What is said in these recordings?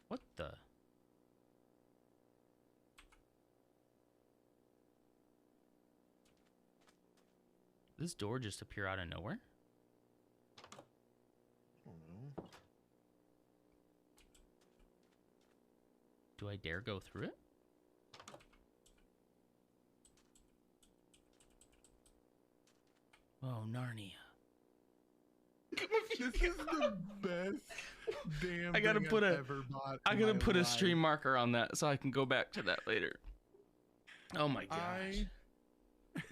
What the? This door just appear out of nowhere? I don't know. Do I dare go through it? Oh, Narnia. This is the best damn I gotta thing put I've a- ever bought I in gotta my put a life. stream marker on that so I can go back to that later. Oh my gosh.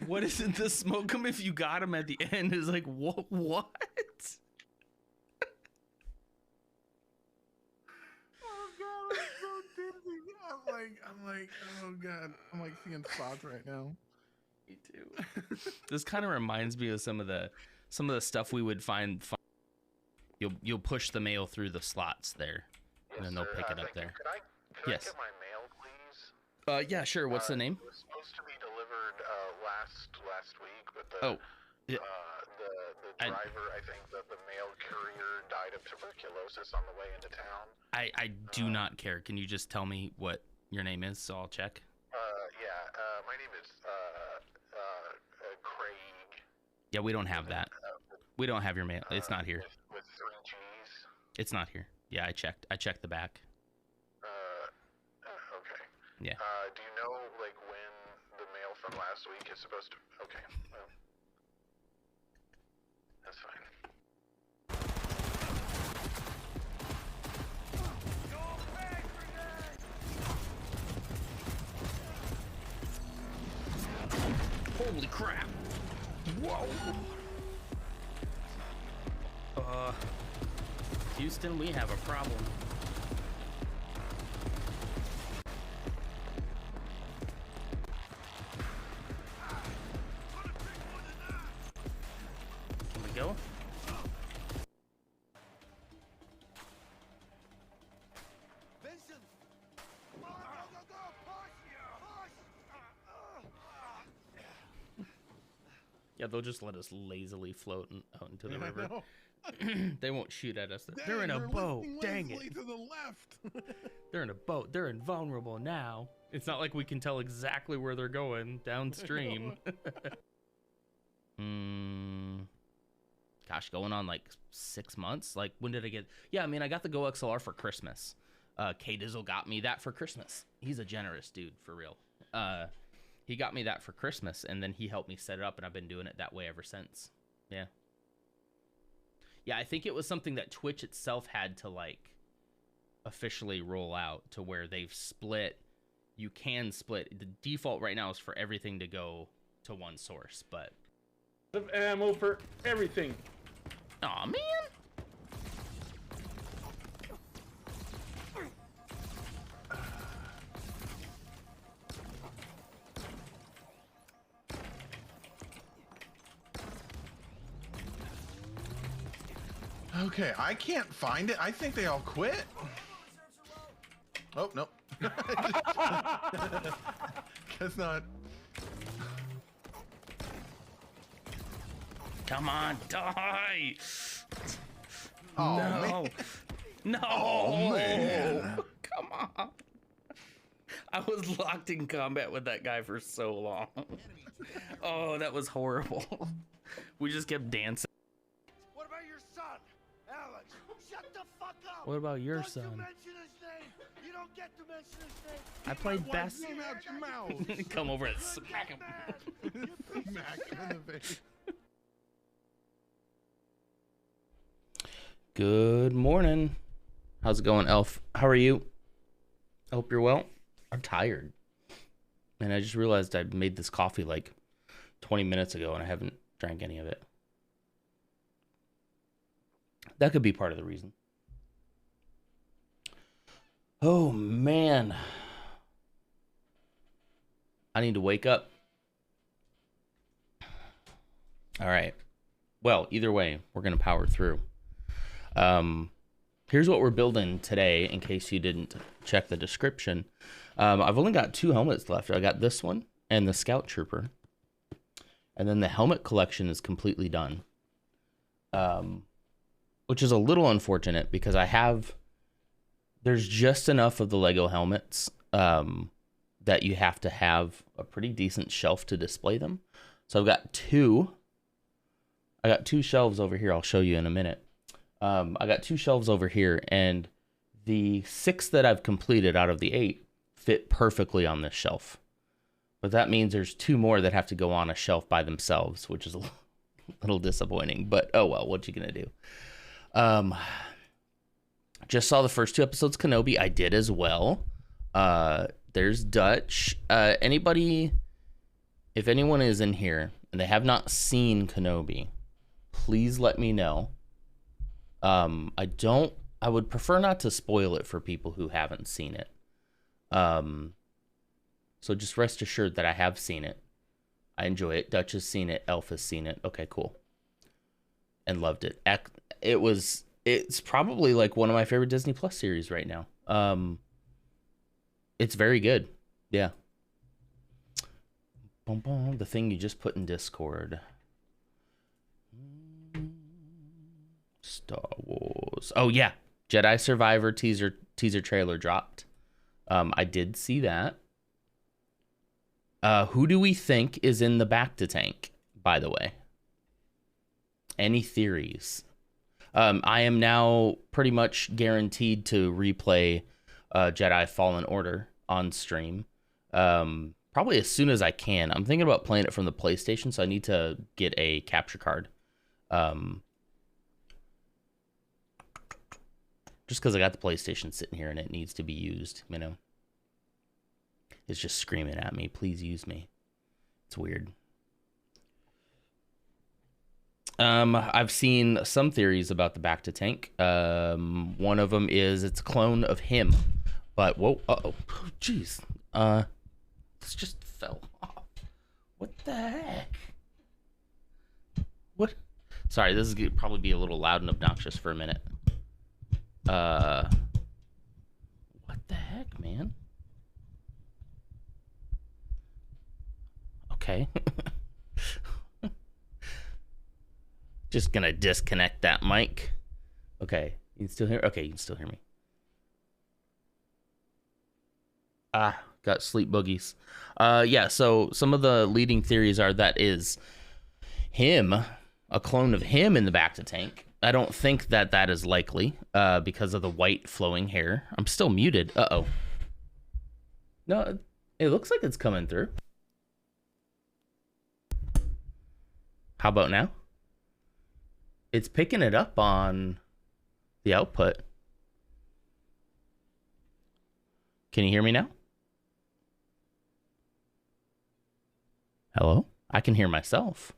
What is it? The smoke him if you got him at the end is like, what? Oh god, I'm so dizzy. I'm like, oh god, I'm like seeing spots right now. Me too. This kind of reminds me of some of the stuff we would find fun. You'll push the mail through the slots there, and then they'll pick it up there. Could I Yes. get my mail, please? Yeah, sure. What's the name? It was supposed to be delivered last week, but the Oh, yeah. the driver, I think that the mail courier died of tuberculosis on the way into town. I do not care. Can you just tell me what your name is so I'll check? My name is Craig. Yeah, we don't have that. We don't have your mail. It's not here. With 3 G's. It's not here. Yeah, I checked. I checked the back. Okay. Yeah. Do you know like when the mail from last week is supposed to? Okay. Well, that's fine. Holy crap! Whoa! Houston, we have a problem. Can we go? Vincent! Come on, go, push! Yeah, they'll just let us lazily float out into the Yeah, I river. know. They won't shoot at us. Dang, They're in a they're boat. listening Dang lazily it. to the left. They're in a boat. They're invulnerable now. It's not like we can tell exactly where they're going downstream. Gosh, going on like 6 months. Like, when did I get? Yeah, I mean, I got the Go XLR for Christmas. K Dizzle got me that for Christmas. He's a generous dude, for real. He got me that for Christmas, and then he helped me set it up, and I've been doing it that way ever since. Yeah. Yeah, I think it was something that Twitch itself had to, like, officially roll out to where they've split. You can split. The default right now is for everything to go to one source, but... Of ammo for everything. Aw, man! Okay, I can't find it. I think they all quit. Oh, no. Guess not. Come on, die! Oh, no! man. No! Oh, man. Come on! I was locked in combat with that guy for so long. Oh, that was horrible. We just kept dancing. What about your son? Alex, shut the fuck up! What about your Don't you son? mention his name! You don't get to mention his name! I played Why best. name out your mouth? Come over and smack him. Smack him in the face. Good morning. How's it going, Elf? How are you? I hope you're well. I'm tired. And I just realized I made this coffee like 20 minutes ago and I haven't drank any of it. That could be part of the reason. Oh, man. I need to wake up. All right. Well, either way, we're going to power through. Here's what we're building today, in case you didn't check the description. I've only got 2 helmets left. I got this one and the Scout Trooper. And then the helmet collection is completely done. Which is a little unfortunate because I have there's just enough of the Lego helmets that you have to have a pretty decent shelf to display them. So I've got two. I got 2 shelves over here. I'll show you in a minute. I got 2 shelves over here, and the 6 that I've completed out of the 8 fit perfectly on this shelf. But that means there's 2 more that have to go on a shelf by themselves, which is a little disappointing. But oh well, what you gonna do? Just saw the first 2 episodes of Kenobi. I did as well. There's Dutch. Anybody, if anyone is in here and they have not seen Kenobi, please let me know. I would prefer not to spoil it for people who haven't seen it. So just rest assured that I have seen it. I enjoy it. Dutch has seen it. Elf has seen it. Okay, cool. And loved it. It's probably like one of my favorite Disney Plus series right now. It's very good. Yeah. Boom, boom, the thing you just put in Discord. Star Wars. Oh yeah, Jedi Survivor teaser trailer dropped. I did see that. Who do we think is in the Bacta tank, by the way? Any theories? I am now pretty much guaranteed to replay Jedi Fallen Order on stream. Probably as soon as I can. I'm thinking about playing it from the PlayStation, so I need to get a capture card. Just because I got the PlayStation sitting here and it needs to be used, you know. It's just screaming at me, please use me. It's weird. I've seen some theories about the Bacta tank. One of them is it's a clone of him. But, whoa, uh-oh. Jeez. This just fell off. What the heck? What? Sorry, this is going to probably be a little loud and obnoxious for a minute. What the heck, man? Okay. Just gonna disconnect that mic. Okay, you can still hear? Okay, you can still hear me. Got sleep boogies. Yeah, so some of the leading theories are that is him, a clone of him in the Bacta tank. I don't think that that is likely because of the white flowing hair. I'm still muted. Uh-oh. No, it looks like it's coming through. How about now? It's picking it up on the output. Can you hear me now? Hello? I can hear myself.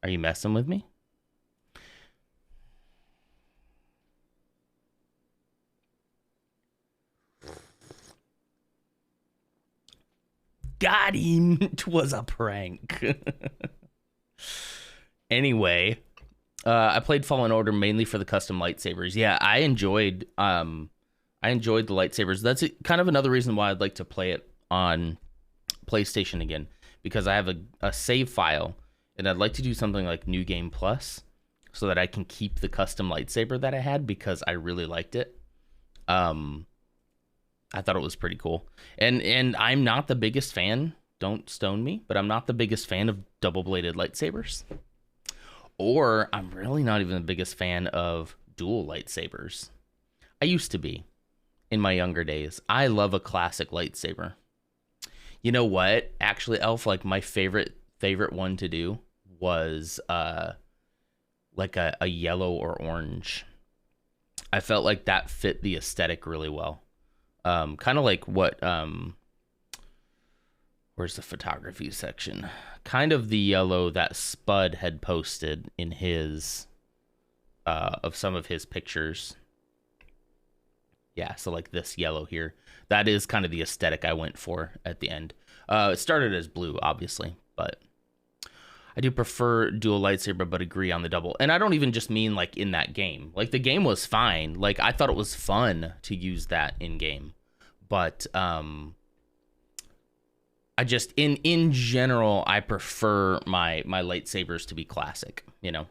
Are you messing with me? Got him. It was a prank. Anyway, I played Fallen Order mainly for the custom lightsabers. Yeah, I enjoyed the lightsabers. That's kind of another reason why I'd like to play it on PlayStation again, because I have a save file, and I'd like to do something like New Game Plus so that I can keep the custom lightsaber that I had because I really liked it. I thought it was pretty cool. And I'm not the biggest fan, don't stone me, but I'm not the biggest fan of double-bladed lightsabers. Or I'm really not even the biggest fan of dual lightsabers. I used to be in my younger days. I love a classic lightsaber. You know what? Actually, Elf, like my favorite one to do was like a yellow or orange. I felt like that fit the aesthetic really well. Kind of like what where's the photography section? Kind of the yellow that Spud had posted in his of some of his pictures. Yeah, so like this yellow here. That is kind of the aesthetic I went for at the end. It started as blue, obviously, but I do prefer dual lightsaber, but agree on the double. And I don't even just mean like in that game. Like the game was fine. Like I thought it was fun to use that in game, but I just in general I prefer my lightsabers to be classic. You know,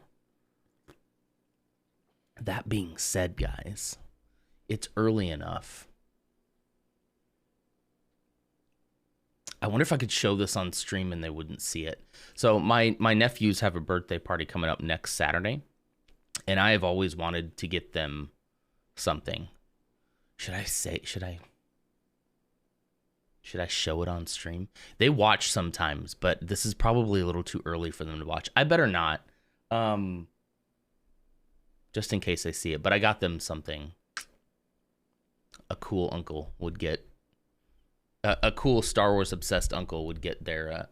That being said, guys, it's early enough. I wonder if I could show this on stream and they wouldn't see it. So my nephews have a birthday party coming up next Saturday, and I have always wanted to get them something. Should I show it on stream? They watch sometimes, but this is probably a little too early for them to watch. I better not. Just in case they see it. But I got them something a cool uncle would get. A cool Star Wars obsessed uncle would get their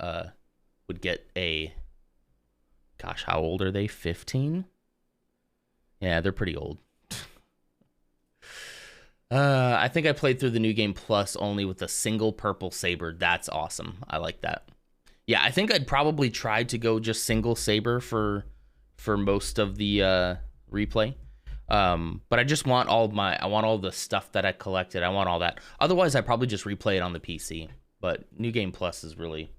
gosh, how old are they? 15? Yeah, they're pretty old. I think I played through the New Game Plus only with a single purple saber. That's awesome. I like that. Yeah, I think I'd probably try to go just single saber for most of the replay. But I just want all the stuff that I collected. I want all that. Otherwise, I probably just replay it on the PC. But New Game Plus is really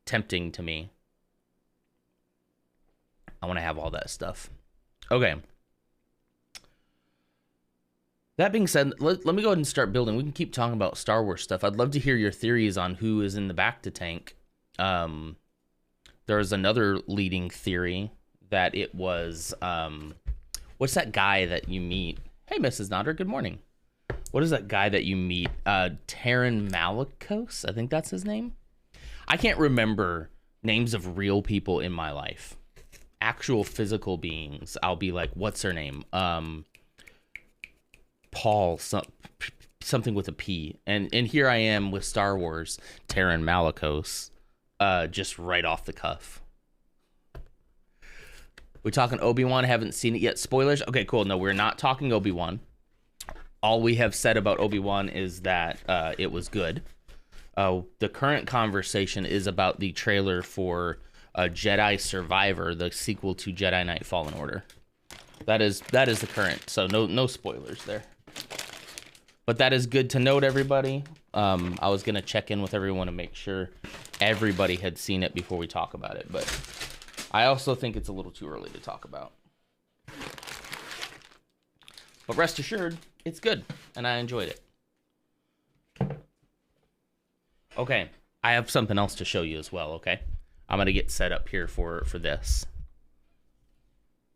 tempting to me. I want to have all that stuff. Okay. That being said, let me go ahead and start building. We can keep talking about Star Wars stuff. I'd love to hear your theories on who is in the Bacta tank. There's another leading theory that it was, what's that guy that you meet? Hey, Mrs. Nodder, good morning. What is that guy that you meet? Taron Malicos, I think that's his name. I can't remember names of real people in my life. Actual physical beings. I'll be like, what's her name? Paul, something with a P. And here I am with Star Wars, Taron Malicos, just right off the cuff. We talking Obi-Wan? Haven't seen it yet. Spoilers? Okay, cool. No, we're not talking Obi-Wan. All we have said about Obi-Wan is that it was good. The current conversation is about the trailer for Jedi Survivor, the sequel to Jedi Knight Fallen Order. That is the current. So no spoilers there. But that is good to note, everybody. I was gonna check in with everyone to make sure everybody had seen it before we talk about it, but I also think it's a little too early to talk about. But rest assured, it's good, and I enjoyed it. Okay, I have something else to show you as well, okay? I'm going to get set up here for this.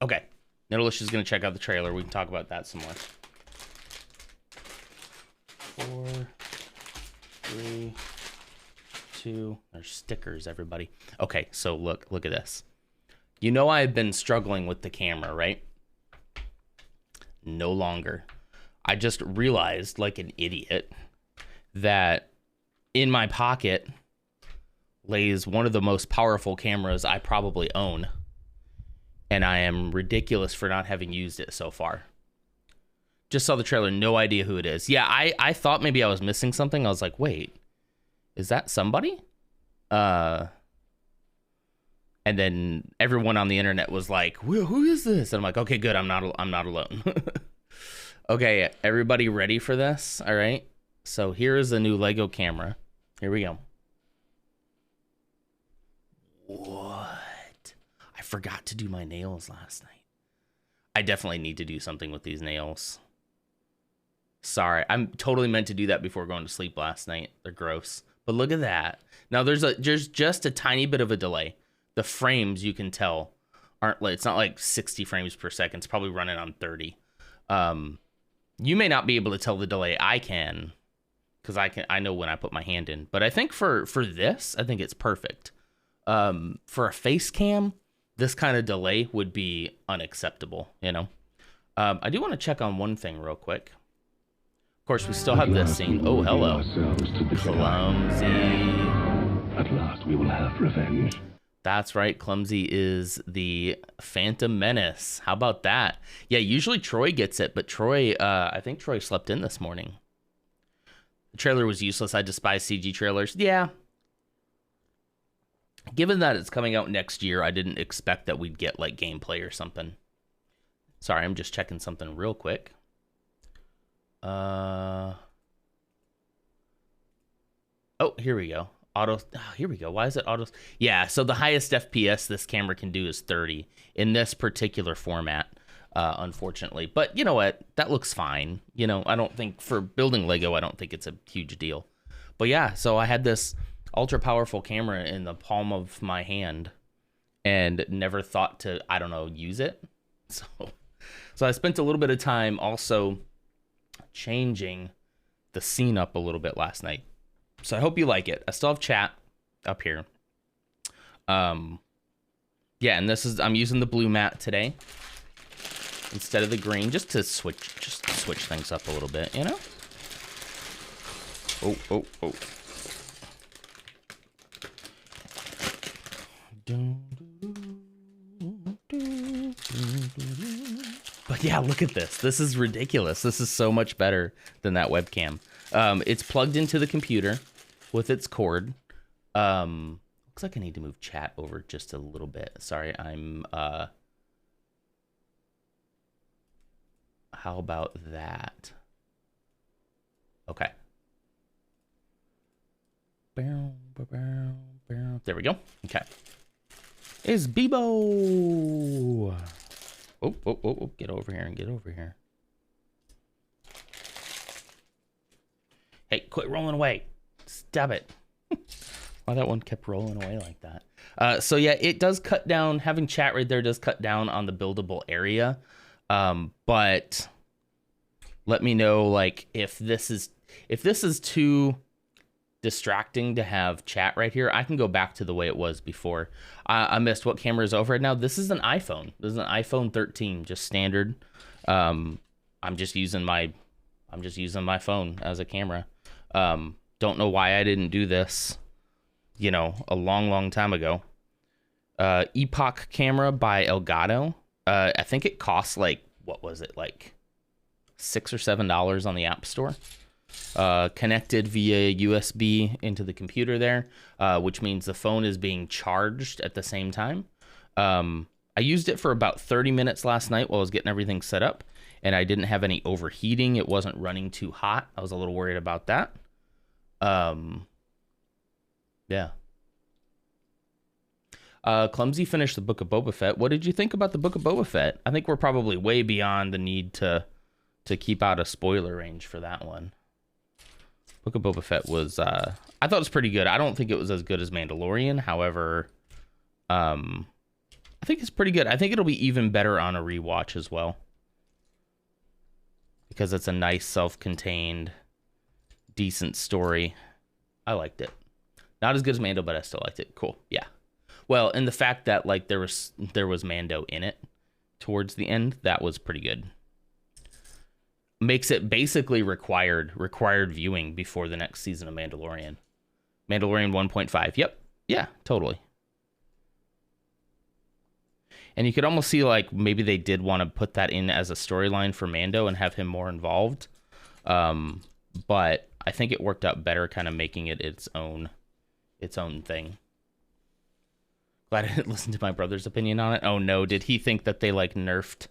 Okay, Nidalish is going to check out the trailer. We can talk about that some more. 4, 3, 2, there's stickers, everybody. Okay, so look at this. You know I've been struggling with the camera, right? No longer. I just realized, like an idiot, that in my pocket lays one of the most powerful cameras I probably own. And I am ridiculous for not having used it so far. Just saw the trailer, no idea who it is. Yeah, I thought maybe I was missing something. I was like, wait, is that somebody? And then everyone on the internet was like, who is this? And I'm like, okay, good. I'm not alone. Okay, everybody ready for this? All right. So here is the new Lego camera. Here we go. What? I forgot to do my nails last night. I definitely need to do something with these nails. Sorry, I'm totally meant to do that before going to sleep last night. They're gross. But look at that. Now there's just a tiny bit of a delay. The frames, you can tell, aren't like, it's not like 60 frames per second. It's probably running on 30. You may not be able to tell the delay. I can, because I know when I put my hand in. But I think for this, I think it's perfect. For a face cam, this kind of delay would be unacceptable, you know? I do want to check on one thing real quick. Of course, we still have this scene. Oh, hello. Clumsy. At last we will have revenge. That's right. Clumsy is the Phantom Menace. How about that? Yeah, usually Troy gets it, but Troy, I think Troy slept in this morning. The trailer was useless. I despise CG trailers. Yeah. Given that it's coming out next year, I didn't expect that we'd get like gameplay or something. Sorry, I'm just checking something real quick. Oh, here we go. Auto. Oh, here we go. Why is it auto? Yeah. So the highest FPS this camera can do is 30 in this particular format, unfortunately. But you know what? That looks fine. You know, I don't think for building Lego, I don't think it's a huge deal. But yeah, so I had this ultra powerful camera in the palm of my hand and never thought to, I don't know, use it. So I spent a little bit of time also changing the scene up a little bit last night. So I hope you like it. I still have chat up here. Yeah, and I'm using the blue mat today instead of the green, just to switch things up a little bit, you know? Oh. But yeah, look at this. This is ridiculous. This is so much better than that webcam. It's plugged into the computer with its cord. Looks like I need to move chat over just a little bit. Sorry, I'm how about that? Okay. There we go. Okay. Is Bebo. Oh, get over here and get over here. Hey, quit rolling away. Stop it. Why that one kept rolling away like that. So yeah, it does cut down, having chat right there does cut down on the buildable area. But let me know, like, if this is too distracting to have chat right here, I can go back to the way it was before. I missed what camera is over right now. This is an iPhone. This is an iPhone 13, just standard. I'm just using my phone as a camera. Don't know why I didn't do this, you know, a long time ago. Epoch camera by Elgato. I think it costs like, what was it, like $6 or $7 on the App Store. Connected via USB into the computer there, which means the phone is being charged at the same time. I used it for about 30 minutes last night while I was getting everything set up, and I didn't have any overheating. It wasn't running too hot. I was a little worried about that. Yeah. Clumsy finished the Book of Boba Fett. What did you think about the Book of Boba Fett? I think we're probably way beyond the need to keep out a spoiler range for that one. Book of Boba Fett was, I thought it was pretty good. I don't think it was as good as Mandalorian. However, I think it's pretty good. I think it'll be even better on a rewatch as well, because it's a nice, self-contained, decent story. I liked it. Not as good as Mando, but I still liked it. Cool. Yeah. Well, and the fact that like there was Mando in it towards the end, that was pretty good. Makes it basically required viewing before the next season of Mandalorian. Mandalorian 1.5. Yep. Yeah, totally. And you could almost see like maybe they did want to put that in as a storyline for Mando and have him more involved. But I think it worked out better, kind of making it its own thing. Glad I didn't listen to my brother's opinion on it. Oh no, did he think that they like nerfed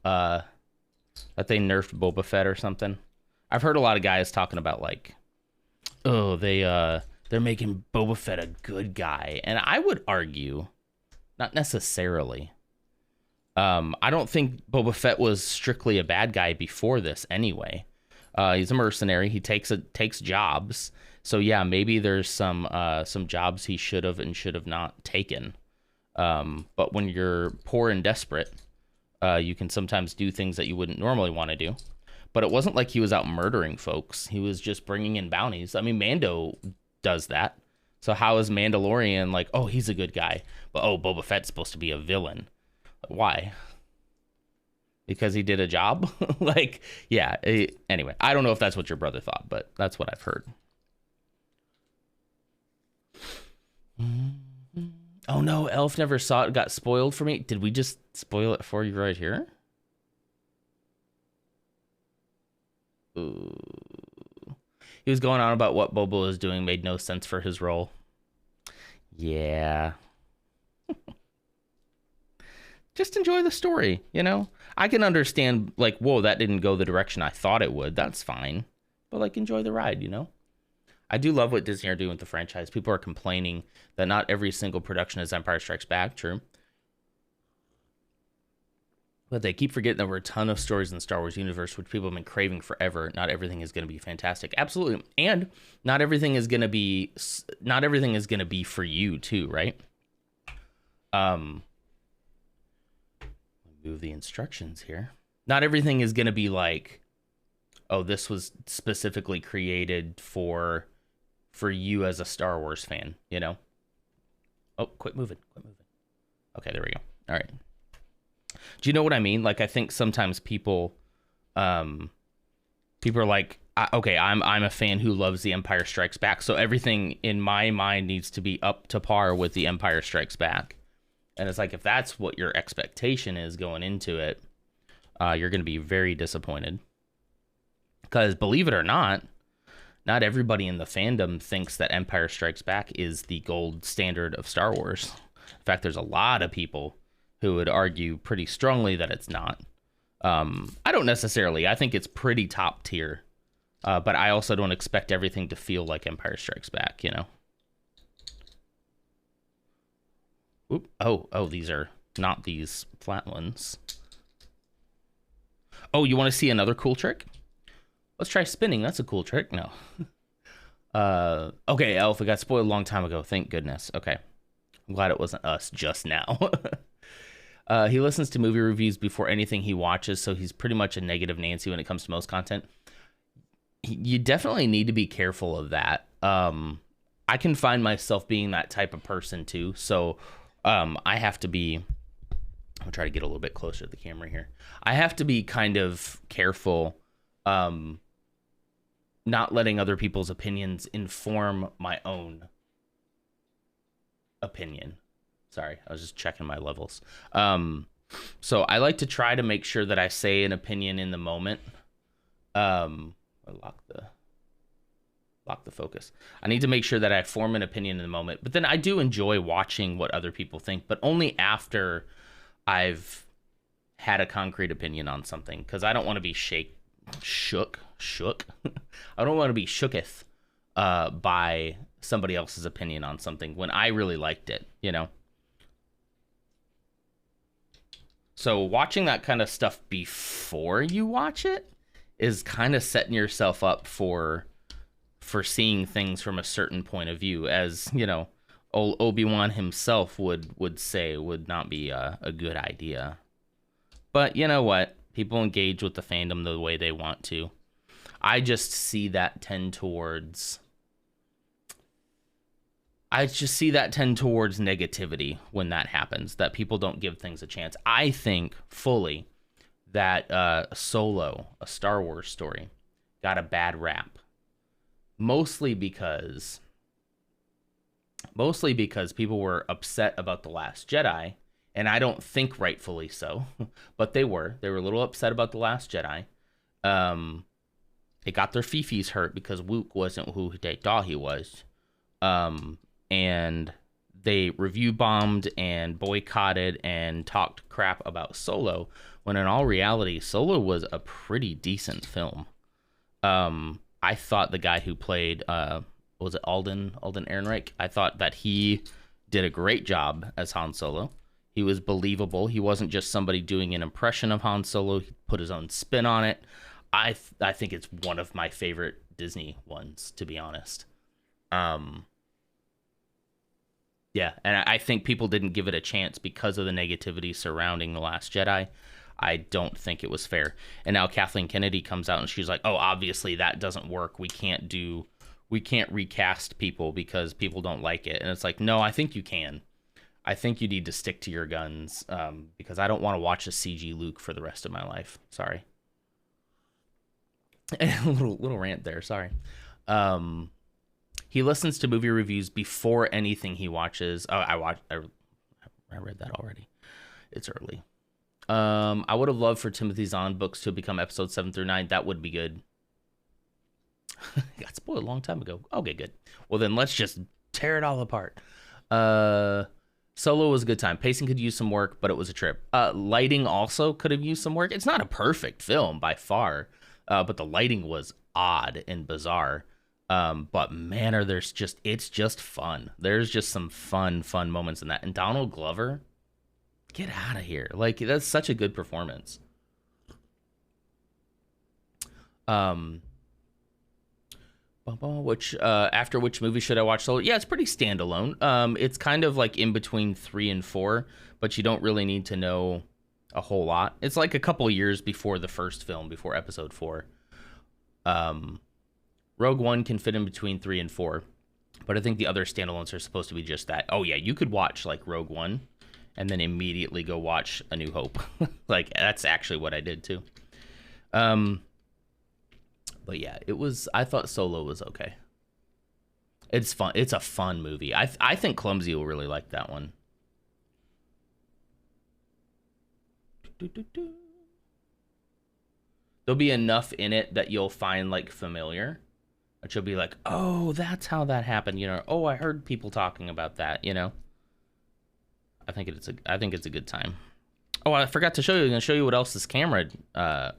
Boba Fett or something? I've heard a lot of guys talking about like, oh, they're making Boba Fett a good guy. And I would argue, not necessarily. I don't think Boba Fett was strictly a bad guy before this anyway. He's a mercenary. He takes jobs. So yeah, maybe there's some jobs he should have and should have not taken. But when you're poor and desperate, you can sometimes do things that you wouldn't normally want to do. But it wasn't like he was out murdering folks. He was just bringing in bounties. I mean, Mando does that. So how is Mandalorian like, oh, he's a good guy, but oh, Boba Fett's supposed to be a villain? Why? Because he did a job? Like, yeah. Anyway, I don't know if that's what your brother thought, but that's what I've heard. Oh no, Elf never saw it. Got spoiled for me. Did we just spoil it for you right here? Ooh. He was going on about what Boba was doing made no sense for his role. Yeah. Just enjoy the story, you know? I can understand, like, whoa, that didn't go the direction I thought it would. That's fine. But, like, enjoy the ride, you know? I do love what Disney are doing with the franchise. People are complaining that not every single production is Empire Strikes Back. True. But they keep forgetting there were a ton of stories in the Star Wars universe, which people have been craving forever. Not everything is going to be fantastic. Absolutely. And not everything is going to be for you too, right? Move the instructions here. Not everything is going to be like, oh, this was specifically created for you as a Star Wars fan, you know? Oh, quit moving. Okay, there we go. All right. Do you know what I mean? Like, I think sometimes people are like, okay, I'm a fan who loves The Empire Strikes Back, so everything in my mind needs to be up to par with The Empire Strikes Back. And it's like, if that's what your expectation is going into it, you're going to be very disappointed. Because believe it or not everybody in the fandom thinks that Empire Strikes Back is the gold standard of Star Wars. In fact, there's a lot of people who would argue pretty strongly that it's not. I don't necessarily. I think it's pretty top tier. But I also don't expect everything to feel like Empire Strikes Back, you know? Oop. Oh, these are not these flat ones. Oh, you want to see another cool trick? Let's try spinning. That's a cool trick. No. Okay, Elf, it got spoiled a long time ago. Thank goodness. Okay. I'm glad it wasn't us just now. He listens to movie reviews before anything he watches, so he's pretty much a negative Nancy when it comes to most content. You definitely need to be careful of that. I can find myself being that type of person too, so I have to be... I'll try to get a little bit closer to the camera here. I have to be kind of careful not letting other people's opinions inform my own opinion. Sorry, I was just checking my levels. So I like to try to make sure that I say an opinion in the moment. I'll lock the focus. I need to make sure that I form an opinion in the moment, but then I do enjoy watching what other people think, but only after I've had a concrete opinion on something, because I don't want to be shook. I don't want to be shooketh by somebody else's opinion on something when I really liked it, you know? So watching that kind of stuff before you watch it is kind of setting yourself up for seeing things from a certain point of view, as, you know, old Obi-Wan himself would say would not be a good idea. But you know what? People engage with the fandom the way they want to. I just see that tend towards negativity when that happens, that people don't give things a chance. I think fully that Solo, a Star Wars story, got a bad rap. Mostly because people were upset about The Last Jedi, and I don't think rightfully so, but they were a little upset about The Last Jedi. They got their fifis hurt because Luke wasn't who they thought he was. And they review bombed and boycotted and talked crap about Solo, when in all reality, Solo was a pretty decent film. I thought the guy who played, was it Alden Ehrenreich? I thought that he did a great job as Han Solo. He was believable. He wasn't just somebody doing an impression of Han Solo. He put his own spin on it. I think it's one of my favorite Disney ones, to be honest. Yeah, and I think people didn't give it a chance because of the negativity surrounding The Last Jedi. I don't think it was fair. And now Kathleen Kennedy comes out and she's like, oh, obviously that doesn't work. We can't recast people because people don't like it. And it's like, no, I think you can. I think you need to stick to your guns, because I don't want to watch a CG Luke for the rest of my life. Sorry. A little rant there. Sorry. He listens to movie reviews before anything he watches. Oh, I read that already. It's early. I would have loved for Timothy Zahn books to become episodes 7 through 9. That would be good. Got spoiled a long time ago. Okay, good. Well, then let's just tear it all apart. Solo was a good time. Pacing could use some work, but it was a trip. Lighting also could have used some work. It's not a perfect film by far, but the lighting was odd and bizarre. But man, it's just fun. There's just some fun moments in that. And Donald Glover, get out of here. Like, that's such a good performance. After which movie should I watch solo? Yeah, it's pretty standalone. It's kind of like in between 3 and 4, but you don't really need to know a whole lot. It's like a couple years before the first film, before episode 4. Rogue One can fit in between 3 and 4, but I think the other standalones are supposed to be just that. Oh yeah, you could watch like Rogue One and then immediately go watch A New Hope. Like, that's actually what I did too. But yeah, I thought Solo was okay. It's fun. It's a fun movie. I think Clumsy will really like that one. There'll be enough in it that you'll find like familiar. But you'll be like, oh, that's how that happened, you know. Oh, I heard people talking about that, you know. I think it's a good time. Oh, I forgot to show you. I'm gonna show you what else this camera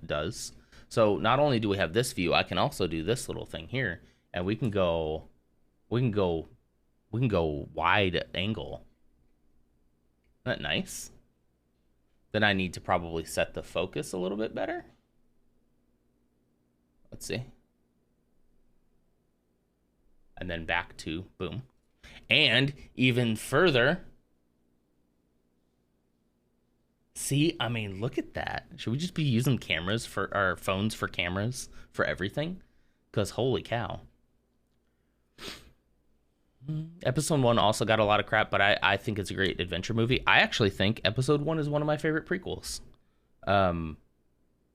does. So not only do we have this view, I can also do this little thing here, and we can go wide angle. Isn't that nice? Then I need to probably set the focus a little bit better. Let's see. And then back to boom. And even further. See, I mean, look at that. Should we just be using cameras for our phones for cameras for everything? Because holy cow. Episode 1 also got a lot of crap, but I think it's a great adventure movie. I actually think Episode 1 is one of my favorite prequels.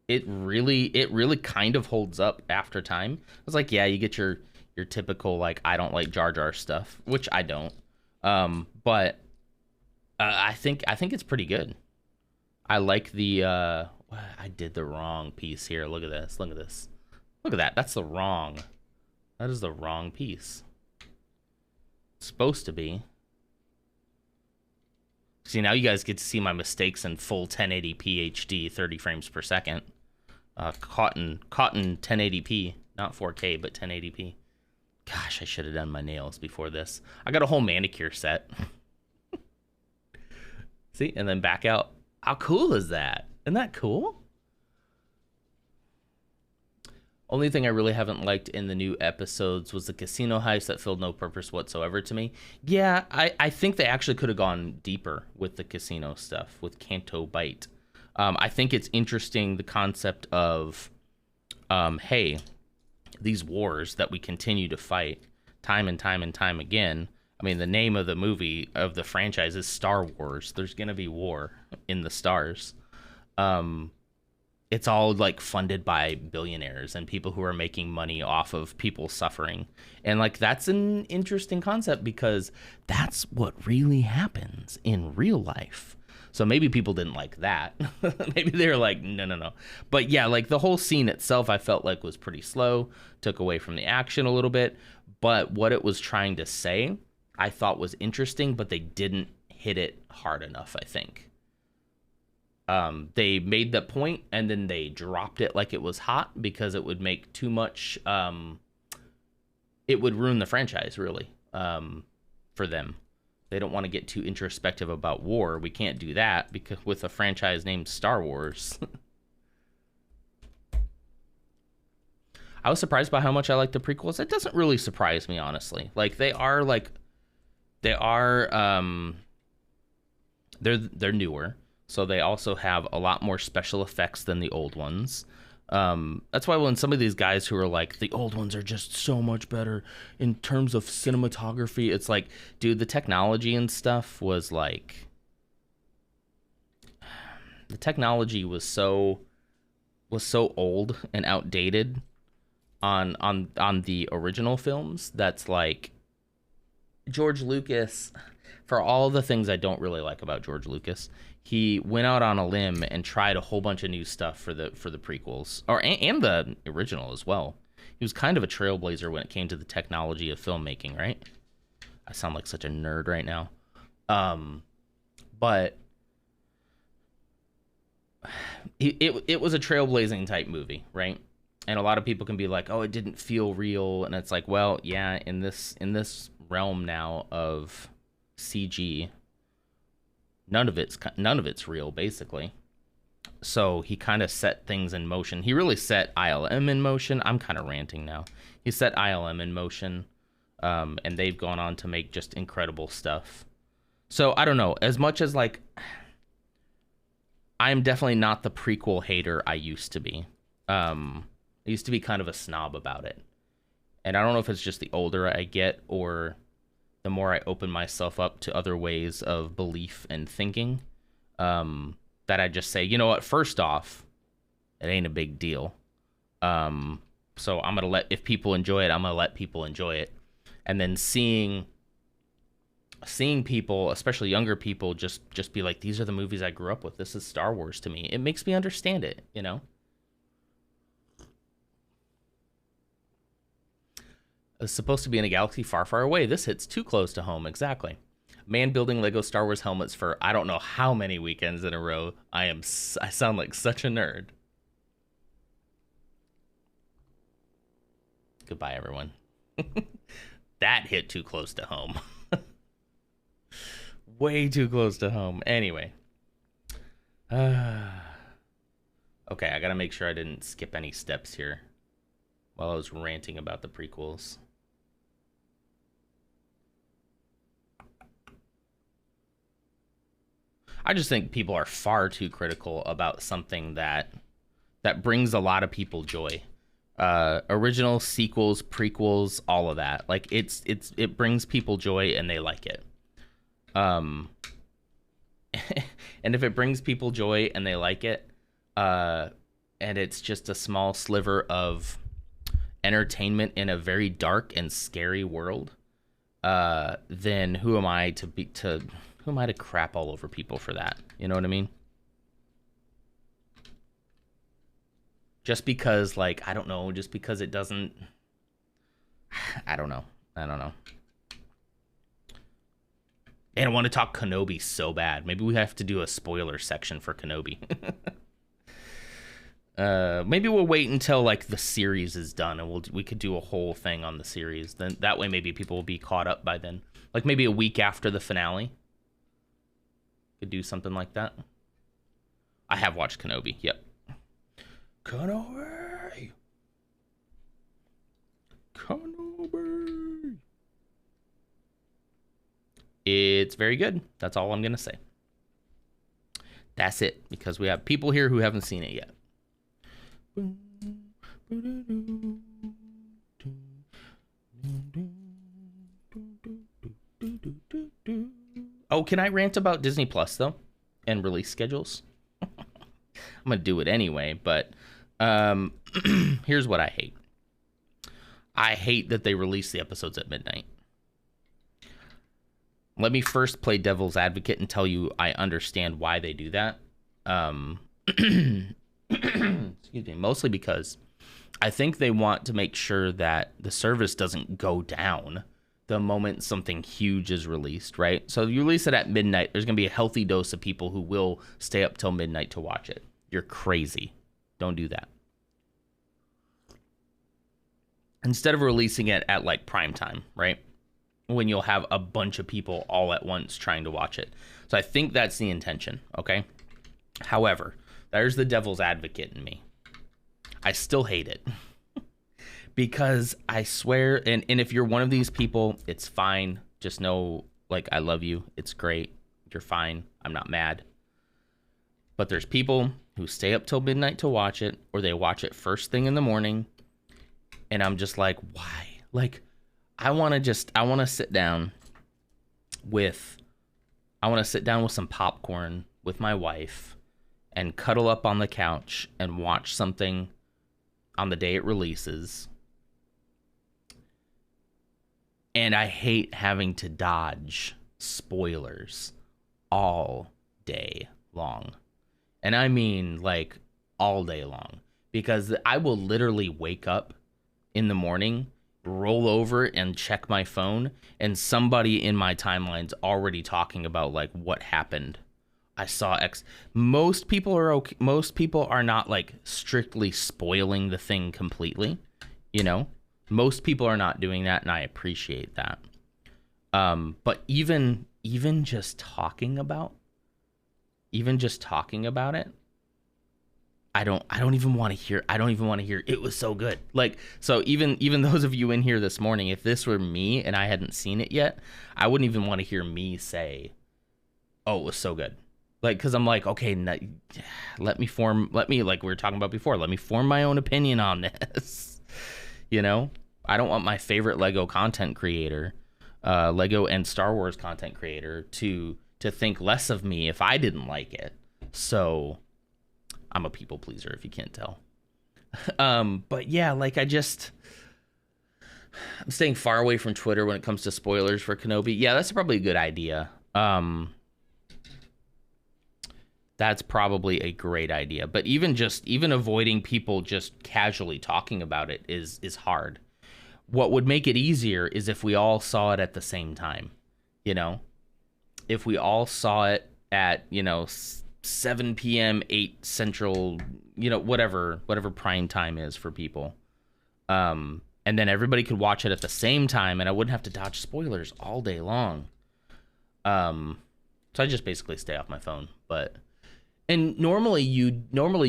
It really kind of holds up after time. It's like, yeah, you get your typical, like, I don't like Jar Jar stuff, which I don't. But I think it's pretty good. I like the I did the wrong piece here. Look at this. Look at this. Look at that. That is the wrong piece. It's supposed to be. See, now you guys get to see my mistakes in full 1080p HD 30 frames per second. Caught in 1080p, not 4K, but 1080p. Gosh, I should have done my nails before this. I got a whole manicure set. See, and then back out. How cool is that? Isn't that cool? Only thing I really haven't liked in the new episodes was the casino heist that filled no purpose whatsoever to me. Yeah, I think they actually could have gone deeper with the casino stuff, with Canto Bight. I think it's interesting, the concept of, hey, these wars that we continue to fight time and time and time again. I mean, the name of the movie, of the franchise, is Star Wars. There's going to be war in the stars. It's all like funded by billionaires and people who are making money off of people suffering. And like, that's an interesting concept because that's what really happens in real life. So maybe people didn't like that. Maybe they were like, no. But yeah, like the whole scene itself, I felt like was pretty slow, took away from the action a little bit. But what it was trying to say, I thought was interesting, but they didn't hit it hard enough, I think. They made that point and then they dropped it like it was hot because it would make too much, it would ruin the franchise, really, for them. They don't want to get too introspective about war. We can't do that because with a franchise named Star Wars. I was surprised by how much I like the prequels. It doesn't really surprise me, honestly. Like, they're newer. So they also have a lot more special effects than the old ones. That's why when some of these guys who are like, the old ones are just so much better in terms of cinematography, it's like, dude, the technology and stuff was like, the technology was so old and outdated on the original films. That's like, George Lucas, for all the things I don't really like about George Lucas, he went out on a limb and tried a whole bunch of new stuff for the prequels, and the original as well. He was kind of a trailblazer when it came to the technology of filmmaking, right? I sound like such a nerd right now. But it was a trailblazing type movie, right? And a lot of people can be like, "Oh, it didn't feel real," and it's like, well, yeah, in this realm now of CG, none of it's real, basically. So he kind of set things in motion. He really set ILM in motion. I'm kind of ranting now. He set ILM in motion, and they've gone on to make just incredible stuff. So I don't know. As much as like, I'm definitely not the prequel hater I used to be. I used to be kind of a snob about it. And I don't know if it's just the older I get or the more I open myself up to other ways of belief and thinking, that I just say, you know what, first off, it ain't a big deal. So I'm going to if people enjoy it, I'm going to let people enjoy it. And then seeing people, especially younger people, just be like, these are the movies I grew up with. This is Star Wars to me. It makes me understand it, you know? It's supposed to be in a galaxy far, far away. This hits too close to home. Exactly. Man building Lego Star Wars helmets for I don't know how many weekends in a row. I sound like such a nerd. Goodbye, everyone. That hit too close to home. Way too close to home. Anyway. Okay, I gotta make sure I didn't skip any steps here while I was ranting about the prequels. I just think people are far too critical about something that brings a lot of people joy. Original sequels, prequels, all of that. Like it brings people joy and they like it. And if it brings people joy and they like it, and it's just a small sliver of entertainment in a very dark and scary world, then who am I to crap all over people for that? You know what I mean? Just because, like, I don't know, just because it doesn't, I don't know. And I want to talk Kenobi so bad. Maybe we have to do a spoiler section for Kenobi. Maybe we'll wait until like the series is done and we could do a whole thing on the series. Then that way maybe people will be caught up by then. Like maybe a week after the finale. Could do something like that. I have watched Kenobi. Yep. Kenobi. It's very good. That's all I'm going to say. That's it, because we have people here who haven't seen it yet. Oh, can I rant about Disney Plus, though? And release schedules? I'm going to do it anyway, but here's what I hate. I hate that they release the episodes at midnight. Let me first play devil's advocate and tell you I understand why they do that. Excuse me. Mostly because I think they want to make sure that the service doesn't go down the moment something huge is released, right? So if you release it at midnight, there's going to be a healthy dose of people who will stay up till midnight to watch it. You're crazy. Don't do that. Instead of releasing it at like prime time, right? When you'll have a bunch of people all at once trying to watch it. So I think that's the intention, okay? However, there's the devil's advocate in me. I still hate it. Because I swear, and if you're one of these people, it's fine. Just know, like, I love you. It's great. You're fine. I'm not mad. But there's people who stay up till midnight to watch it, or they watch it first thing in the morning. And I'm just like, why? Like, I want to sit down with some popcorn with my wife and cuddle up on the couch and watch something on the day it releases. And I hate having to dodge spoilers all day long. And I mean like all day long, because I will literally wake up in the morning, roll over and check my phone, and somebody in my timeline's already talking about like what happened I saw X. Most people are okay. Most people are not like strictly spoiling the thing completely. You know, most people are not doing that, and I appreciate that. But even just talking about, it, I don't even want to hear. I don't even want to hear. It was so good. Like, so even those of you in here this morning, if this were me and I hadn't seen it yet, I wouldn't even want to hear me say, "Oh, it was so good." Like, because I'm like, okay, let me, like we were talking about before, let me form my own opinion on this. You know, I don't want my favorite Lego content creator, Lego and Star Wars content creator, to think less of me if I didn't like it. So I'm a people pleaser, if you can't tell. But yeah, like I'm staying far away from Twitter when it comes to spoilers for Kenobi. Yeah, that's probably a good idea. That's probably a great idea. But even avoiding people just casually talking about it is hard. What would make it easier is if we all saw it at the same time, you know? If we all saw it at, 7 p.m., 8 Central, whatever prime time is for people. And then everybody could watch it at the same time, and I wouldn't have to dodge spoilers all day long. So I just basically stay off my phone. And normally you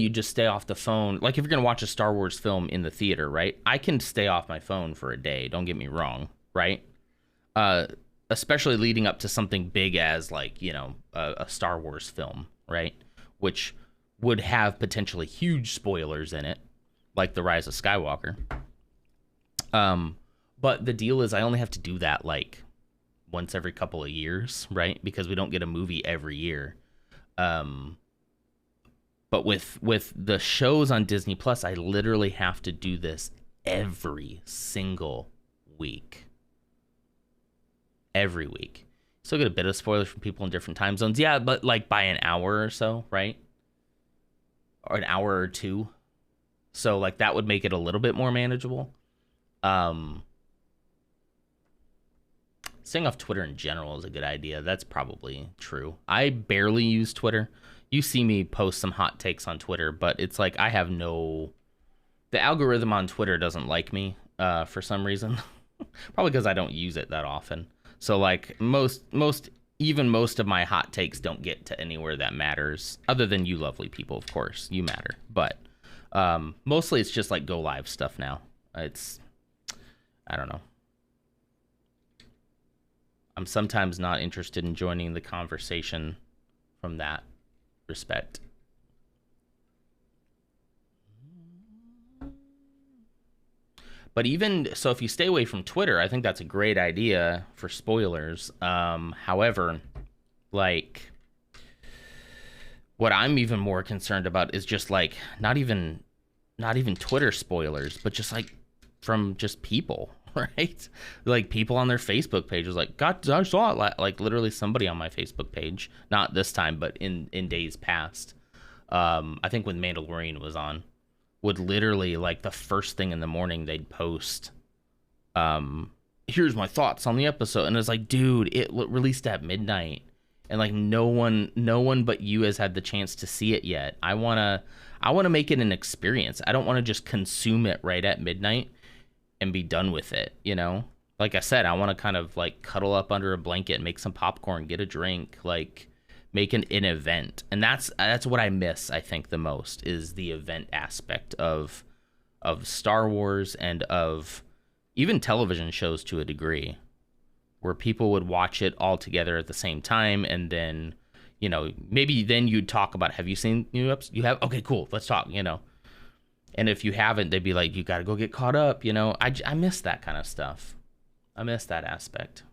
just stay off the phone. Like if you're going to watch a Star Wars film in the theater, right? I can stay off my phone for a day. Don't get me wrong, right? Especially leading up to something big as like, a Star Wars film, right? Which would have potentially huge spoilers in it, like The Rise of Skywalker. But the deal is I only have to do that like once every couple of years, right? Because we don't get a movie every year. But with the shows on Disney Plus, I literally have to do this every single week. Every week. Still get a bit of spoilers from people in different time zones. Yeah, but like by an hour or so, right? Or an hour or two. So like that would make it a little bit more manageable. Staying off Twitter in general is a good idea. That's probably true. I barely use Twitter. You see me post some hot takes on Twitter, but it's like the algorithm on Twitter doesn't like me for some reason. Probably because I don't use it that often. So like most of my hot takes don't get to anywhere that matters, other than you lovely people, of course. You matter. But mostly it's just like go live stuff now. I don't know. I'm sometimes not interested in joining the conversation from that respect. But even so, if you stay away from Twitter, I think that's a great idea for spoilers. However, like what I'm even more concerned about is just like not even Twitter spoilers, but just like from just people, right? Like people on their Facebook page was like, God, I saw it. Like literally somebody on my Facebook page, not this time, but in days past. I think when Mandalorian was on, would literally like the first thing in the morning they'd post, here's my thoughts on the episode, and it's like, dude, it released at midnight, and like no one but you has had the chance to see it yet. I wanna make it an experience. I don't want to just consume it right at midnight and be done with it, you know? Like I said, I want to kind of like cuddle up under a blanket, make some popcorn, get a drink, like make an event. And that's what I miss, I think, the most is the event aspect of Star Wars and of even television shows to a degree, where people would watch it all together at the same time, and then, you know, maybe then you'd talk about, have you seen new episodes? You have? Okay, cool, let's talk, you know. And if you haven't, they'd be like, you got to go get caught up, you know. I miss that kind of stuff. I miss that aspect.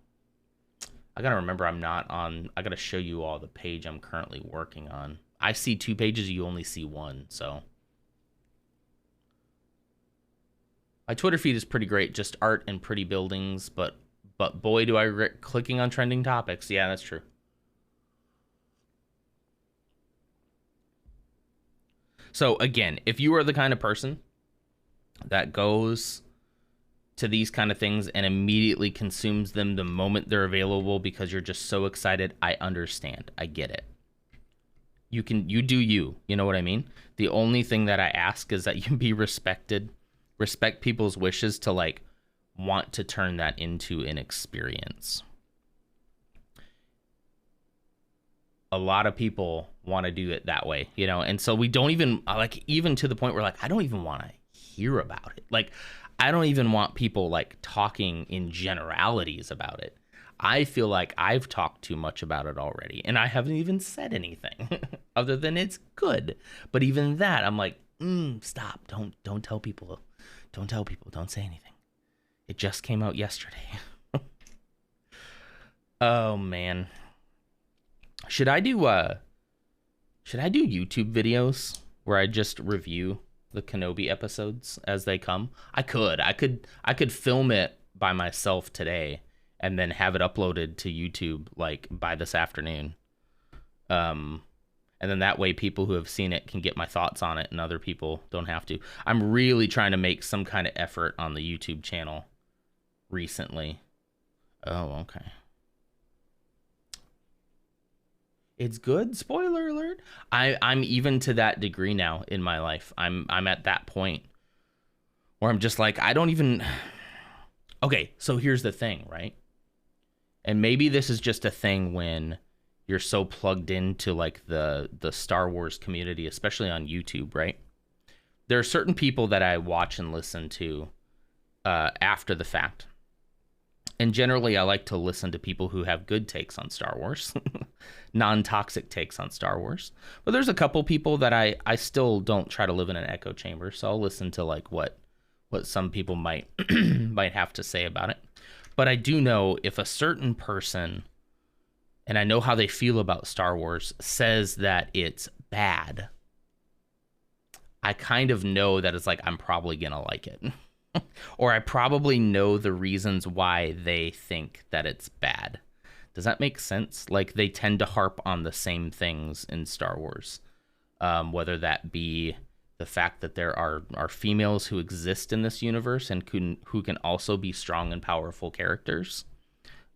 I got to remember I got to show you all the page I'm currently working on. I see 2 pages, you only see 1, so. My Twitter feed is pretty great, just art and pretty buildings, but boy, do I regret clicking on trending topics. Yeah, that's true. So again, if you are the kind of person that goes to these kind of things and immediately consumes them the moment they're available because you're just so excited, I understand. I get it. You do you. You know what I mean? The only thing that I ask is that you be respected, respect people's wishes to like want to turn that into an experience. A lot of people want to do it that way, you know, and so we don't even like, even to the point where like I don't even want to hear about it. Like I don't even want people like talking in generalities about it. I feel like I've talked too much about it already, and I haven't even said anything other than it's good. But even that, I'm like, stop! Don't tell people. Don't tell people. Don't say anything. It just came out yesterday. Oh man. Should I do YouTube videos where I just review the Kenobi episodes as they come? I could film it by myself today and then have it uploaded to YouTube like by this afternoon. And then that way people who have seen it can get my thoughts on it and other people don't have to. I'm really trying to make some kind of effort on the YouTube channel recently. Oh, okay. It's good. Spoiler alert. I'm even to that degree now in my life. I'm at that point where I'm just like, I don't even. Okay, so here's the thing, right? And maybe this is just a thing when you're so plugged into like the Star Wars community, especially on YouTube, right? There are certain people that I watch and listen to after the fact. And generally, I like to listen to people who have good takes on Star Wars, non-toxic takes on Star Wars. But there's a couple people that I still don't try to live in an echo chamber, so I'll listen to like what some people might might have to say about it. But I do know if a certain person, and I know how they feel about Star Wars, says that it's bad, I kind of know that it's like I'm probably gonna like it. Or I probably know the reasons why they think that it's bad. Does that make sense? Like they tend to harp on the same things in Star Wars, whether that be the fact that there are females who exist in this universe and who can also be strong and powerful characters.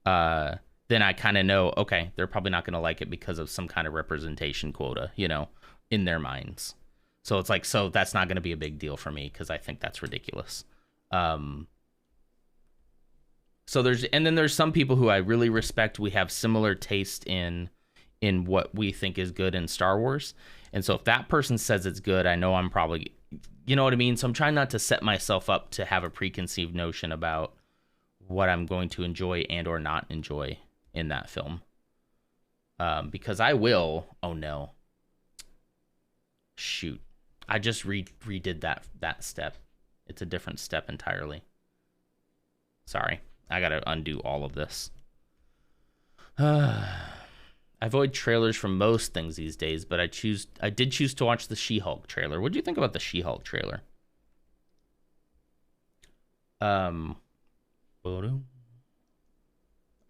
Then I kind of know, okay, they're probably not going to like it because of some kind of representation quota, you know, in their minds. So it's like, so that's not going to be a big deal for me because I think that's ridiculous. So there's some people who I really respect. We have similar taste in what we think is good in Star Wars. And so if that person says it's good, I know I'm probably, you know what I mean? So I'm trying not to set myself up to have a preconceived notion about what I'm going to enjoy and or not enjoy in that film. Because I will, oh no. Shoot. I just redid that step. It's a different step entirely. Sorry. I gotta undo all of this. I avoid trailers from most things these days, but I did choose to watch the She-Hulk trailer. What do you think about the She-Hulk trailer? All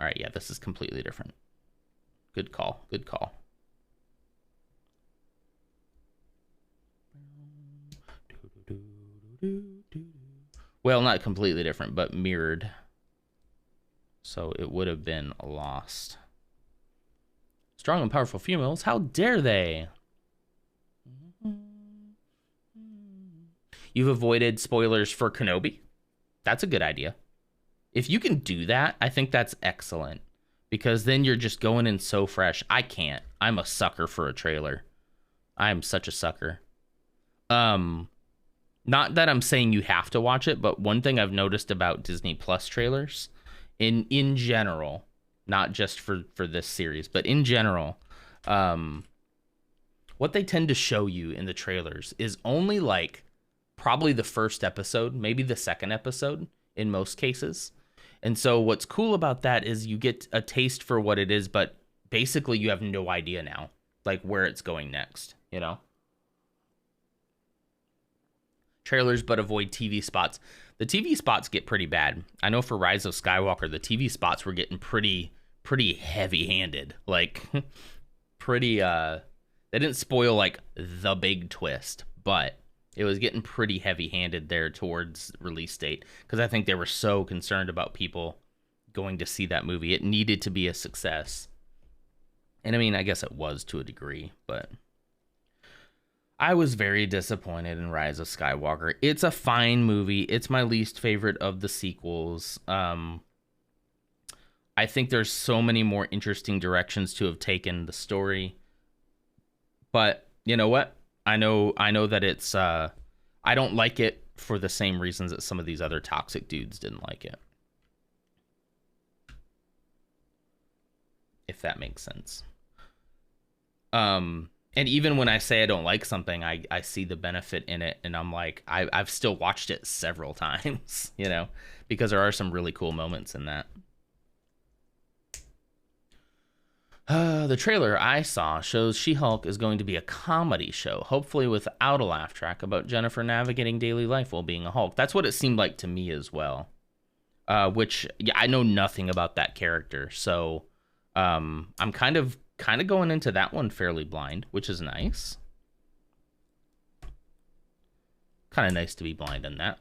right, yeah, this is completely different. Good call. Good call. Well, not completely different, but mirrored. So it would have been lost. Strong and powerful females, how dare they? You've avoided spoilers for Kenobi. That's a good idea. If you can do that, I think that's excellent. Because then you're just going in so fresh. I can't. I'm a sucker for a trailer. I'm such a sucker. Not that I'm saying you have to watch it, but one thing I've noticed about Disney Plus trailers, in general, not just for this series, but in general, what they tend to show you in the trailers is only like probably the first episode, maybe the second episode in most cases. And so what's cool about that is you get a taste for what it is, but basically you have no idea now, like where it's going next, you know? Trailers, but avoid TV spots. The TV spots get pretty bad. I know for Rise of Skywalker, the TV spots were getting pretty heavy-handed. Like, pretty, they didn't spoil, like, the big twist, but it was getting pretty heavy-handed there towards release date, because I think they were so concerned about people going to see that movie. It needed to be a success. And, I mean, I guess it was to a degree, but I was very disappointed in Rise of Skywalker. It's a fine movie. It's my least favorite of the sequels. I think there's so many more interesting directions to have taken the story. But you know what? I know that it's I don't like it for the same reasons that some of these other toxic dudes didn't like it. If that makes sense. And even when I say I don't like something, I see the benefit in it, and I'm like, I've still watched it several times, you know, because there are some really cool moments in that. The trailer I saw shows She-Hulk is going to be a comedy show, hopefully without a laugh track, about Jennifer navigating daily life while being a Hulk. That's what it seemed like to me as well. Which, yeah, I know nothing about that character, so I'm kind of going into that one fairly blind, which is nice. Kind of nice to be blind in that.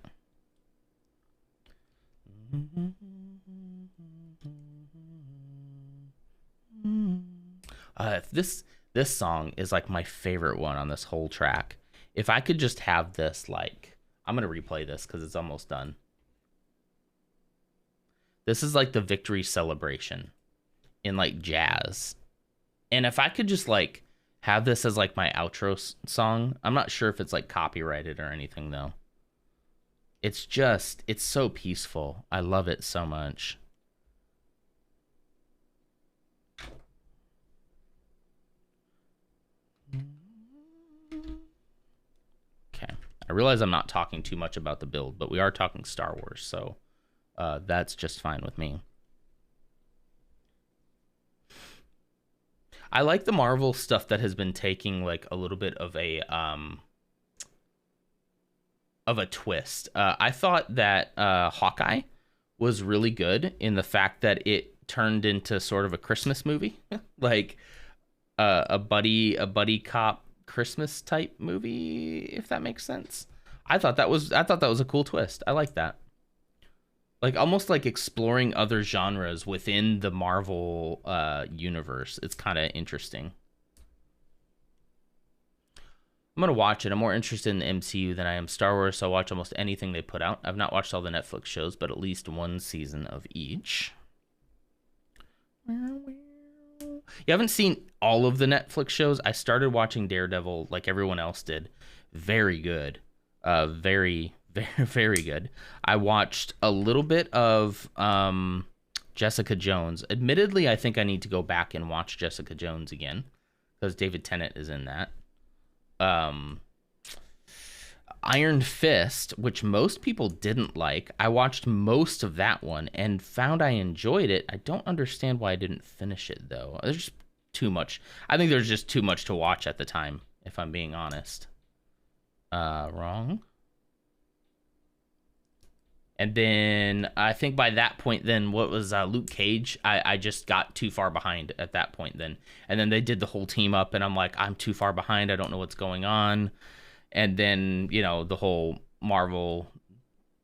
This song is like my favorite one on this whole track. If I could just have this, like, I'm gonna replay this because it's almost done. This is like the victory celebration in like jazz. And if I could just like have this as like my outro song, I'm not sure if it's like copyrighted or anything though. It's so peaceful. I love it so much. Okay. I realize I'm not talking too much about the build, but we are talking Star Wars, so that's just fine with me. I like the Marvel stuff that has been taking like a little bit of a twist. I thought that Hawkeye was really good in the fact that it turned into sort of a Christmas movie, like a buddy cop Christmas type movie, if that makes sense. I thought that was a cool twist. I like that. Like almost like exploring other genres within the Marvel universe. It's kind of interesting. I'm going to watch it. I'm more interested in the MCU than I am Star Wars, so I'll watch almost anything they put out. I've not watched all the Netflix shows, but at least one season of each. You haven't seen all of the Netflix shows. I started watching Daredevil like everyone else did. Very good. Very, very good. I watched a little bit of Jessica Jones. Admittedly, I think I need to go back and watch Jessica Jones again because David Tennant is in that. Iron Fist, which most people didn't like. I watched most of that one and found I enjoyed it. I don't understand why I didn't finish it though. There's just too much. I think there's just too much to watch at the time, if I'm being honest. Wrong. And then I think by that point, then what was Luke Cage? I just got too far behind at that point then. And then they did the whole team up and I'm like, I'm too far behind. I don't know what's going on. And then, you know, the whole Marvel,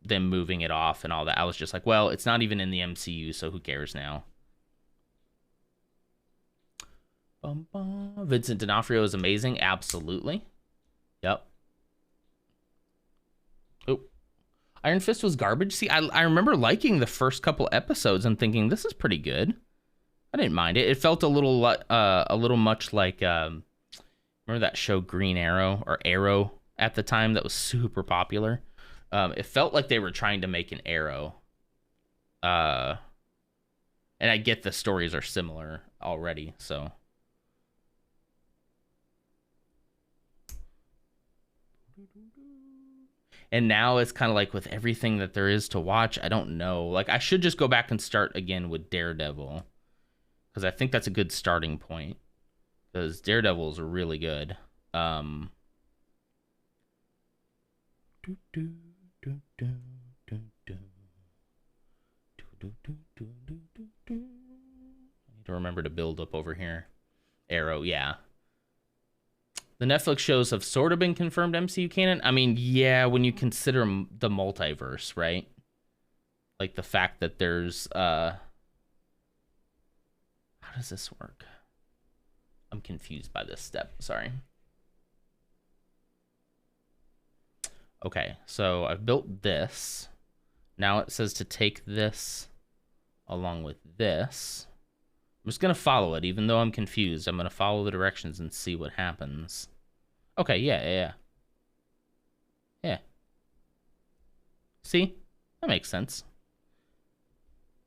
them moving it off and all that. I was just like, well, it's not even in the MCU, so who cares now? Vincent D'Onofrio is amazing. Absolutely. Yep. Oh. Iron Fist was garbage. See, I remember liking the first couple episodes and thinking this is pretty good. I didn't mind it. It felt a little much like remember that show Green Arrow or Arrow at the time that was super popular. It felt like they were trying to make an Arrow. And I get the stories are similar already, so. And now it's kind of like with everything that there is to watch, I don't know. Like, I should just go back and start again with Daredevil. Because I think that's a good starting point. Because Daredevil is really good. I need to remember to build up over here. Arrow, yeah. The Netflix shows have sort of been confirmed MCU canon. I mean, yeah, when you consider the multiverse, right? Like the fact that there's how does this work? I'm confused by this step. Sorry. Okay, so I've built this. Now it says to take this along with this. I'm just going to follow it, even though I'm confused. I'm going to follow the directions and see what happens. Okay, yeah. See? That makes sense.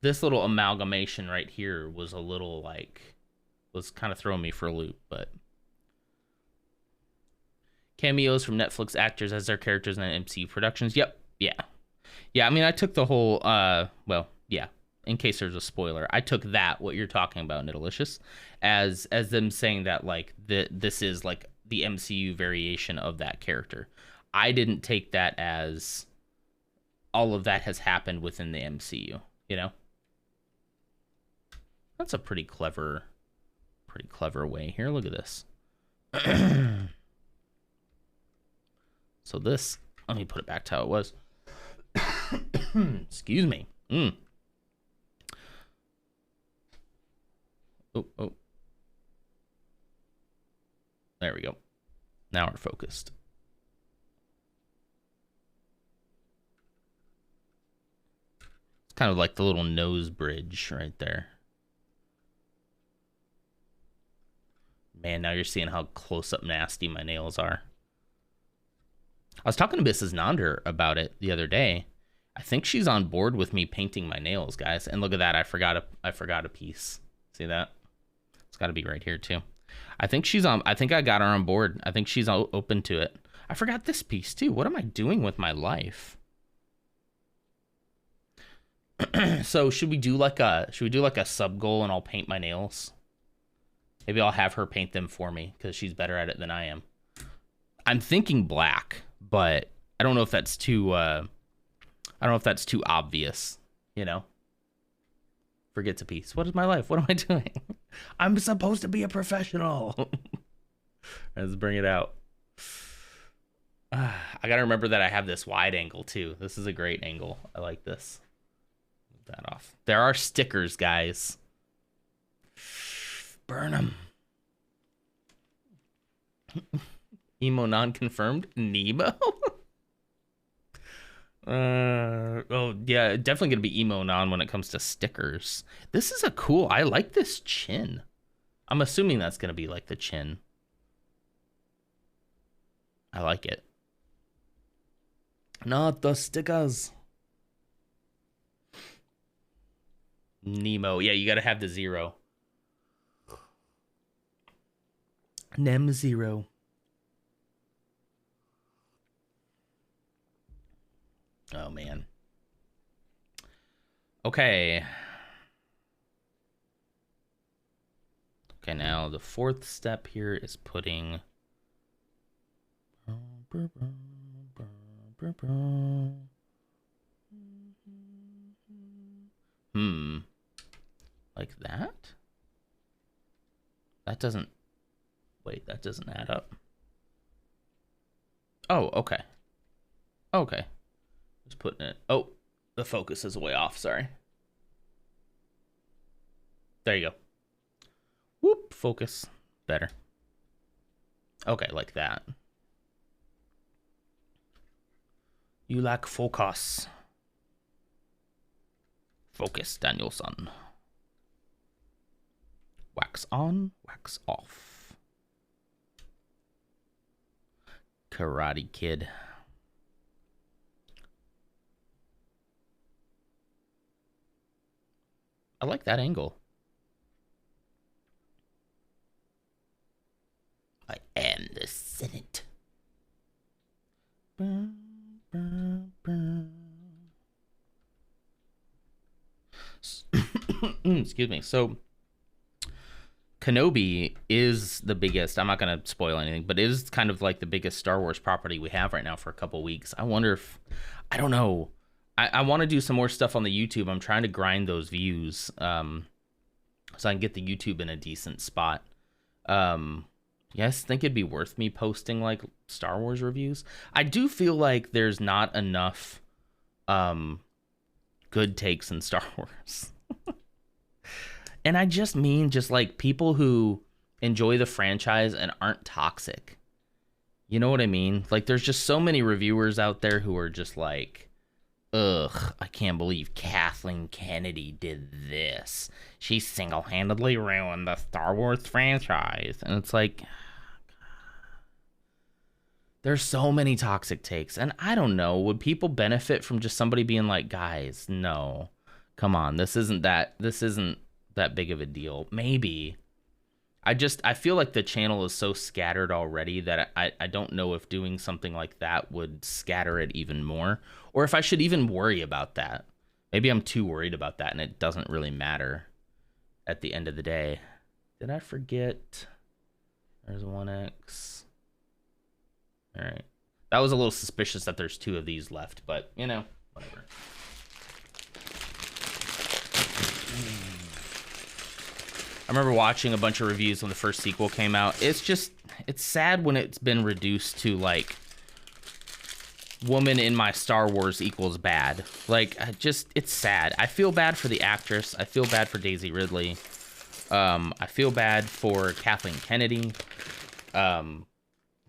This little amalgamation right here was a little, like, was kind of throwing me for a loop, but... Cameos from Netflix actors as their characters in MCU productions. Yep, yeah. Yeah, I mean, I took the whole, well, yeah, in case there's a spoiler, I took that, what you're talking about, Nitalicious, as them saying that, like, this is, like, the MCU variation of that character. I didn't take that as all of that has happened within the MCU, you know? That's a pretty clever way here. Look at this. So this, let me put it back to how it was. Excuse me. Oh. There we go. Now we're focused. It's kind of like the little nose bridge right there. Man, now you're seeing how close-up nasty my nails are. I was talking to Mrs. Nonder about it the other day. I think she's on board with me painting my nails, guys. And look at that, I forgot a piece. See that? It's got to be right here too. I think I got her on board. I think she's open to it. I forgot this piece too. What am I doing with my life? So should we do like a sub goal and I'll paint my nails? Maybe I'll have her paint them for me because she's better at it than I am. I'm thinking black, but I don't know if that's too obvious, you know? Forgets a piece. What is my life? What am I doing? I'm supposed to be a professional. Let's bring it out. I got to remember that I have this wide angle too. This is a great angle. I like this. Move that off. There are stickers, guys. Burn them. Emo non-confirmed. Nemo? Oh yeah, definitely gonna be emo non when it comes to stickers. This is a cool, I like this chin. I'm assuming that's gonna be like the chin. I like it. Not the stickers. Nemo, yeah, you gotta have the 0. Nem 0. Oh, man. Okay. Okay, now the fourth step here is putting... Like that? That doesn't... Wait, that doesn't add up. Oh, okay. Okay. Just putting it. Oh, the focus is way off. Sorry. There you go. Whoop, focus. Better. Okay, like that. You lack focus. Focus, Danielson. Wax on, wax off. Karate Kid. I like that angle. I am the Senate. Excuse me. So Kenobi is the biggest, I'm not going to spoil anything, but it is kind of like the biggest Star Wars property we have right now for a couple weeks. I wonder if, I don't know. I want to do some more stuff on the YouTube. I'm trying to grind those views so I can get the YouTube in a decent spot. Yes, think it'd be worth me posting like Star Wars reviews. I do feel like there's not enough good takes in Star Wars. And I just mean just like people who enjoy the franchise and aren't toxic. You know what I mean? Like, there's just so many reviewers out there who are just like, ugh, I can't believe Kathleen Kennedy did this. She single-handedly ruined the Star Wars franchise. And it's like, there's so many toxic takes. And I don't know, would people benefit from just somebody being like, guys, no, come on, this isn't that big of a deal. Maybe. I feel like the channel is so scattered already that I don't know if doing something like that would scatter it even more, or if I should even worry about that. Maybe I'm too worried about that and it doesn't really matter at the end of the day. Did I forget? There's 1X. All right. That was a little suspicious that there's 2 of these left, but you know, whatever. I remember watching a bunch of reviews when the first sequel came out. It's sad when it's been reduced to like, woman in my Star Wars equals bad. Like, it's sad. I feel bad for the actress. I feel bad for Daisy Ridley. I feel bad for Kathleen Kennedy,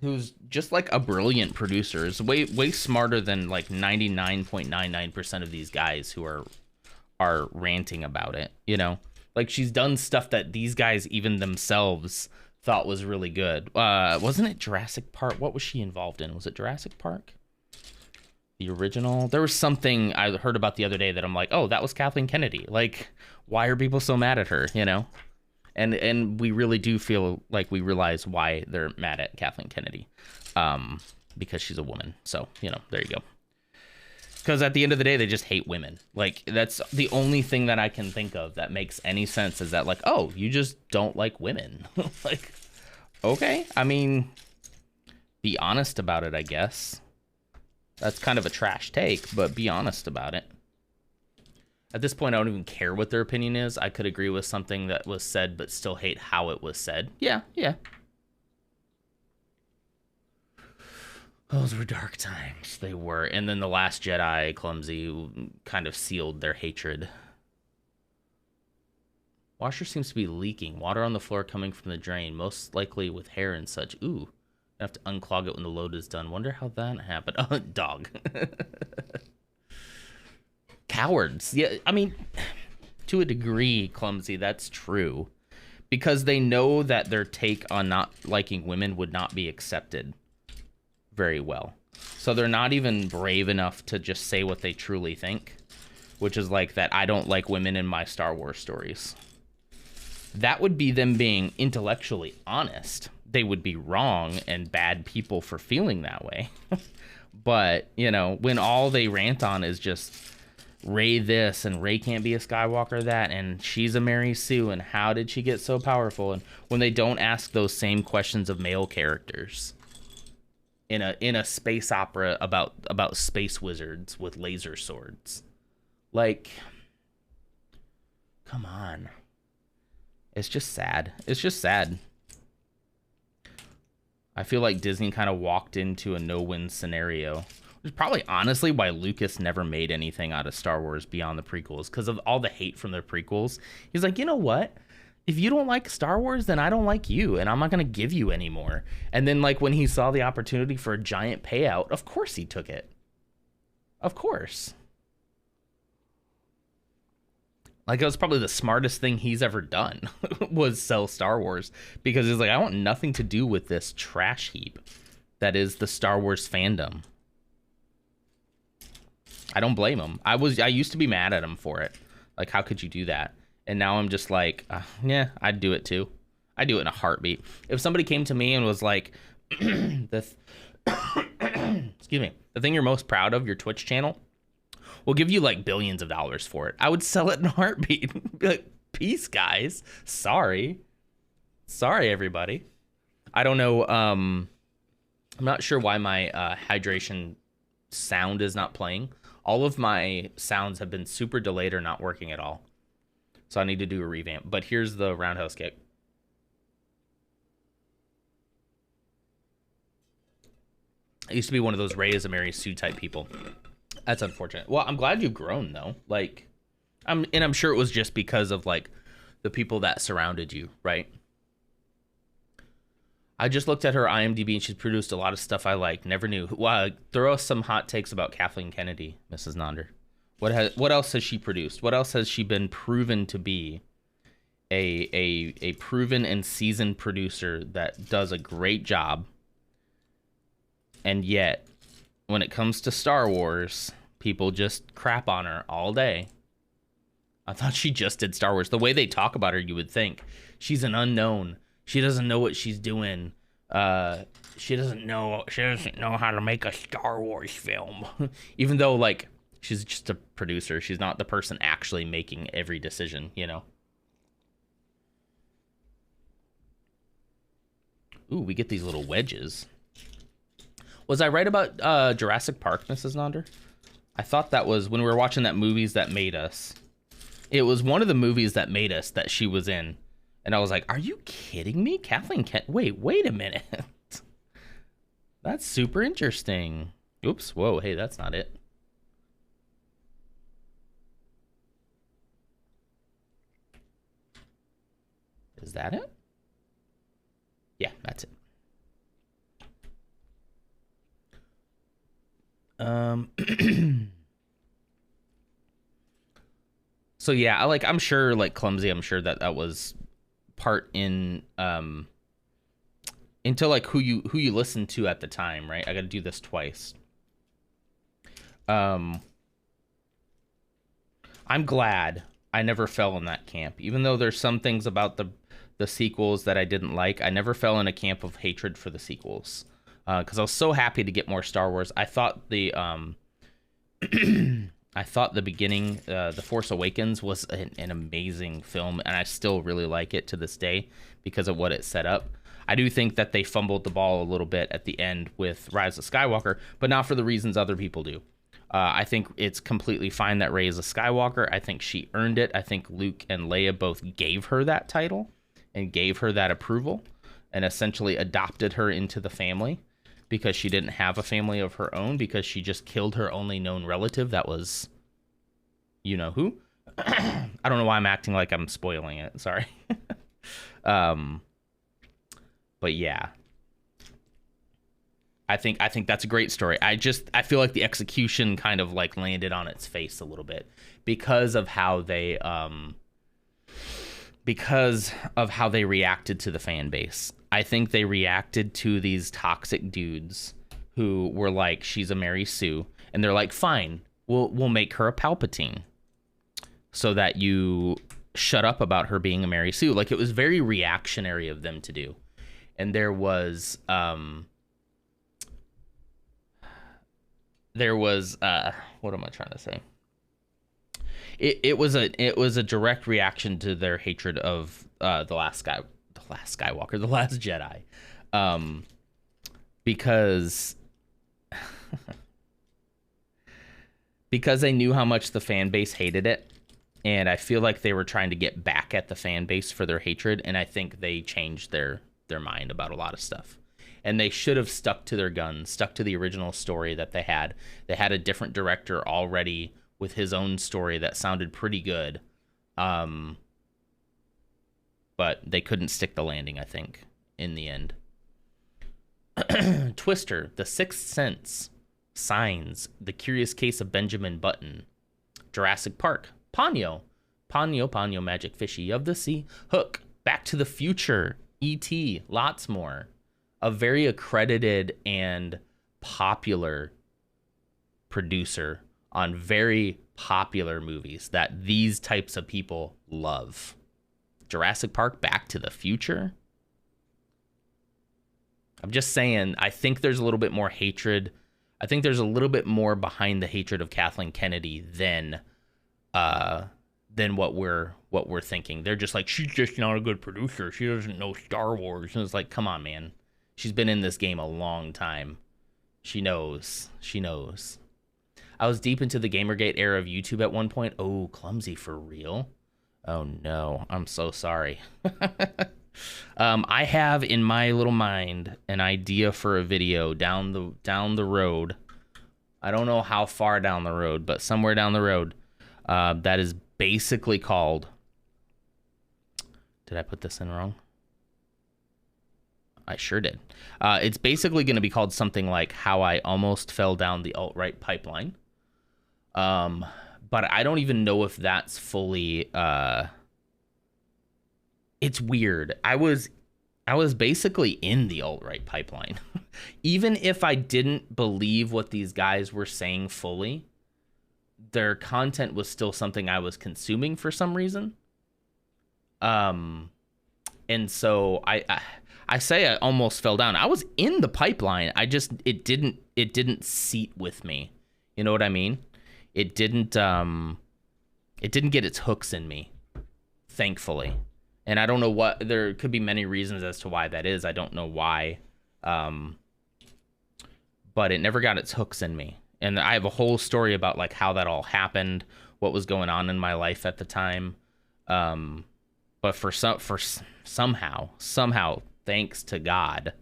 who's just like a brilliant producer. Is way smarter than like 99.99% of these guys who are ranting about it, you know? Like, she's done stuff that these guys even themselves thought was really good. Wasn't it Jurassic Park? What was she involved in? Was it Jurassic Park? The original? There was something I heard about the other day that I'm like, oh, that was Kathleen Kennedy. Like, why are people so mad at her, you know? And we really do feel like we realize why they're mad at Kathleen Kennedy. Because she's a woman. So, you know, there you go. Because at the end of the day, they just hate women. Like, that's the only thing that I can think of that makes any sense, is that like, oh, you just don't like women. Like, okay. I mean, be honest about it, I guess. That's kind of a trash take, but be honest about it. At this point, I don't even care what their opinion is. I could agree with something that was said, but still hate how it was said. Yeah. Those were dark times. They were. And then The Last Jedi, Clumsy, kind of sealed their hatred. Washer seems to be leaking. Water on the floor coming from the drain, most likely with hair and such. Ooh. I have to unclog it when the load is done. Wonder how that happened. Oh, dog. Cowards. Yeah, I mean, to a degree, Clumsy, that's true. Because they know that their take on not liking women would not be accepted very well. So they're not even brave enough to just say what they truly think, which is like that I don't like women in my Star Wars stories. That would be them being intellectually honest. They would be wrong and bad people for feeling that way. But, you know, when all they rant on is just Rey this and Rey can't be a Skywalker that and she's a Mary Sue and how did she get so powerful, and when they don't ask those same questions of male characters in a space opera about space wizards with laser swords. Like, come on. It's just sad. It's just sad. I feel like Disney kind of walked into a no-win scenario. Which is probably honestly why Lucas never made anything out of Star Wars beyond the prequels, because of all the hate from their prequels. He's like, you know what? If you don't like Star Wars, then I don't like you, and I'm not going to give you any more. And then, like, when he saw the opportunity for a giant payout, of course he took it. Of course. Like, it was probably the smartest thing he's ever done, was sell Star Wars. Because he's like, I want nothing to do with this trash heap that is the Star Wars fandom. I don't blame him. I used to be mad at him for it. Like, how could you do that? And now I'm just like, yeah, I'd do it too. I'd do it in a heartbeat. If somebody came to me and was like, excuse me, the thing you're most proud of, your Twitch channel, we'll give you like billions of dollars for it, I would sell it in a heartbeat. Be like, peace, guys. Sorry, everybody. I don't know. I'm not sure why my hydration sound is not playing. All of my sounds have been super delayed or not working at all. So I need to do a revamp. But here's the roundhouse kick. I used to be one of those Rey is a Mary Sue type people. That's unfortunate. Well, I'm glad you've grown though. Like, I'm sure it was just because of like the people that surrounded you, right? I just looked at her IMDb and she's produced a lot of stuff I like. Never knew. Throw us some hot takes about Kathleen Kennedy, Mrs. Nonder. What else has she produced? What else has she been proven to be a proven and seasoned producer that does a great job? And yet, when it comes to Star Wars, people just crap on her all day. I thought she just did Star Wars. The way they talk about her, you would think she's an unknown. She doesn't know what she's doing. She doesn't know how to make a Star Wars film. Even though, like, she's just a producer. She's not the person actually making every decision, you know? Ooh, we get these little wedges. Was I right about Jurassic Park, Mrs. Nonder? I thought that was when we were watching that Movies That Made Us. It was one of the movies that made us that she was in. And I was like, are you kidding me? Kathleen wait a minute. That's super interesting. Oops, whoa, hey, that's not it. Is that it? Yeah, that's it. So yeah, I'm sure, like, Clumsy, I'm sure that was part in into like who you listened to at the time, right? I got to do this twice. I'm glad I never fell in that camp, even though there's some things about the sequels that I didn't like. I never fell in a camp of hatred for the sequels, because I was so happy to get more Star Wars. I thought the beginning, The Force Awakens, was an amazing film, and I still really like it to this day because of what it set up. I do think that they fumbled the ball a little bit at the end with Rise of Skywalker, but not for the reasons other people do. I think it's completely fine that Rey is a Skywalker. I think she earned it. I think Luke and Leia both gave her that title and gave her that approval and essentially adopted her into the family, because she didn't have a family of her own, because she just killed her only known relative. That was, you know who. I don't know why I'm acting like I'm spoiling it. Sorry. But yeah, I think that's a great story. I feel like the execution kind of like landed on its face a little bit because of how they reacted to the fan base. I think they reacted to these toxic dudes who were like, she's a Mary Sue, and they're like, fine, we'll make her a Palpatine so that you shut up about her being a Mary Sue. Like, it was very reactionary of them to do. And there was what am I trying to say? It was a direct reaction to their hatred of the last Skywalker, the last Jedi, because they knew how much the fan base hated it, and I feel like they were trying to get back at the fan base for their hatred, and I think they changed their mind about a lot of stuff. And they should have stuck to their guns, stuck to the original story that they had. They had a different director already with his own story that sounded pretty good. But they couldn't stick the landing, I think, in the end. Twister, The Sixth Sense, Signs, The Curious Case of Benjamin Button, Jurassic Park, Ponyo, Magic Fishy of the Sea, Hook, Back to the Future, E.T., lots more. A very accredited and popular producer on very popular movies that these types of people love. Jurassic Park, Back to the Future. I'm just saying, I think there's a little bit more hatred. I think there's a little bit more behind the hatred of Kathleen Kennedy than what we're thinking. They're just like, she's just not a good producer. She doesn't know Star Wars. And it's like, come on, man. She's been in this game a long time. She knows. I was deep into the Gamergate era of YouTube at one point. Oh, Clumsy, for real? Oh no, I'm so sorry. I have in my little mind an idea for a video down the road. I don't know how far down the road, but somewhere down the road. That is basically called. Did I put this in wrong? I sure did. It's basically going to be called something like How I Almost Fell Down the Alt-Right Pipeline. But I don't even know if that's fully... It's weird. I was basically in the alt-right pipeline. Even if I didn't believe what these guys were saying fully, their content was still something I was consuming for some reason. And so I say I almost fell down. I was in the pipeline. It didn't seat with me. You know what I mean? It didn't get its hooks in me, thankfully. And I don't know what, there could be many reasons as to why that is. I don't know why. But it never got its hooks in me. And I have a whole story about like how that all happened, what was going on in my life at the time. But somehow, thanks to God,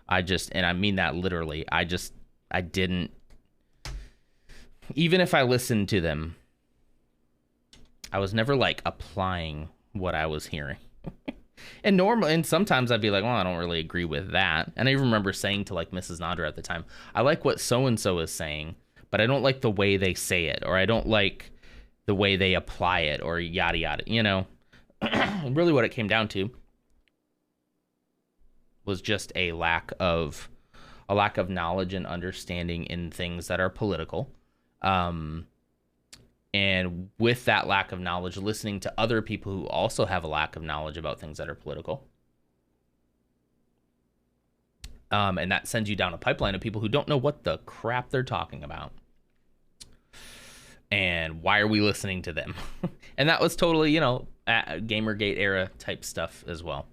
and I mean that literally, I didn't, even if I listened to them, I was never like applying what I was hearing. And sometimes I'd be like, well, I don't really agree with that. And I even remember saying to like Mrs. Nadra at the time, I like what so-and-so is saying, but I don't like the way they say it, or I don't like the way they apply it, or yada yada, you know. And really what it came down to was just a lack of knowledge and understanding in things that are political. And with that lack of knowledge, listening to other people who also have a lack of knowledge about things that are political. And that sends you down a pipeline of people who don't know what the crap they're talking about. And why are we listening to them? And that was totally, you know, Gamergate era type stuff as well,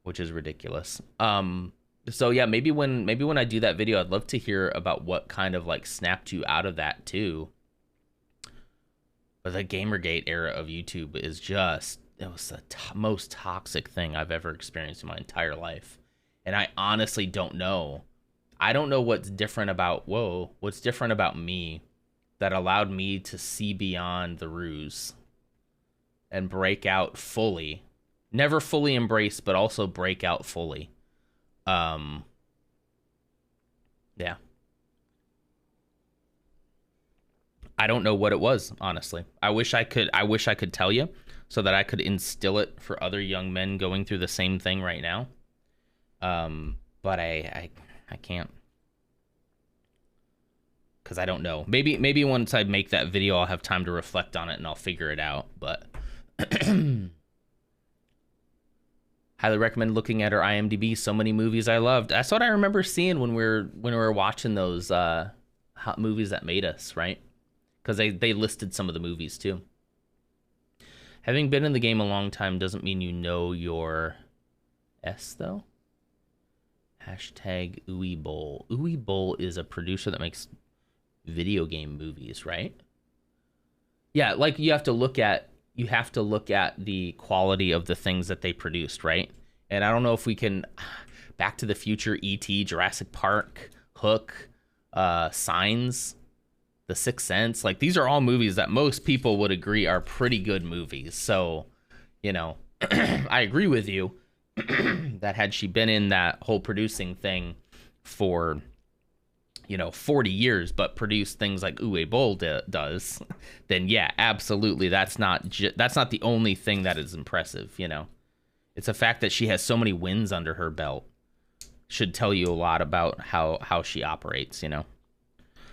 which is ridiculous. So yeah, maybe when I do that video, I'd love to hear about what kind of like snapped you out of that too. But the Gamergate era of YouTube is just, it was the most toxic thing I've ever experienced in my entire life. And I honestly don't know. I don't know what's different about me that allowed me to see beyond the ruse and break out fully. Never fully embrace, but also break out fully. Yeah. I don't know what it was, honestly. I wish I could tell you so that I could instill it for other young men going through the same thing right now. But I can't. Because I don't know. Maybe once I make that video, I'll have time to reflect on it and I'll figure it out. But highly recommend looking at her IMDb. So many movies I loved. That's what I remember seeing when we were watching those hot movies that made us, right? Because they listed some of the movies too. Having been in the game a long time doesn't mean you know your S though. Hashtag Uwe Boll. Uwe Boll is a producer that makes video game movies, right? Yeah, like you have to look at the quality of the things that they produced, right? And I don't know if we can Back to the Future, E.T., Jurassic Park, Hook, Signs, The Sixth Sense. Like these are all movies that most people would agree are pretty good movies. So, you know, I agree with you that had she been in that whole producing thing for, you know, 40 years, but produce things like Uwe Boll does, then yeah, absolutely. That's not the only thing that is impressive, you know. It's a fact that she has so many wins under her belt should tell you a lot about how she operates, you know.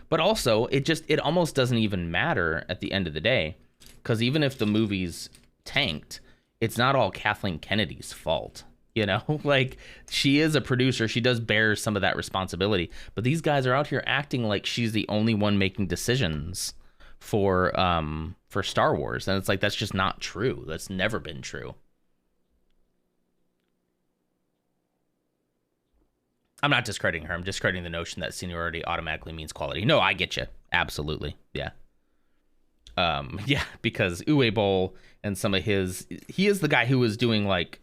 But also, it almost doesn't even matter at the end of the day, because even if the movie's tanked, it's not all Kathleen Kennedy's fault. You know, like she is a producer. She does bear some of that responsibility. But these guys are out here acting like she's the only one making decisions for Star Wars. And it's like, that's just not true. That's never been true. I'm not discrediting her. I'm discrediting the notion that seniority automatically means quality. No, I get you. Absolutely. Yeah. Yeah, because Uwe Boll and some of he is the guy who was doing like,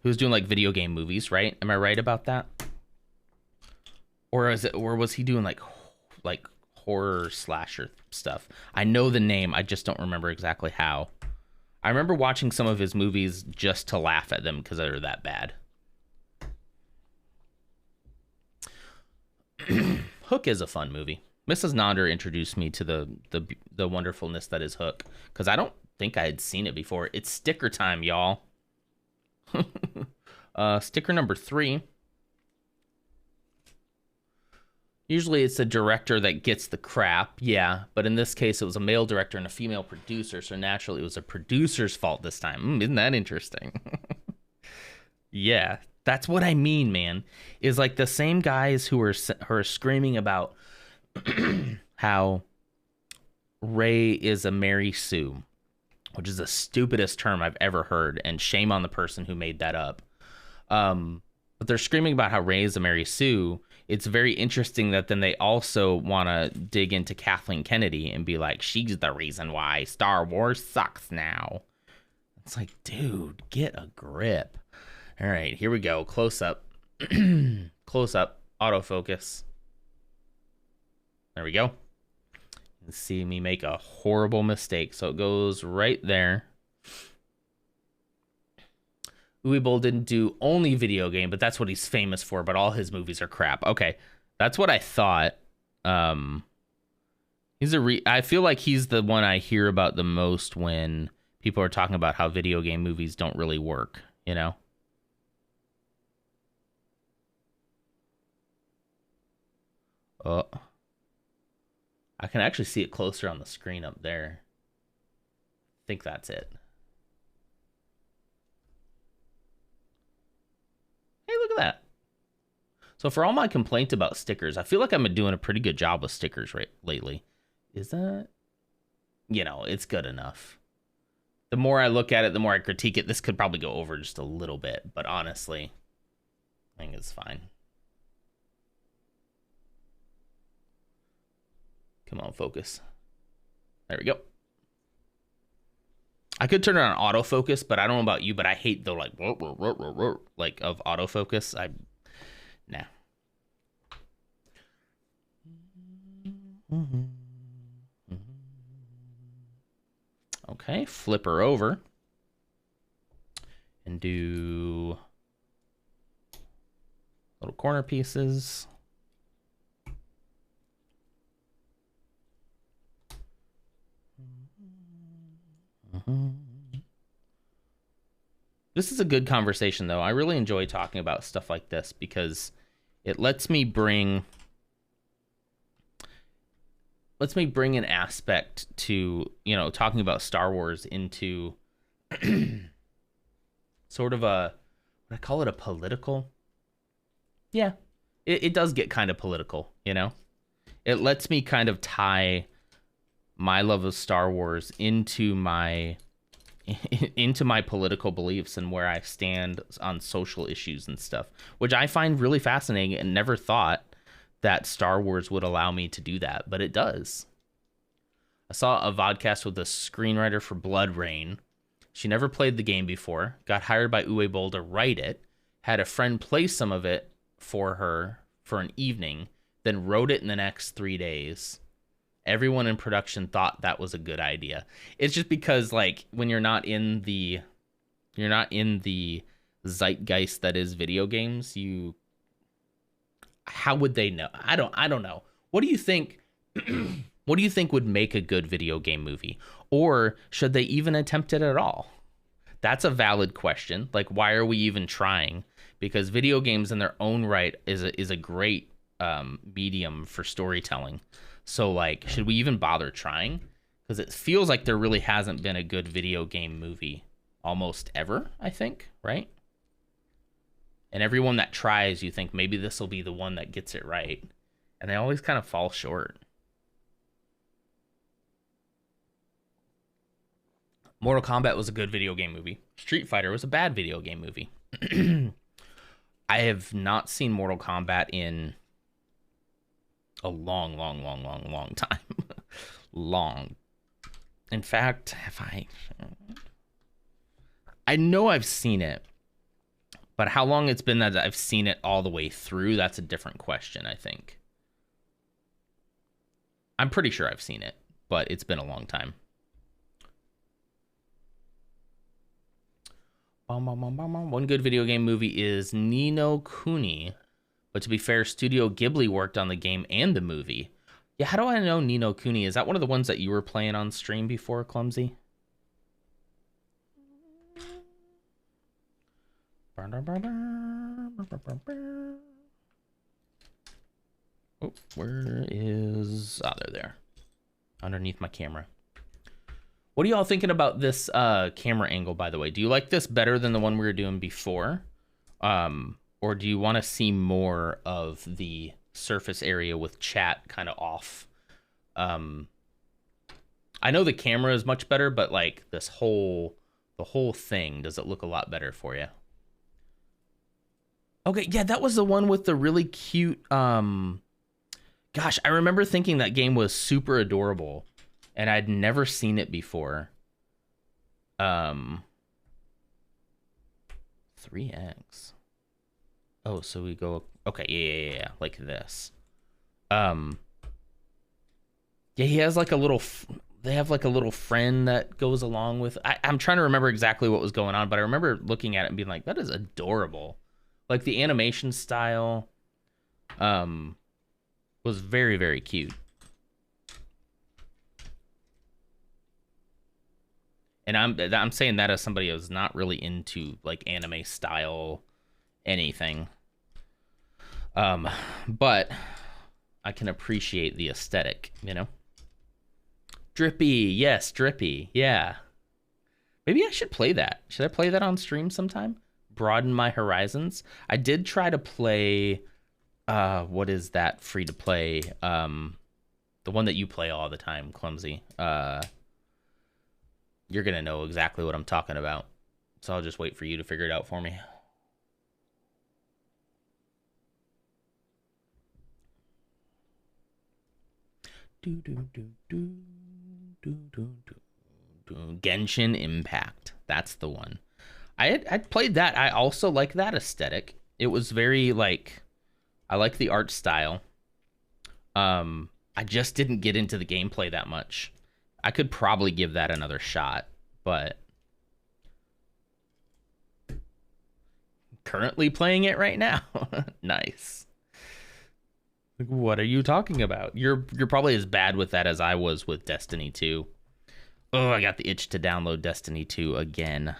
video game movies, right? Am I right about that? Or was he doing like horror slasher stuff? I know the name, I just don't remember exactly how. I remember watching some of his movies just to laugh at them because they're that bad. Hook is a fun movie. Mrs. Nonder introduced me to the wonderfulness that is Hook, because I don't think I had seen it before. It's sticker time, y'all. Sticker number 3. Usually it's the director that gets the crap, yeah, but in this case it was a male director and a female producer, so naturally it was a producer's fault this time. Isn't that interesting? Yeah, that's what I mean, man. Is like the same guys who are screaming about how Ray is a Mary Sue, which is the stupidest term I've ever heard, and shame on the person who made that up. But they're screaming about how Ray is a Mary Sue. It's very interesting that then they also want to dig into Kathleen Kennedy and be like, she's the reason why Star Wars sucks now. It's like, dude, get a grip. All right, here we go. Close up. Close up. Autofocus. There we go. You see me make a horrible mistake. So it goes right there. Uwe Boll didn't do only video game, but that's what he's famous for. But all his movies are crap. Okay, that's what I thought. I feel like he's the one I hear about the most when people are talking about how video game movies don't really work. You know. Oh, I can actually see it closer on the screen up there. I think that's it. Hey, look at that. So for all my complaints about stickers, I feel like I'm doing a pretty good job with stickers lately. Is that? You know, it's good enough. The more I look at it, the more I critique it. This could probably go over just a little bit, but honestly, I think it's fine. Come on, focus. There we go. I could turn it on autofocus, but I don't know about you, but I hate the like of autofocus. Nah. Okay, flip her over and do little corner pieces. This is a good conversation, though. I really enjoy talking about stuff like this because it lets me bring an aspect to, you know, talking about Star Wars into sort of I call it a political. Yeah, it does get kind of political, you know. It lets me kind of tie my love of Star Wars into my political beliefs and where I stand on social issues and stuff, which I find really fascinating and never thought that Star Wars would allow me to do that, but it does. I saw a vodcast with the screenwriter for Blood Rain. She never played the game before, got hired by Uwe Boll to write it, had a friend play some of it for her for an evening, then wrote it in the next 3 days. Everyone in production thought that was a good idea. It's just because, like, when you're not in the zeitgeist that is video games, how would they know? I don't know. What do you think? What do you think would make a good video game movie? Or should they even attempt it at all? That's a valid question. Like, why are we even trying? Because video games in their own right is a great medium for storytelling. So, like, should we even bother trying? Because it feels like there really hasn't been a good video game movie almost ever, I think, right? And everyone that tries, you think maybe this will be the one that gets it right. And they always kind of fall short. Mortal Kombat was a good video game movie. Street Fighter was a bad video game movie. I have not seen Mortal Kombat in a long time. Long. In fact, I know I've seen it, but how long it's been that I've seen it all the way through, that's a different question, I think. I'm pretty sure I've seen it, but it's been a long time. One good video game movie is Ni no Kuni, But to be fair, Studio Ghibli worked on the game and the movie. Yeah, how do I know Ni no Kuni? Is that one of the ones that you were playing on stream before, Clumsy? Oh, where is... Oh, they're there. Underneath my camera. What are y'all thinking about this camera angle, by the way? Do you like this better than the one we were doing before? Or do you want to see more of the surface area with chat kind of off? I know the camera is much better, but like the whole thing, does it look a lot better for you? Okay, yeah, that was the one with the really cute, gosh, I remember thinking that game was super adorable, and I'd never seen it before. 3x. Oh, so we go, okay, yeah, like this. Yeah, he has like a little, they have like a little friend that goes along with, I'm trying to remember exactly what was going on, but I remember looking at it and being like, that is adorable. Like the animation style was very, very cute. And I'm saying that as somebody who's not really into like anime style anything. But I can appreciate the aesthetic, you know? Drippy, yes, Drippy, yeah. Maybe I should play that. Should I play that on stream sometime? Broaden my horizons. I did try to play, what is that free to play? The one that you play all the time, Clumsy. You're gonna know exactly what I'm talking about. So I'll just wait for you to figure it out for me. Genshin Impact. That's the one. I'd played that. I also like that aesthetic. It was very like, I like the art style. I just didn't get into the gameplay that much. I could probably give that another shot, but currently playing it right now. Nice. Like, what are you talking about? You're probably as bad with that as I was with Destiny 2. Oh, I got the itch to download Destiny 2 again.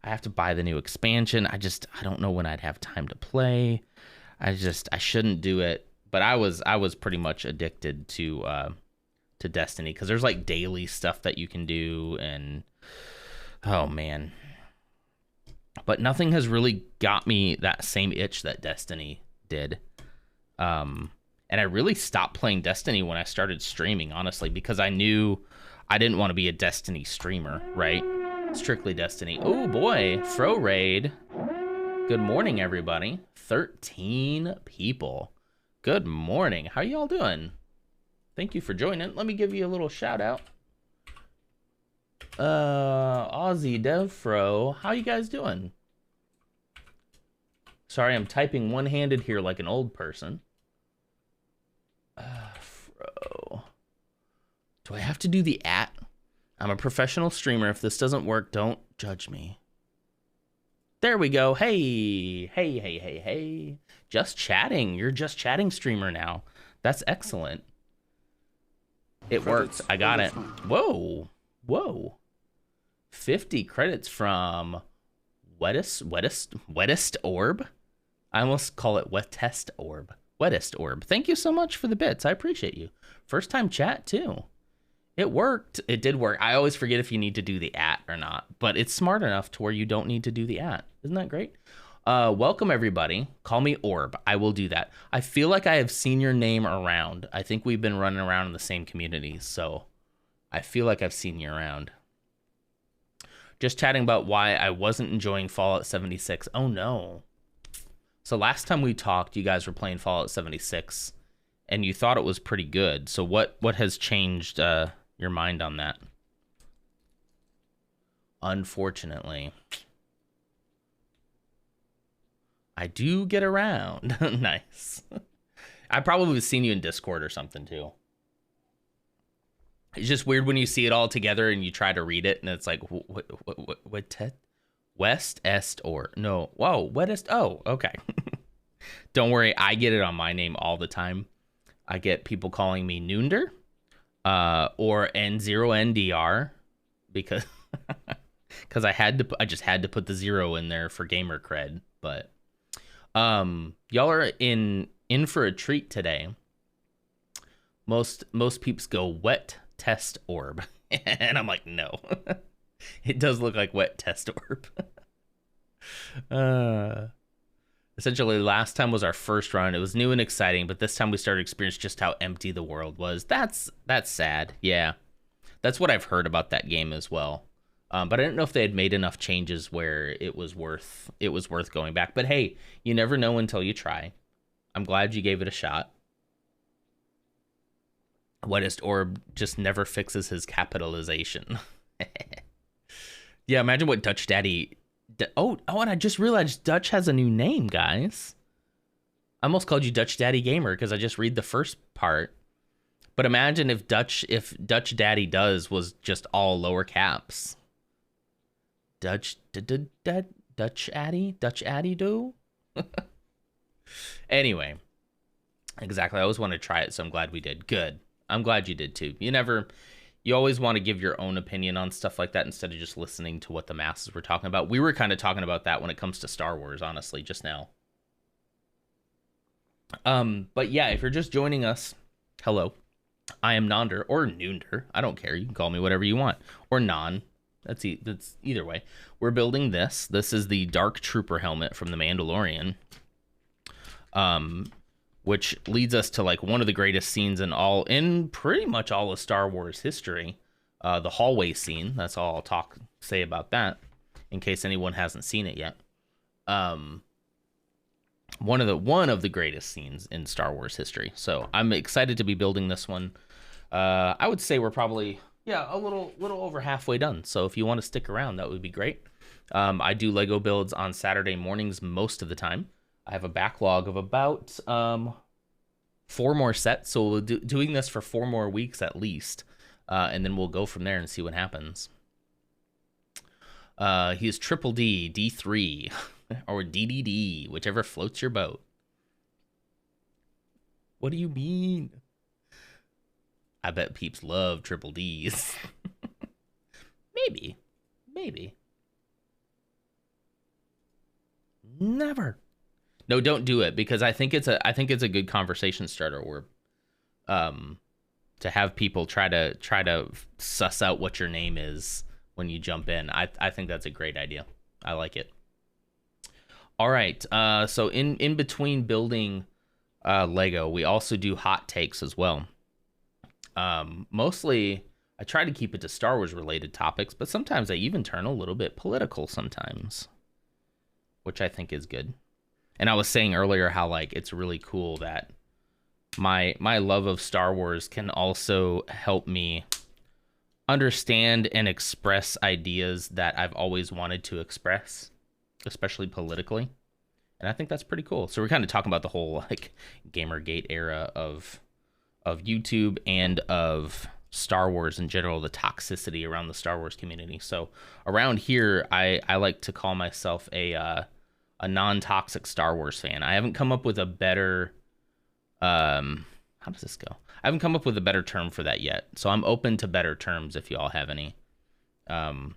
I have to buy the new expansion. I don't know when I'd have time to play. I shouldn't do it. But I was pretty much addicted to Destiny because there's like daily stuff that you can do, and oh man. But nothing has really got me that same itch that Destiny did. And I really stopped playing Destiny when I started streaming, honestly, because I knew I didn't want to be a Destiny streamer, right? Strictly Destiny. Oh boy, Fro Raid. Good morning, everybody. 13 people. Good morning. How y'all doing? Thank you for joining. Let me give you a little shout out. Aussie DevFro, how you guys doing? Sorry, I'm typing one-handed here like an old person. Fro. Do I have to do the @ I'm a professional streamer. If this doesn't work, don't judge me. There we go. Hey. Just chatting. You're just chatting streamer now. That's excellent. It worked. I got it. Whoa. 50 credits from Wettest Orb. I almost call it Wettest Orb. Wettest Orb. Thank you so much for the bits. I appreciate you. First time chat too. It worked. It did work. I always forget if you need to do the @ or not, but it's smart enough to where you don't need to do the @ Isn't that great? Welcome everybody. Call me Orb. I will do that. I feel like I have seen your name around. I think we've been running around in the same communities, so I feel like I've seen you around. Just chatting about why I wasn't enjoying Fallout 76. Oh no. So last time we talked, you guys were playing Fallout 76 and you thought it was pretty good. So what has changed your mind on that? Unfortunately, I do get around. Nice. I probably have seen you in Discord or something too. It's just weird when you see it all together and you try to read it and it's like, what West Est or no? Whoa, Wettest. Oh, okay. Don't worry, I get it on my name all the time. I get people calling me Noonder, or N0NDR, because because I just had to put the 0 in there for gamer cred. But y'all are in for a treat today. Most peeps go wet test orb, and I'm like, no. It does look like wet test orb. Essentially, last time was our first run. It was new and exciting, but this time we started to experience just how empty the world was. That's sad. Yeah, that's what I've heard about that game as well. But I didn't know if they had made enough changes where it was worth going back. But hey, you never know until you try. I'm glad you gave it a shot. Wettest Orb just never fixes his capitalization. Yeah, imagine what Dutch Daddy... Oh, and I just realized Dutch has a new name, guys. I almost called you Dutch Daddy Gamer because I just read the first part. But imagine if Dutch Daddy Does was just all lower caps. Dutch Addy do? Anyway. Exactly. I always want to try it, so I'm glad we did. Good. I'm glad you did too. You always want to give your own opinion on stuff like that instead of just listening to what the masses were talking about. We were kind of talking about that when it comes to Star Wars, honestly, just now. But yeah, if you're just joining us, hello. I am Nonder, or Noonder. I don't care. You can call me whatever you want. Or Non. That's either way. We're building this. This is the Dark Trooper helmet from The Mandalorian. Which leads us to like one of the greatest scenes in pretty much all of Star Wars history, the hallway scene. That's all I'll say about that, in case anyone hasn't seen it yet. One of the greatest scenes in Star Wars history. So I'm excited to be building this one. I would say we're probably a little over halfway done. So if you want to stick around, that would be great. I do Lego builds on Saturday mornings most of the time. I have a backlog of about 4 more sets, so we'll doing this for 4 more weeks at least, and then we'll go from there and see what happens. He is Triple D, D3, or DDD, whichever floats your boat. What do you mean? I bet peeps love Triple Ds. Maybe. Never. No, don't do it, because I think it's a good conversation starter, or to have people try to suss out what your name is when you jump in. I think that's a great idea. I like it. All right. So in between building Lego, we also do hot takes as well. Mostly I try to keep it to Star Wars related topics, but sometimes I even turn a little bit political sometimes, which I think is good. And I was saying earlier how like it's really cool that my love of Star Wars can also help me understand and express ideas that I've always wanted to express, especially politically. And I think that's pretty cool. So we're kind of talking about the whole like Gamergate era of YouTube and of Star Wars in general, the toxicity around the Star Wars community. So around here, I like to call myself a non-toxic Star Wars fan. I haven't come up with a better how does this go? I haven't come up with a better term for that yet. So I'm open to better terms if you all have any. Because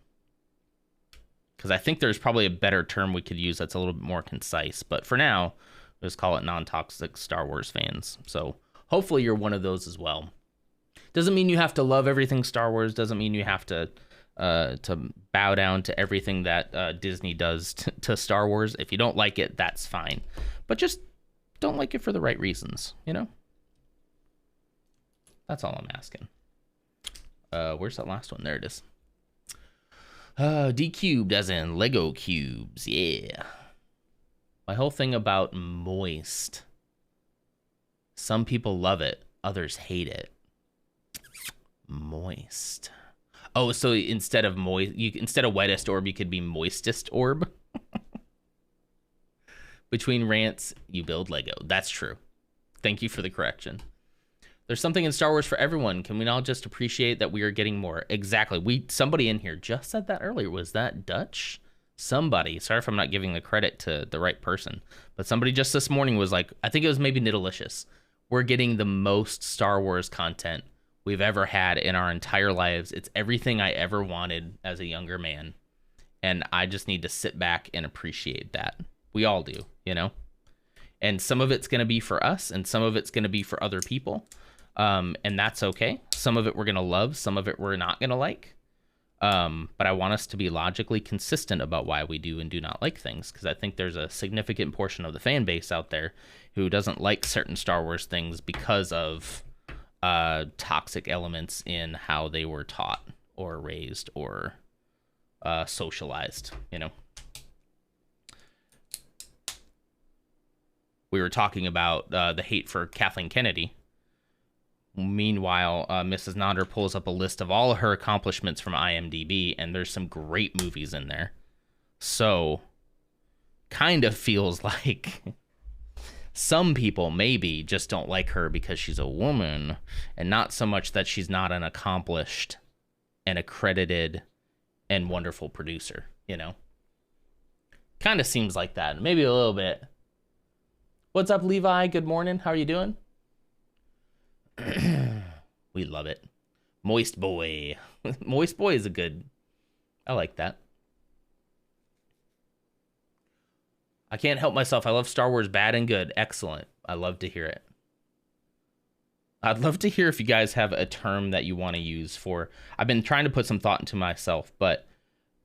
I think there's probably a better term we could use that's a little bit more concise. But for now, let's call it non-toxic Star Wars fans. So hopefully you're one of those as well. Doesn't mean you have to love everything Star Wars. Doesn't mean you have to bow down to everything that Disney does to Star Wars. If you don't like it, that's fine. But just don't like it for the right reasons, you know? That's all I'm asking. Where's that last one? There it is. D-cubed as in Lego cubes. Yeah. My whole thing about moist. Some people love it. Others hate it. Moist. Oh, so instead of instead of wettest orb, you could be moistest orb. Between rants, you build Lego. That's true. Thank you for the correction. There's something in Star Wars for everyone. Can we all just appreciate that we are getting more? Exactly. Somebody in here just said that earlier. Was that Dutch? Somebody, sorry if I'm not giving the credit to the right person, but somebody just this morning was like, I think it was maybe Nidalicious. We're getting the most Star Wars content we've ever had in our entire lives. It's everything I ever wanted as a younger man. And I just need to sit back and appreciate that. We all do, you know? And some of it's going to be for us, and some of it's going to be for other people. And that's okay. Some of it we're going to love, some of it we're not going to like. But I want us to be logically consistent about why we do and do not like things, because I think there's a significant portion of the fan base out there who doesn't like certain Star Wars things because of toxic elements in how they were taught or raised or socialized, you know. We were talking about the hate for Kathleen Kennedy. Meanwhile, Mrs. Nonder pulls up a list of all of her accomplishments from IMDb, and there's some great movies in there. So, kind of feels like some people maybe just don't like her because she's a woman, and not so much that she's not an accomplished and accredited and wonderful producer, you know? Kind of seems like that. Maybe a little bit. What's up, Levi? Good morning. How are you doing? We love it. Moist Boy. Moist Boy is a good... I like that. I can't help myself. I love Star Wars bad and good. Excellent. I love to hear it. I'd love to hear if you guys have a term that you want to use for... I've been trying to put some thought into myself, but,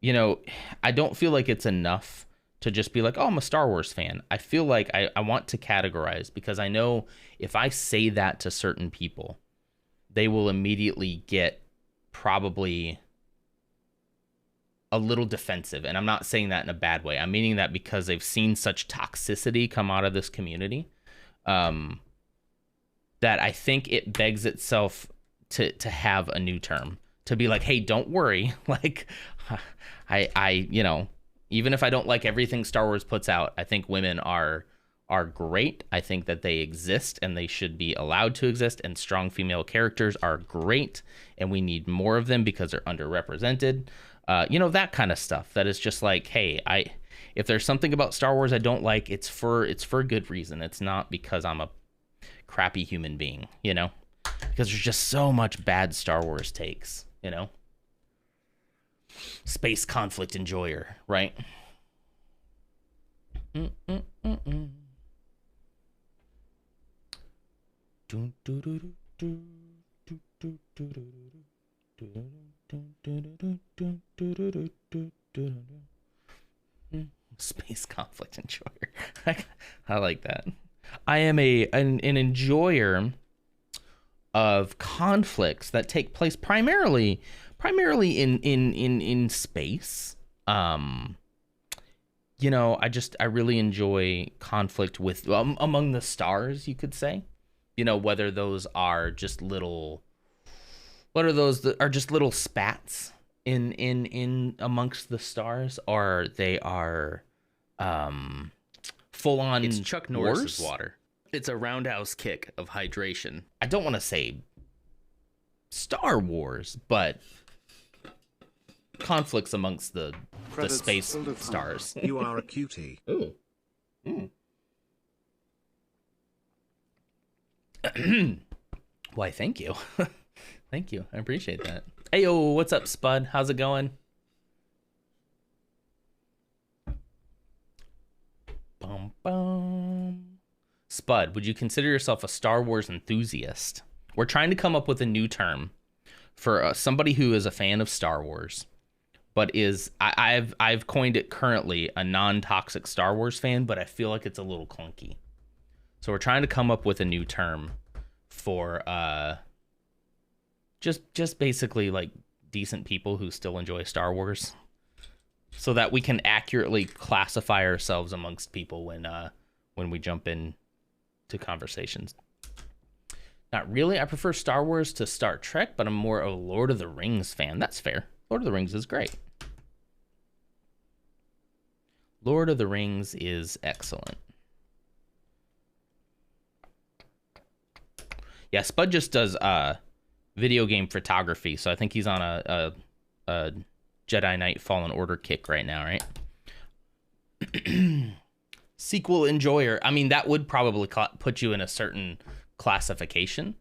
you know, I don't feel like it's enough to just be like, oh, I'm a Star Wars fan. I feel like I want to categorize, because I know if I say that to certain people, they will immediately get probably a little defensive. And I'm not saying that in a bad way. I'm meaning that because they've seen such toxicity come out of this community, that I think it begs itself to have a new term, to be like, hey, don't worry. Like, I you know, even if I don't like everything Star Wars puts out, I think women are great. I think that they exist and they should be allowed to exist, and strong female characters are great, and we need more of them because they're underrepresented. You know, that kind of stuff. That is just like, hey, if there's something about Star Wars I don't like, it's for a good reason. It's not because I'm a crappy human being, you know? Because there's just so much bad Star Wars takes, you know? Space conflict enjoyer, right? Space conflict enjoyer. I like that. I am an enjoyer of conflicts that take place primarily in space. You know, I really enjoy conflict with among the stars, you could say. You know, whether those are just little, what are those that are just little spats in amongst the stars, or they are full on. It's Chuck Norris's water. It's a roundhouse kick of hydration. I don't want to say Star Wars, but conflicts amongst the space stars. You are a cutie. Ooh. Why, thank you. Thank you. I appreciate that. Hey, yo, what's up, Spud? How's it going? Bum, bum. Spud, would you consider yourself a Star Wars enthusiast? We're trying to come up with a new term for somebody who is a fan of Star Wars, but I've coined it currently a non-toxic Star Wars fan, but I feel like it's a little clunky. So we're trying to come up with a new term for just basically like decent people who still enjoy Star Wars, so that we can accurately classify ourselves amongst people when we jump in to conversations. Not really. I prefer Star Wars to Star Trek, but I'm more a Lord of the Rings fan. That's fair. Lord of the Rings is great. Lord of the Rings is excellent. Yeah, Spud just does video game photography, so I think he's on a Jedi Knight Fallen Order kick right now, right? Sequel enjoyer. I mean, that would probably put you in a certain classification.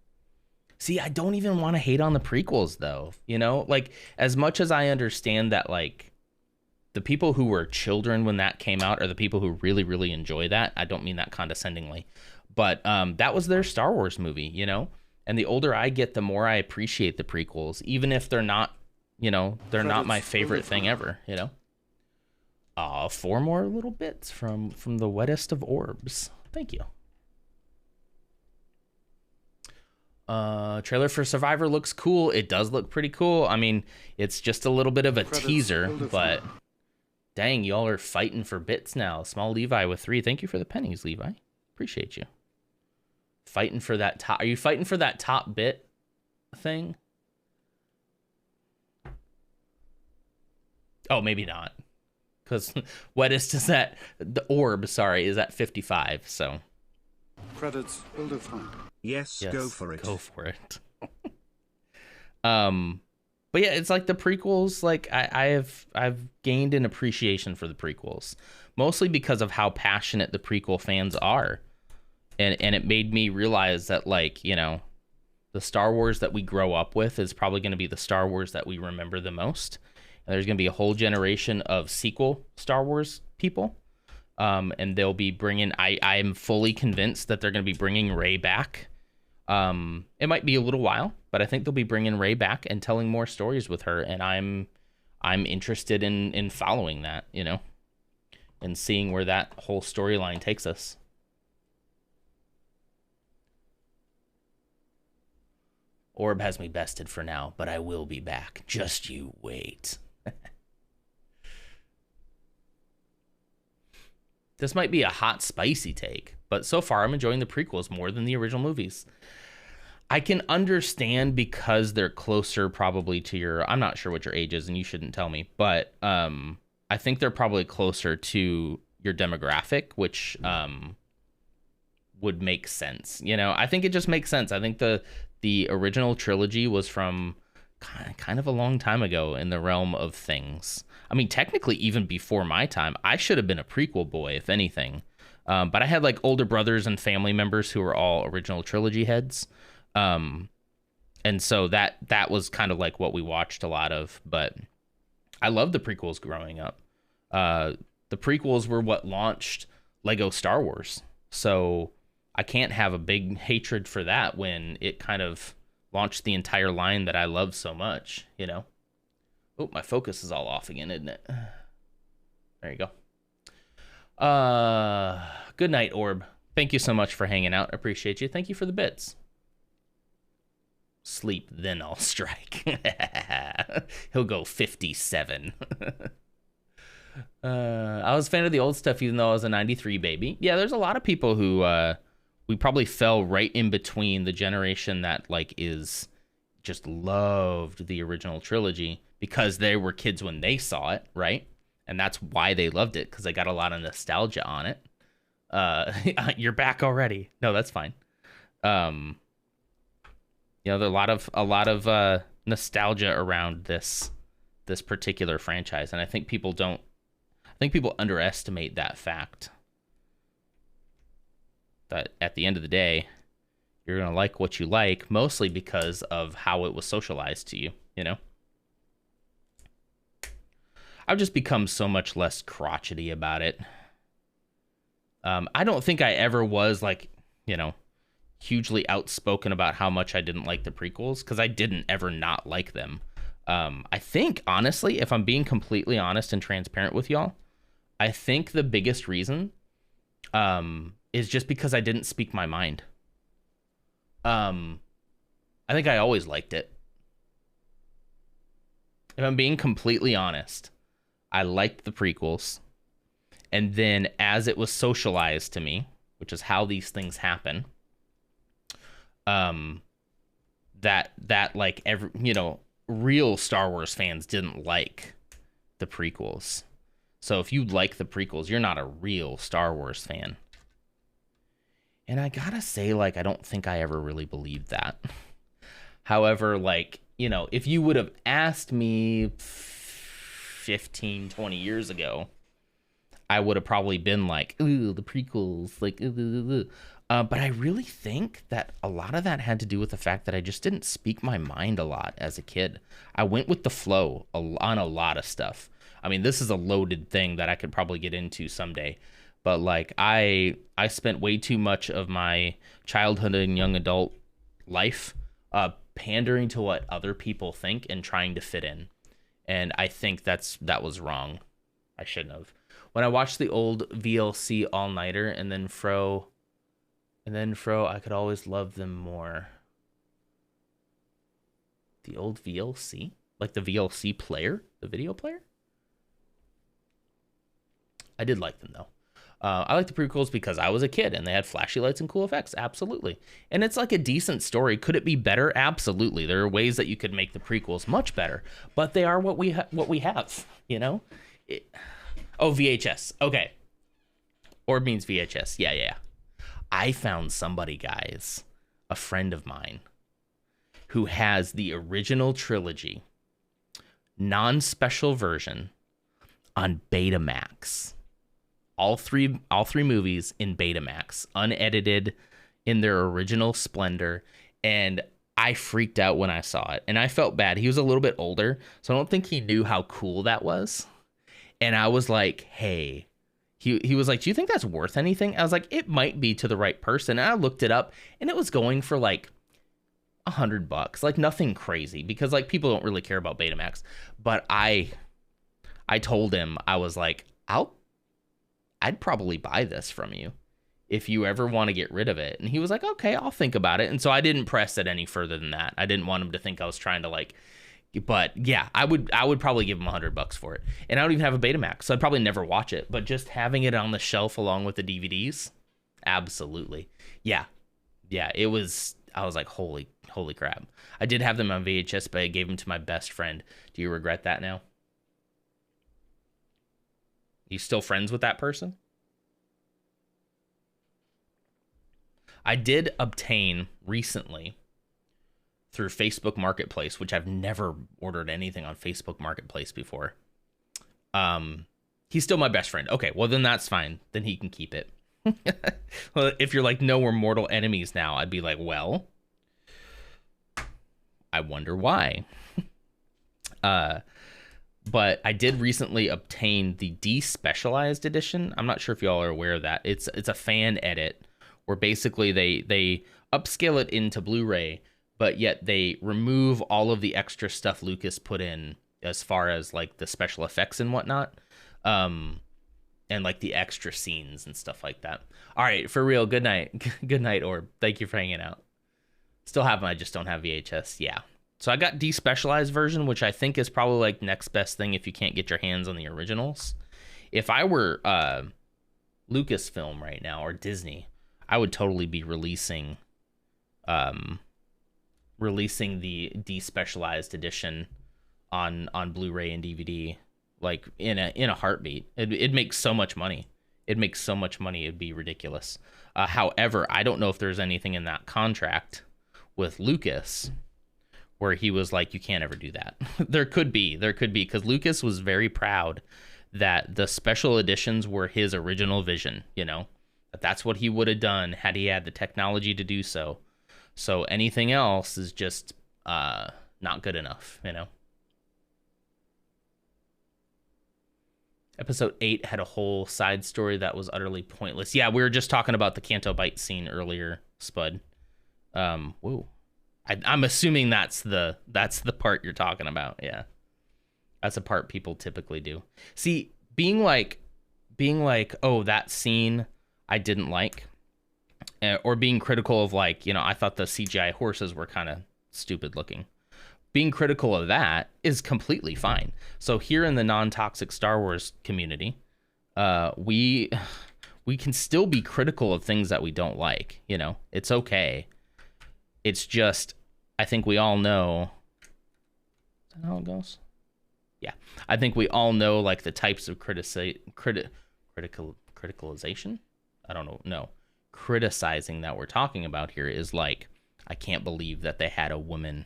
See, I don't even want to hate on the prequels though. You know, like as much as I understand that, like the people who were children when that came out are the people who really, really enjoy that. I don't mean that condescendingly, but that was their Star Wars movie, you know? And the older I get, the more I appreciate the prequels, even if they're not, you know, they're not my favorite thing ever, you know? 4 more little bits from the wettest of orbs. Thank you. Trailer for Survivor looks cool. It does look pretty cool. I mean, it's just a little bit of a teaser, but dang, y'all are fighting for bits now. Small Levi with 3. Thank you for the pennies, Levi. Appreciate you. Fighting for that top. Are you fighting for that top bit thing? Oh, maybe not. Because wettest is at the orb, sorry, is at 55. So Credits will define. Yes, go for it. Go for it. But yeah, it's like the prequels. Like I've gained an appreciation for the prequels, mostly because of how passionate the prequel fans are, and it made me realize that, like, you know, the Star Wars that we grow up with is probably going to be the Star Wars that we remember the most. And there's going to be a whole generation of sequel Star Wars people, and they'll be bringing. I'm fully convinced that they're going to be bringing Rey back. It might be a little while, but I think they'll be bringing Rey back and telling more stories with her, and I'm interested in following that, you know, and seeing where that whole storyline takes us. Orb has me bested for now, but I will be back. Just you wait. This might be a hot, spicy take, but so far I'm enjoying the prequels more than the original movies. I can understand because they're closer probably to your, I'm not sure what your age is and you shouldn't tell me, but I think they're probably closer to your demographic, which would make sense. You know, I think it just makes sense. I think the original trilogy was from kind of a long time ago in the realm of things. I mean, technically, even before my time, I should have been a prequel boy, if anything. But I had like older brothers and family members who were all original trilogy heads. And so that was kind of like what we watched a lot of. But I loved the prequels growing up. The prequels were what launched Lego Star Wars. So I can't have a big hatred for that when it kind of launched the entire line that I love so much, you know? Oh, my focus is all off again, isn't it? There you go. Good night, Orb. Thank you so much for hanging out. Appreciate you. Thank you for the bits. Sleep, then I'll strike. He'll go 57. I was a fan of the old stuff, even though I was a 93 baby. Yeah, there's a lot of people who we probably fell right in between the generation that like is just loved the original trilogy because they were kids when they saw it, right? And that's why they loved it, because they got a lot of nostalgia on it. You're back already. No, that's fine. You know, there's a lot of nostalgia around this particular franchise, and I think people underestimate that fact. That at the end of the day, you're gonna like what you like, mostly because of how it was socialized to you, you know? I've just become so much less crotchety about it. I don't think I ever was, like, you know, hugely outspoken about how much I didn't like the prequels, because I didn't ever not like them. I think, honestly, if I'm being completely honest and transparent with y'all, I think the biggest reason is just because I didn't speak my mind. I think I always liked it. If I'm being completely honest, I liked the prequels. And then as it was socialized to me, which is how these things happen, that like every, you know, real Star Wars fans didn't like the prequels. So if you like the prequels, you're not a real Star Wars fan. And I gotta say, like, I don't think I ever really believed that. However, like, you know, if you would have asked me 15, 20 years ago, I would have probably been like, ooh, the prequels, like, but I really think that a lot of that had to do with the fact that I just didn't speak my mind a lot as a kid. I went with the flow on a lot of stuff. I mean, this is a loaded thing that I could probably get into someday, but like I spent way too much of my childhood and young adult life pandering to what other people think and trying to fit in. And I think that was wrong. I shouldn't have. When I watched the old VLC all-nighter and then Fro, I could always love them more. The old VLC? Like the VLC player? The video player? I did like them, though. I like the prequels because I was a kid and they had flashy lights and cool effects. Absolutely. And it's like a decent story. Could it be better? Absolutely. There are ways that you could make the prequels much better, but they are what we have, you know? Oh, VHS. Okay. Orb means VHS. Yeah. I found somebody, guys, a friend of mine, who has the original trilogy, non-special version on Betamax. All three movies in Betamax, unedited, in their original splendor, and I freaked out when I saw it, and I felt bad. He was a little bit older, so I don't think he knew how cool that was. And I was like, hey, he was like, do you think that's worth anything? I was like, it might be to the right person. And I looked it up, and it was going for like $100, like nothing crazy, because like people don't really care about Betamax. But I told him, I was like, I'd probably buy this from you if you ever want to get rid of it. And he was like, okay, I'll think about it. And so I didn't press it any further than that. I didn't want him to think I was trying to like, but yeah, I would probably give him $100 for it. And I don't even have a Betamax, so I'd probably never watch it. But just having it on the shelf along with the DVDs, absolutely. Yeah, it was, I was like, holy crap. I did have them on VHS, but I gave them to my best friend. Do you regret that now? You still friends with that person? I did obtain recently through Facebook Marketplace, which I've never ordered anything on Facebook Marketplace before. He's still my best friend. Okay, well then that's fine. Then he can keep it. Well, if you're like, no, we're mortal enemies now, I'd be like, well, I wonder why. But I did recently obtain the despecialized edition. I'm not sure if y'all are aware of that. It's a fan edit where basically they upscale it into Blu-ray, but yet they remove all of the extra stuff Lucas put in as far as like the special effects and whatnot, and like the extra scenes and stuff like that. All right, for real, good night. Good night, Orb. Thank you for hanging out. Still have them, I just don't have VHS. Yeah. So I got despecialized version, which I think is probably like next best thing if you can't get your hands on the originals. If I were Lucasfilm right now or Disney, I would totally be releasing the despecialized edition on Blu-ray and DVD, like in a heartbeat. It makes so much money. It'd be ridiculous. However, I don't know if there's anything in that contract with Lucas where he was like, you can't ever do that. There could be, because Lucas was very proud that the special editions were his original vision, you know, that's what he would have done had he had the technology to do so. So anything else is just not good enough, you know. Episode 8 had a whole side story that was utterly pointless. Yeah, we were just talking about the Canto Bight scene earlier, Spud. Whoa. I'm assuming that's the part you're talking about. Yeah, that's a part people typically do. See, being like, oh, that scene I didn't like, or being critical of like, you know, I thought the CGI horses were kind of stupid looking. Being critical of that is completely fine. So here in the non-toxic Star Wars community, we can still be critical of things that we don't like. You know, it's okay. It's just, I think we all know. Is that how it goes? Yeah, I think we all know like the types of criticalization. I don't know. No, criticizing that we're talking about here is like, I can't believe that they had a woman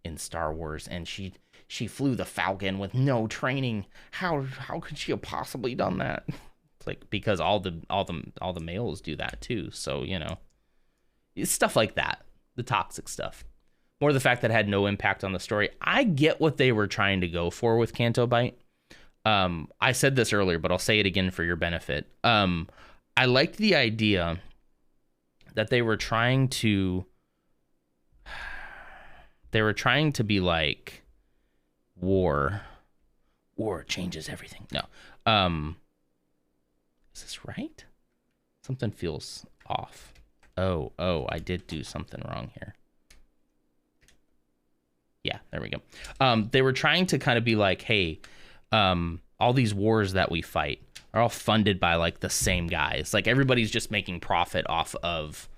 in Star Wars and she flew the Falcon with no training. How could she have possibly done that? It's like, because all the males do that too. So, you know, it's stuff like that, the toxic stuff. More the fact that it had no impact on the story. I get what they were trying to go for with Canto Bight. I said this earlier, but I'll say it again for your benefit. I liked the idea that they were trying to be like, war changes everything. No. Is this right? Something feels off. Oh, I did do something wrong here. Yeah, there we go. They were trying to kind of be like, hey, all these wars that we fight are all funded by like the same guys. Like everybody's just making profit off of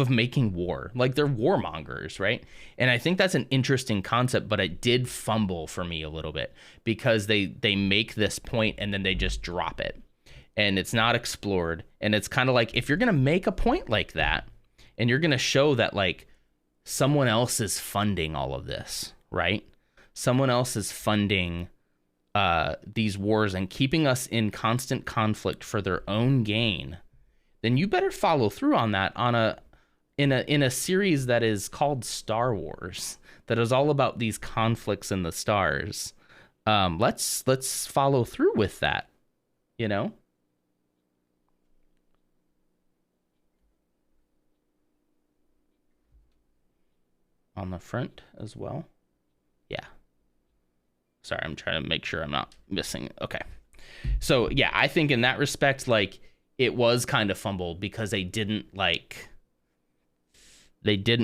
making war. Like they're warmongers, right? And I think that's an interesting concept, but it did fumble for me a little bit because they make this point and then they just drop it. And it's not explored. And it's kind of like, if you're going to make a point like that and you're going to show that like someone else is funding all of this, right? Someone else is funding these wars and keeping us in constant conflict for their own gain, then you better follow through on that in a series that is called Star Wars, that is all about these conflicts in the stars. Let's follow through with that, you know? On the front as well. Yeah. Sorry, I'm trying to make sure I'm not missing. Okay. So yeah, I think in that respect, like it was kind of fumbled because they didn't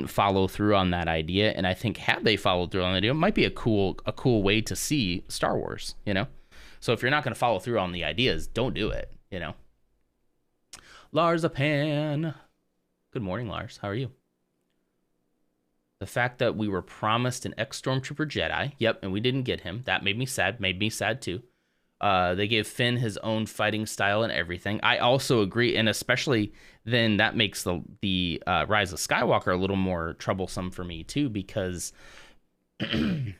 follow through on that idea. And I think had they followed through on the idea, it might be a cool way to see Star Wars, you know? So if you're not going to follow through on the ideas, don't do it, you know? Lars Apan. Good morning, Lars. How are you? The fact that we were promised an ex-Stormtrooper Jedi. Yep, and we didn't get him. That made me sad. Made me sad, too. They gave Finn his own fighting style and everything. I also agree, and especially then that makes the Rise of Skywalker a little more troublesome for me, too, because they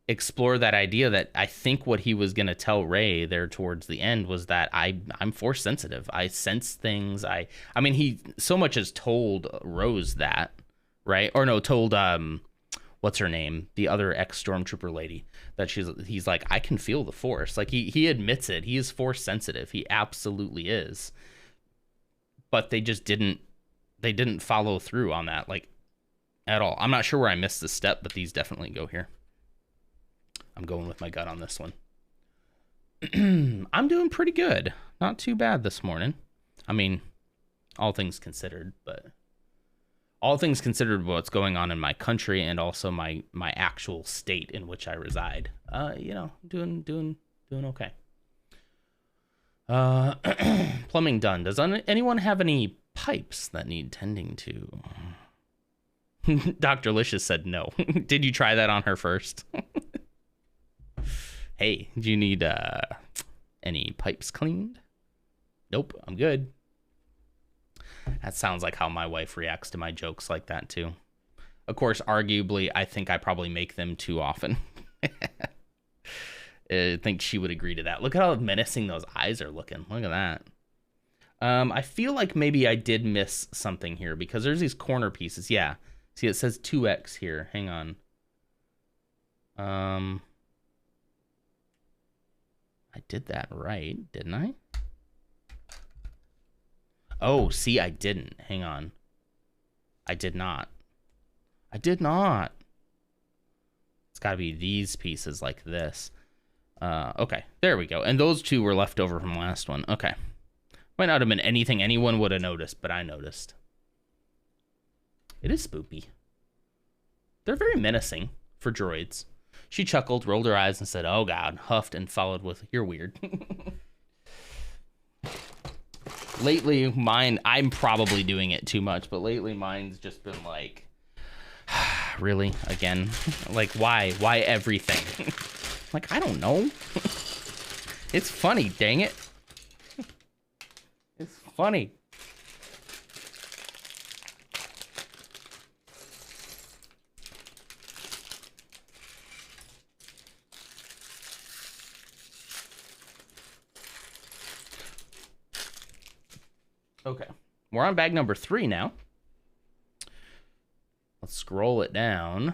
explore that idea that I think what he was going to tell Rey there towards the end was that I'm force sensitive. I sense things. I mean, he so much as told Rose that, right? Or no, told what's her name, the other ex-Stormtrooper lady, that he's like, I can feel the force. Like he admits it. He is force sensitive. He absolutely is. But they just didn't follow through on that, like, at all. I'm not sure where I missed this step, but these definitely go here. I'm going with my gut on this one. I'm doing pretty good. Not too bad this morning. I mean, all things considered, but all things considered what's going on in my country and also my actual state in which I reside. You know, doing okay. Plumbing done. Does anyone have any pipes that need tending to? Dr. Licious said no. Did you try that on her first? Hey, do you need any pipes cleaned? Nope, I'm good. That sounds like how my wife reacts to my jokes like that too. Of course, arguably, I think I probably make them too often. I think she would agree to that. Look at how menacing those eyes are looking. Look at that. I feel like maybe I did miss something here because there's these corner pieces. Yeah. See, it says 2x here. Hang on. I did that right, didn't I? Oh, see, I didn't. Hang on. I did not. I did not. It's got to be these pieces like this. Okay, there we go. And those two were left over from last one. Okay. Might not have been anything anyone would have noticed, but I noticed. It is spoopy. They're very menacing for droids. She chuckled, rolled her eyes, and said, "Oh, God," huffed, and followed with, "You're weird." Lately, I'm probably doing it too much, but lately mine's just been like, really? Again? Like, why? Why everything? Like, I don't know. It's funny, dang it. It's funny. Okay. We're on bag number 3 now. Let's scroll it down.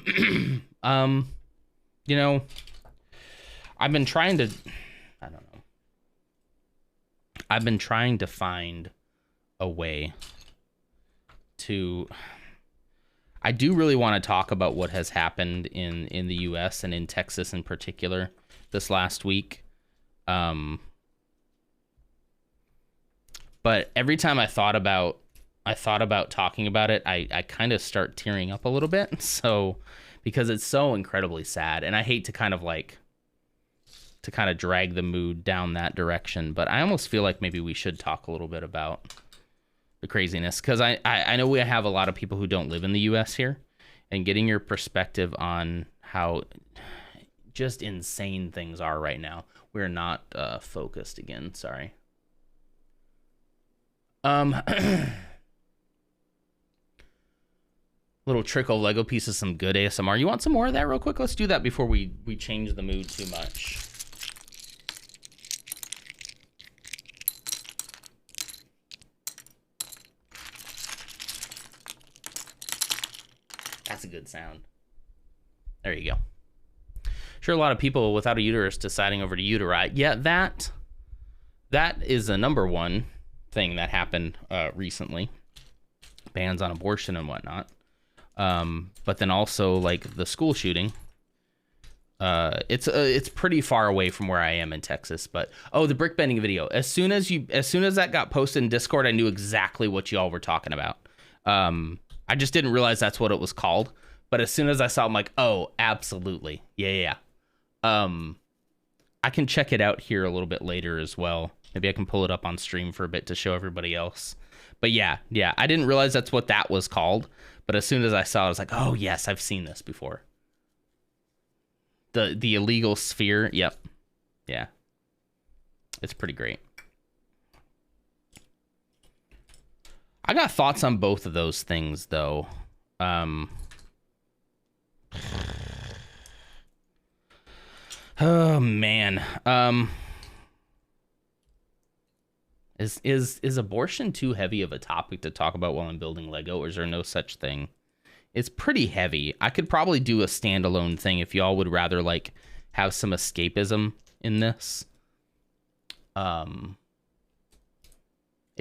You know, I've been trying to, I don't know. I've been trying to find a way to, I do really want to talk about what has happened in the US and in Texas in particular this last week. But every time I thought about talking about it, I kind of start tearing up a little bit. So, because it's so incredibly sad, and I hate to kind of drag the mood down that direction, but I almost feel like maybe we should talk a little bit about the craziness, because I know we have a lot of people who don't live in the US here, and getting your perspective on how just insane things are right now. We're not focused again, sorry. Little trickle Lego pieces, some good ASMR. You want some more of that real quick? Let's do that before we change the mood too much. That's a good sound. There you go. Sure, a lot of people without a uterus deciding over to uteri. Yeah, that is a number one thing that happened recently. Bans on abortion and whatnot. But then also like the school shooting. It's pretty far away from where I am in Texas, but the brick bending video. As soon as that got posted in Discord, I knew exactly what y'all were talking about. I just didn't realize that's what it was called. But as soon as I saw it, I'm like, oh, absolutely. Yeah. I can check it out here a little bit later as well. Maybe I can pull it up on stream for a bit to show everybody else. But yeah, I didn't realize that's what that was called. But as soon as I saw it, I was like, oh, yes, I've seen this before. The illegal sphere. Yep. Yeah. It's pretty great. I got thoughts on both of those things, though. Oh, man. Is abortion too heavy of a topic to talk about while I'm building Lego, or is there no such thing? It's pretty heavy. I could probably do a standalone thing if y'all would rather like have some escapism in this. It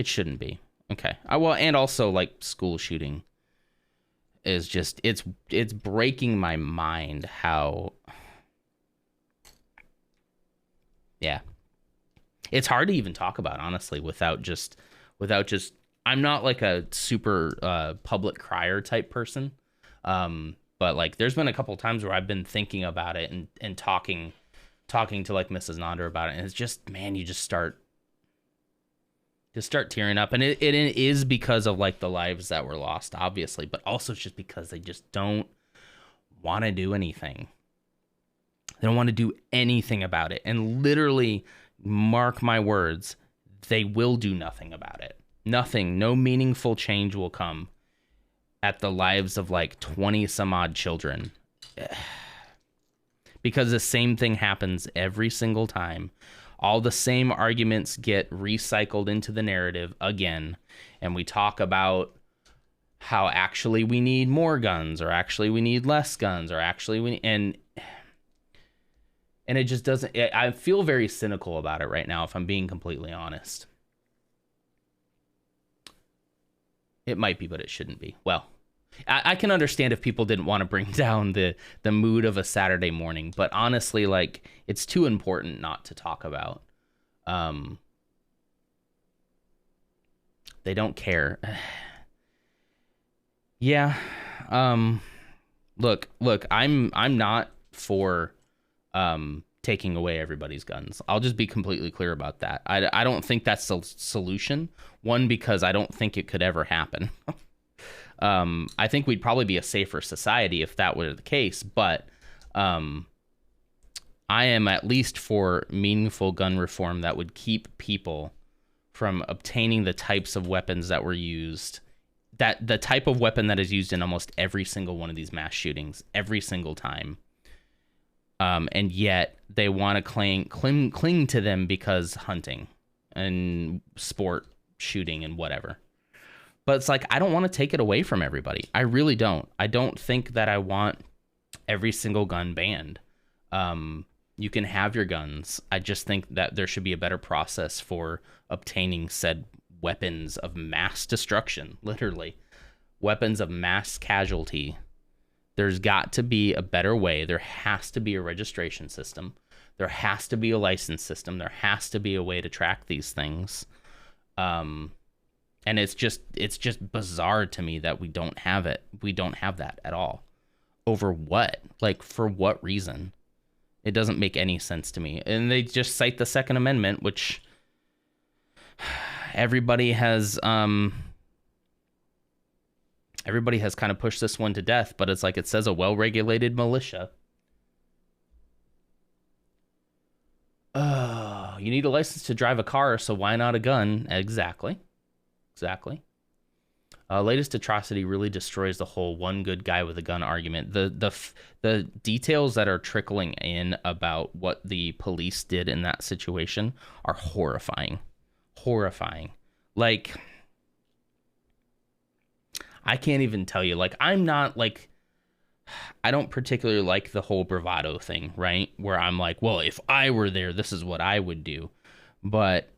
shouldn't be. Okay. Well, and also like school shooting is just it's breaking my mind how it's hard to even talk about, honestly, without just I'm not like a super public crier type person. But like there's been a couple times where I've been thinking about it and talking to like Mrs. Nonder about it, and it's just, man, you just start tearing up. And it is because of like the lives that were lost, obviously, but also it's just because they just don't want to do anything. They don't want to do anything about it. And literally, mark my words, they will do nothing about it. Nothing, no meaningful change will come at the lives of like 20 some odd children. Because the same thing happens every single time. All the same arguments get recycled into the narrative again. And we talk about how actually we need more guns, or actually we need less guns, or actually we need, and it just doesn't, I feel very cynical about it right now, if I'm being completely honest. It might be, but it shouldn't be. Well, I can understand if people didn't want to bring down the mood of a Saturday morning, but honestly, like, it's too important not to talk about. They don't care. Yeah. Look, I'm not for taking away everybody's guns. I'll just be completely clear about that. I don't think that's the solution. One, because I don't think it could ever happen. I think we'd probably be a safer society if that were the case, but I am at least for meaningful gun reform that would keep people from obtaining the types of weapons that were used, that the type of weapon that is used in almost every single one of these mass shootings, every single time. And yet they want to cling to them because hunting. and sport shooting and whatever. But it's like, I don't want to take it away from everybody. I really don't. I don't think that I want every single gun banned. You can have your guns. I just think that there should be a better process for obtaining said weapons of mass destruction, literally. Weapons of mass casualty. There's got to be a better way. There has to be a registration system. There has to be a license system. There has to be a way to track these things. And it's just bizarre to me that we don't have it. We don't have that at all. Over what? Like, for what reason? It doesn't make any sense to me. And they just cite the Second Amendment, which everybody has kind of pushed this one to death, but it's like, it says a well-regulated militia. You need a license to drive a car, so why not a gun? Exactly. Latest atrocity really destroys the whole one good guy with a gun argument. The details that are trickling in about what the police did in that situation are horrifying. Like, I can't even tell you. Like, I'm not like, I don't particularly like the whole bravado thing, right? Where I'm like, well, if I were there, this is what I would do. But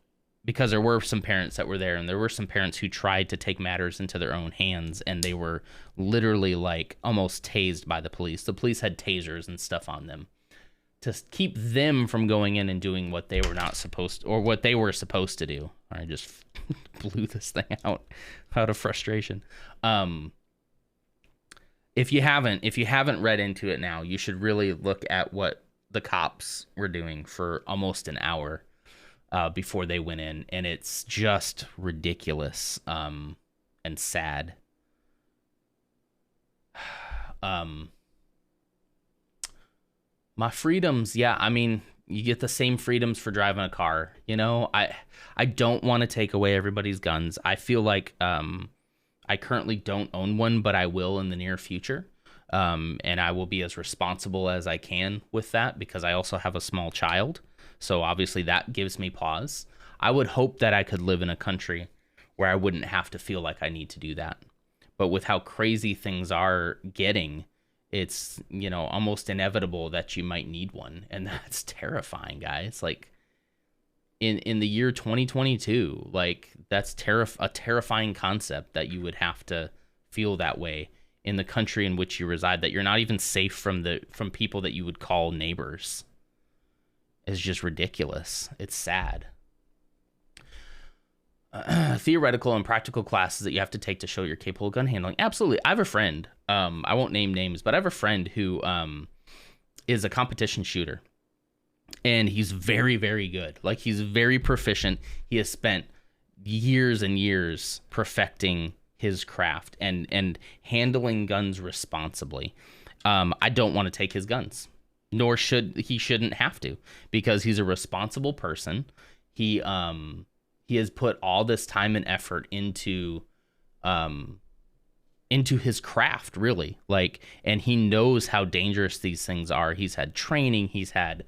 because there were some parents that were there, and there were some parents who tried to take matters into their own hands, and they were literally like almost tased by the police. The police had tasers and stuff on them to keep them from going in and doing what they were not supposed to, or what they were supposed to do. I just blew this thing out of frustration. If you haven't read into it now, you should really look at what the cops were doing for almost an hour before they went in, and it's just ridiculous and sad. My freedoms, yeah, I mean, you get the same freedoms for driving a car, you know? I don't want to take away everybody's guns. I feel like I currently don't own one, but I will in the near future. And I will be as responsible as I can with that, because I also have a small child. So obviously that gives me pause. I would hope that I could live in a country where I wouldn't have to feel like I need to do that. But with how crazy things are getting, it's, you know, almost inevitable that you might need one. And that's terrifying, guys. Like, in the year 2022, like, that's a terrifying concept that you would have to feel that way in the country in which you reside, that you're not even safe from people that you would call neighbors. Is just ridiculous. It's sad. Theoretical and practical classes that you have to take to show you're capable of gun handling. Absolutely. I have a friend, I won't name names, but I have a friend who is a competition shooter. And he's very, very good. Like, he's very proficient. He has spent years and years perfecting his craft and handling guns responsibly. I don't want to take his guns, nor shouldn't have to, because he's a responsible person. He has put all this time and effort into his craft, really. Like, and he knows how dangerous these things are. He's had training. He's had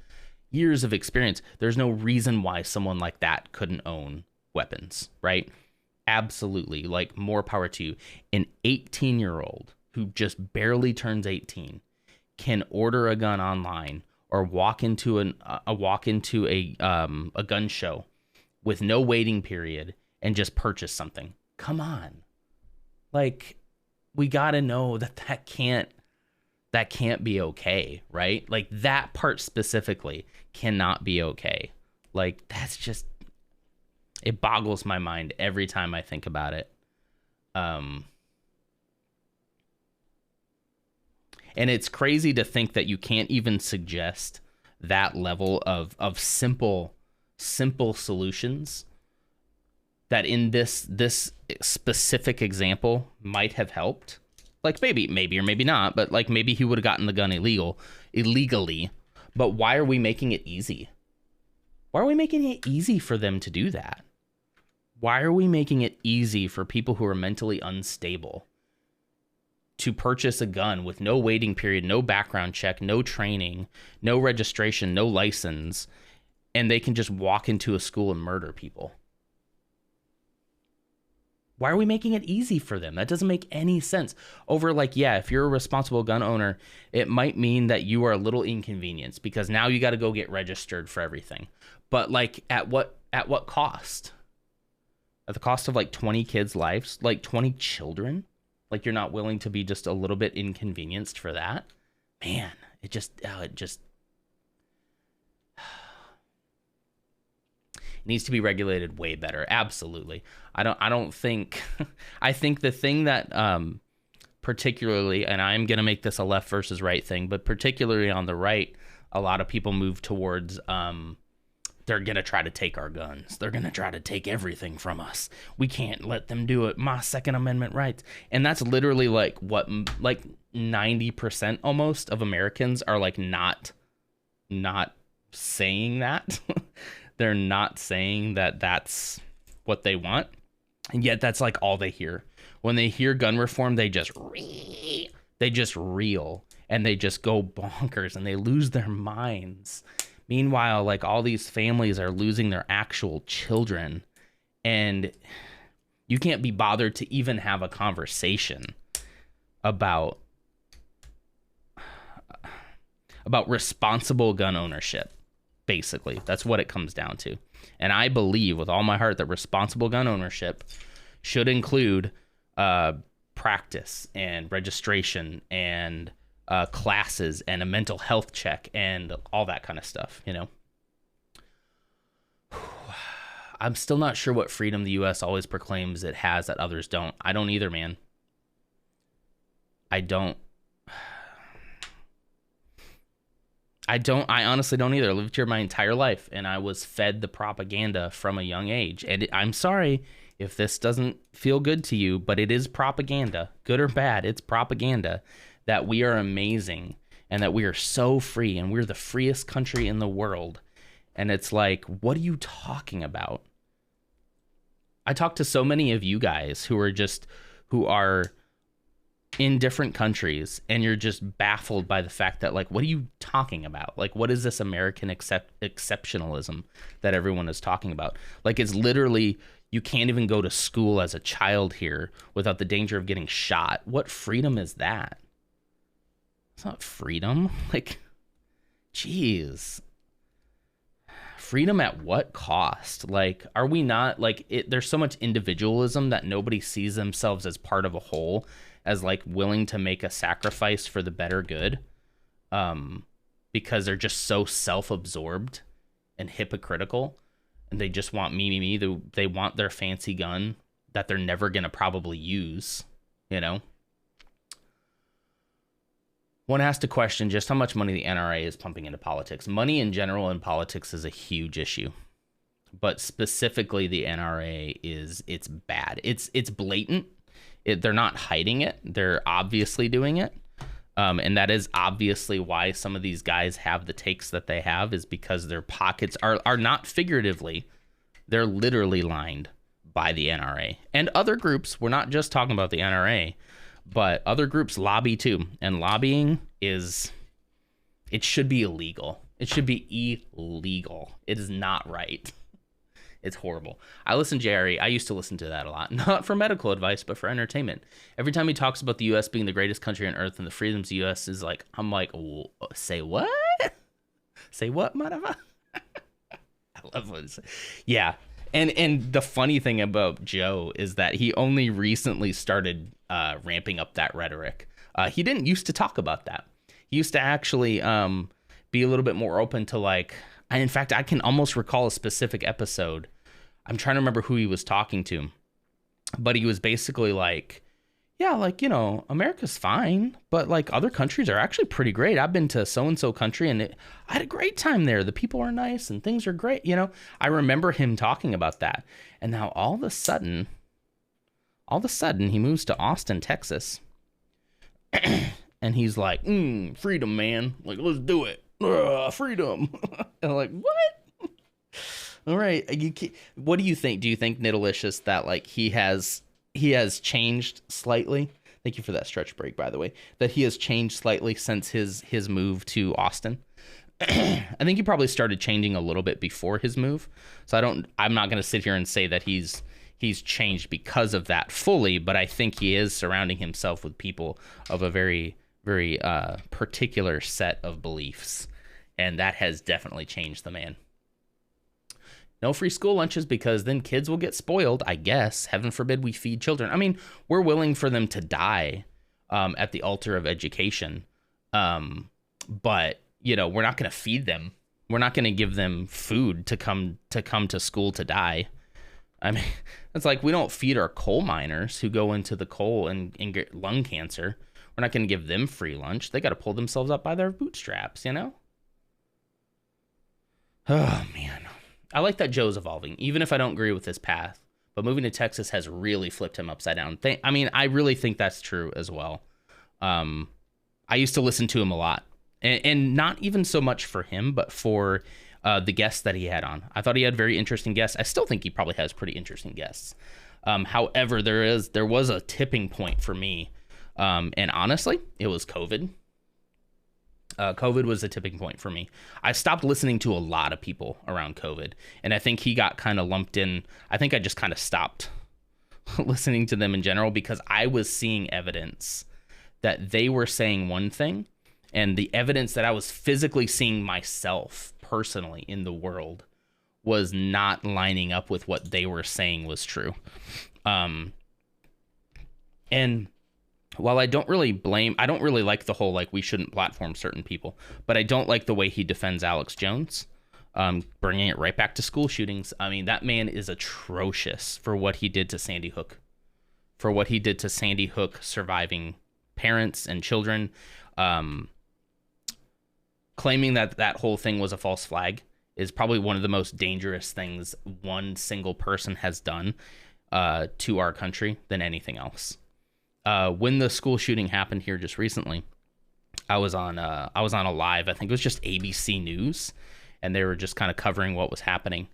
years of experience. There's no reason why someone like that couldn't own weapons, right? Absolutely. Like, more power to you. An 18-year-old who just barely turns 18 can order a gun online or walk into a gun show with no waiting period and just purchase something. Come on. Like, we got to know that can't be okay, right? Like, that part specifically cannot be okay. Like, that's just, it boggles my mind every time I think about it. And it's crazy to think that you can't even suggest that level of simple solutions that in this specific example might have helped. Like, maybe or maybe not, but like, maybe he would have gotten the gun illegally. But why are we making it easy? Why are we making it easy for them to do that? Why are we making it easy for people who are mentally unstable to purchase a gun with no waiting period, no background check, no training, no registration, no license, and they can just walk into a school and murder people. Why are we making it easy for them? That doesn't make any sense. Over like, yeah, if you're a responsible gun owner, it might mean that you are a little inconvenienced because now you got to go get registered for everything. But like at what cost? At the cost of like 20 kids' lives, like 20 children? Like you're not willing to be just a little bit inconvenienced for that? Man, it just needs to be regulated way better. Absolutely. I don't think I think the thing that particularly, and I'm going to make this a left versus right thing, but particularly on the right, a lot of people move towards they're going to try to take our guns. They're going to try to take everything from us. We can't let them do it. My Second Amendment rights. And that's literally like what, like 90% almost of Americans are like not saying that. They're not saying that that's what they want. And yet that's like all they hear. When they hear gun reform, they just reel and they just go bonkers and they lose their minds. Meanwhile, like all these families are losing their actual children, and you can't be bothered to even have a conversation about responsible gun ownership. Basically, that's what it comes down to. And I believe with all my heart that responsible gun ownership should include practice and registration and classes and a mental health check and all that kind of stuff, you know. I'm still not sure what freedom the U.S. always proclaims it has that others don't. I don't either, man. I honestly don't either. I lived here my entire life, and I was fed the propaganda from a young age. And I'm sorry if this doesn't feel good to you, but it is propaganda. Good or bad, it's propaganda that we are amazing and that we are so free and we're the freest country in the world. And it's like, what are you talking about? I talk to so many of you guys who are in different countries, and you're just baffled by the fact that, like, what are you talking about? Like, what is this American exceptionalism that everyone is talking about? Like, it's literally, you can't even go to school as a child here without the danger of getting shot. What freedom is that? It's not freedom. Like, geez. Freedom at what cost? Like, are we not, like, there's so much individualism that nobody sees themselves as part of a whole, as like willing to make a sacrifice for the better good, because they're just so self-absorbed and hypocritical, and they just want me. They want their fancy gun that they're never gonna probably use, you know. One has to question just how much money the NRA is pumping into politics. Money in general in politics is a huge issue, but specifically the NRA it's bad. It's blatant. They're not hiding it. They're obviously doing it. And that is obviously why some of these guys have the takes that they have, is because their pockets are not figuratively, they're literally lined by the NRA. And other groups, we're not just talking about the NRA, but other groups lobby too. And lobbying it should be illegal. It should be illegal. It is not right. It's horrible. I listen to Jerry. I used to listen to that a lot. Not for medical advice, but for entertainment. Every time he talks about the U.S. being the greatest country on earth and the freedoms the U.S. is like, I'm like, say what? Say what, motherfucker? I love what it says. Yeah. And the funny thing about Joe is that he only recently started ramping up that rhetoric. He didn't used to talk about that. He used to actually be a little bit more open to, like, in fact, I can almost recall a specific episode. I'm trying to remember who he was talking to, but he was basically like, yeah, like, you know, America's fine, but like other countries are actually pretty great. I've been to so-and-so country and I had a great time there. The people are nice and things are great. You know, I remember him talking about that. And now all of a sudden he moves to Austin, Texas. And he's like, freedom, man. Like, let's do it. Freedom. And I'm like, what? All right. What do you think? Do you think, Niddalicious, that like he has changed slightly? Thank you for that stretch break, by the way. That he has changed slightly since his move to Austin. I think he probably started changing a little bit before his move. So I'm not going to sit here and say that he's changed because of that fully, but I think he is surrounding himself with people of a very, very particular set of beliefs. And that has definitely changed the man. No free school lunches because then kids will get spoiled, I guess. Heaven forbid we feed children. I mean, we're willing for them to die at the altar of education. But, you know, we're not going to feed them. We're not going to give them food to come to school to die. I mean, it's like we don't feed our coal miners who go into the coal and get lung cancer. We're not going to give them free lunch. They got to pull themselves up by their bootstraps, you know? Oh, man. I like that Joe's evolving, even if I don't agree with his path. But moving to Texas has really flipped him upside down. I mean, I really think that's true as well. I used to listen to him a lot. And not even so much for him, but for the guests that he had on. I thought he had very interesting guests. I still think he probably has pretty interesting guests. However, there was a tipping point for me. And honestly, it was COVID. COVID was a tipping point for me. I stopped listening to a lot of people around COVID. And I think he got kind of lumped in. I think I just kind of stopped listening to them in general because I was seeing evidence that they were saying one thing. And the evidence that I was physically seeing myself personally in the world was not lining up with what they were saying was true. And while I don't really like the whole, like, we shouldn't platform certain people, but I don't like the way he defends Alex Jones, bringing it right back to school shootings. I mean, that man is atrocious for what he did to Sandy Hook, surviving parents and children. Claiming that whole thing was a false flag is probably one of the most dangerous things one single person has done to our country than anything else. When the school shooting happened here just recently, I was on a live. I think it was just ABC News, and they were just kind of covering what was happening.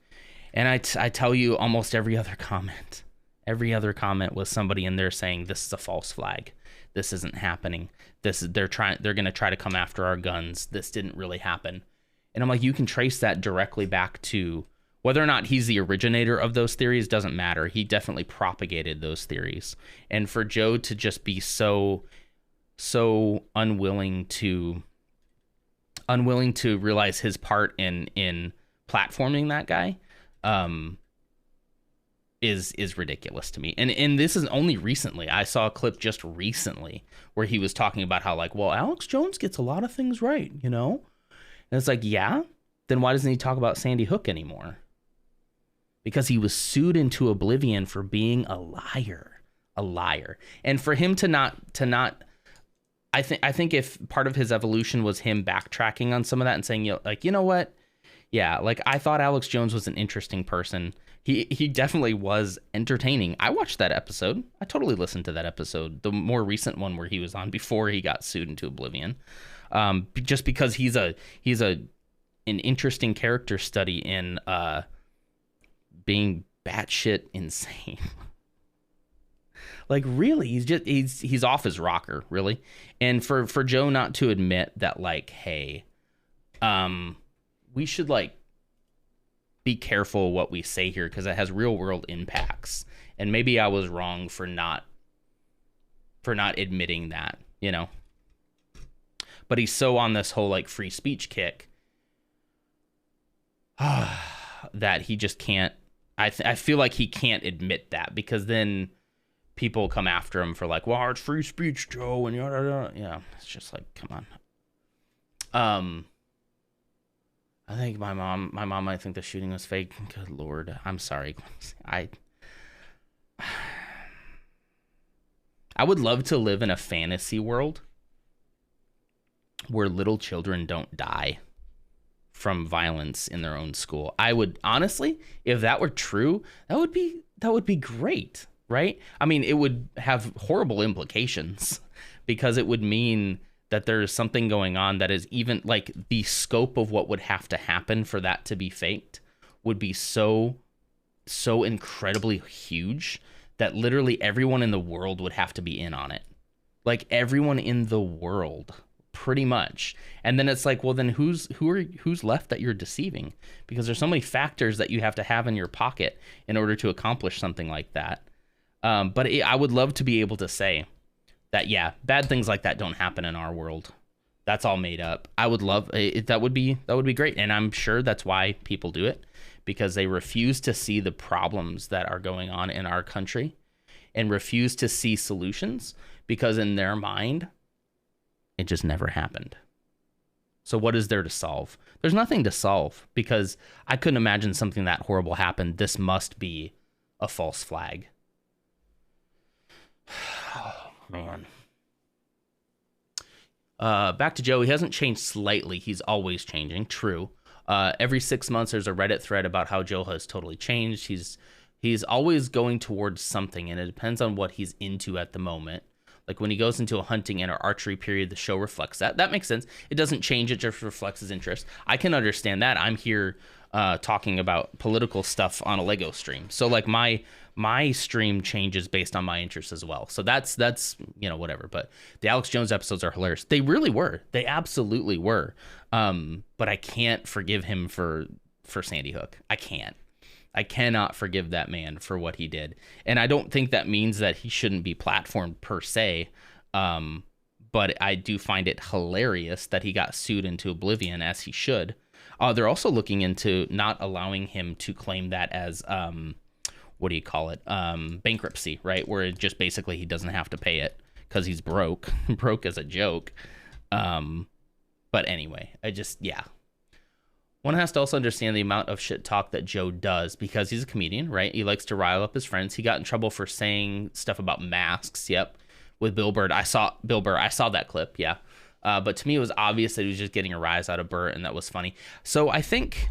And I tell you, almost every other comment was somebody in there saying this is a false flag. This isn't happening. They're going to try to come after our guns. This didn't really happen. And I'm like, you can trace that directly back to whether or not he's the originator of those theories doesn't matter. He definitely propagated those theories. And for Joe to just be so unwilling to realize his part in platforming that guy, is ridiculous to me. And this is only recently. I saw a clip just recently where he was talking about how, like, well, Alex Jones gets a lot of things right, you know? And it's like, yeah, then why doesn't he talk about Sandy Hook anymore? Because he was sued into oblivion for being a liar. And for him to not I think if part of his evolution was him backtracking on some of that and saying, you know what? Yeah, like, I thought Alex Jones was an interesting person. He definitely was entertaining. I watched that episode. I totally listened to that episode, the more recent one where he was on before he got sued into oblivion. Just because he's an interesting character study in being batshit insane. Like, really, he's off his rocker, really. And for Joe not to admit that, like, hey, we should, like, be careful what we say here because it has real world impacts. And maybe I was wrong for not admitting that, you know. But he's so on this whole, like, free speech kick that he just can't. I feel like he can't admit that because then people come after him for, like, well, it's free speech, Joe, and yada yada. Yeah, it's just like, come on. I think my mom might think the shooting was fake. Good Lord. I'm sorry. I would love to live in a fantasy world where little children don't die from violence in their own school. I would, honestly, if that were true, that would be great, right? I mean, it would have horrible implications because it would mean that there's something going on that is even, like, the scope of what would have to happen for that to be faked would be so incredibly huge that literally everyone in the world would have to be in on it. Like, everyone in the world pretty much. And then it's like, well, then who's left that you're deceiving? Because there's so many factors that you have to have in your pocket in order to accomplish something like that. But I would love to be able to say that, yeah, bad things like that don't happen in our world. That's all made up. I would love it. That would be great. And I'm sure that's why people do it, because they refuse to see the problems that are going on in our country and refuse to see solutions, because in their mind, it just never happened. So what is there to solve? There's nothing to solve, because I couldn't imagine something that horrible happened. This must be a false flag. Oh, man. Back to Joe. He hasn't changed slightly. He's always changing. True. Every 6 months, there's a Reddit thread about how Joe has totally changed. He's always going towards something, and it depends on what he's into at the moment. Like when he goes into a hunting and or archery period, the show reflects that. That makes sense. It doesn't change. It just reflects his interest. I can understand that. I'm here talking about political stuff on a Lego stream. So like my stream changes based on my interests as well. So that's whatever. But the Alex Jones episodes are hilarious. They really were. They absolutely were. But I can't forgive him for Sandy Hook. I cannot forgive that man for what he did. And I don't think that means that he shouldn't be platformed per se. But I do find it hilarious that he got sued into oblivion, as he should. They're also looking into not allowing him to claim that as, bankruptcy, right? Where it just basically he doesn't have to pay it because he's broke. Broke as a joke. But anyway, one has to also understand the amount of shit talk that Joe does, because he's a comedian, right? He likes to rile up his friends. He got in trouble for saying stuff about masks. Yep. With Bill Burr. I saw that clip. Yeah. But to me, it was obvious that he was just getting a rise out of Burr, and that was funny. So I think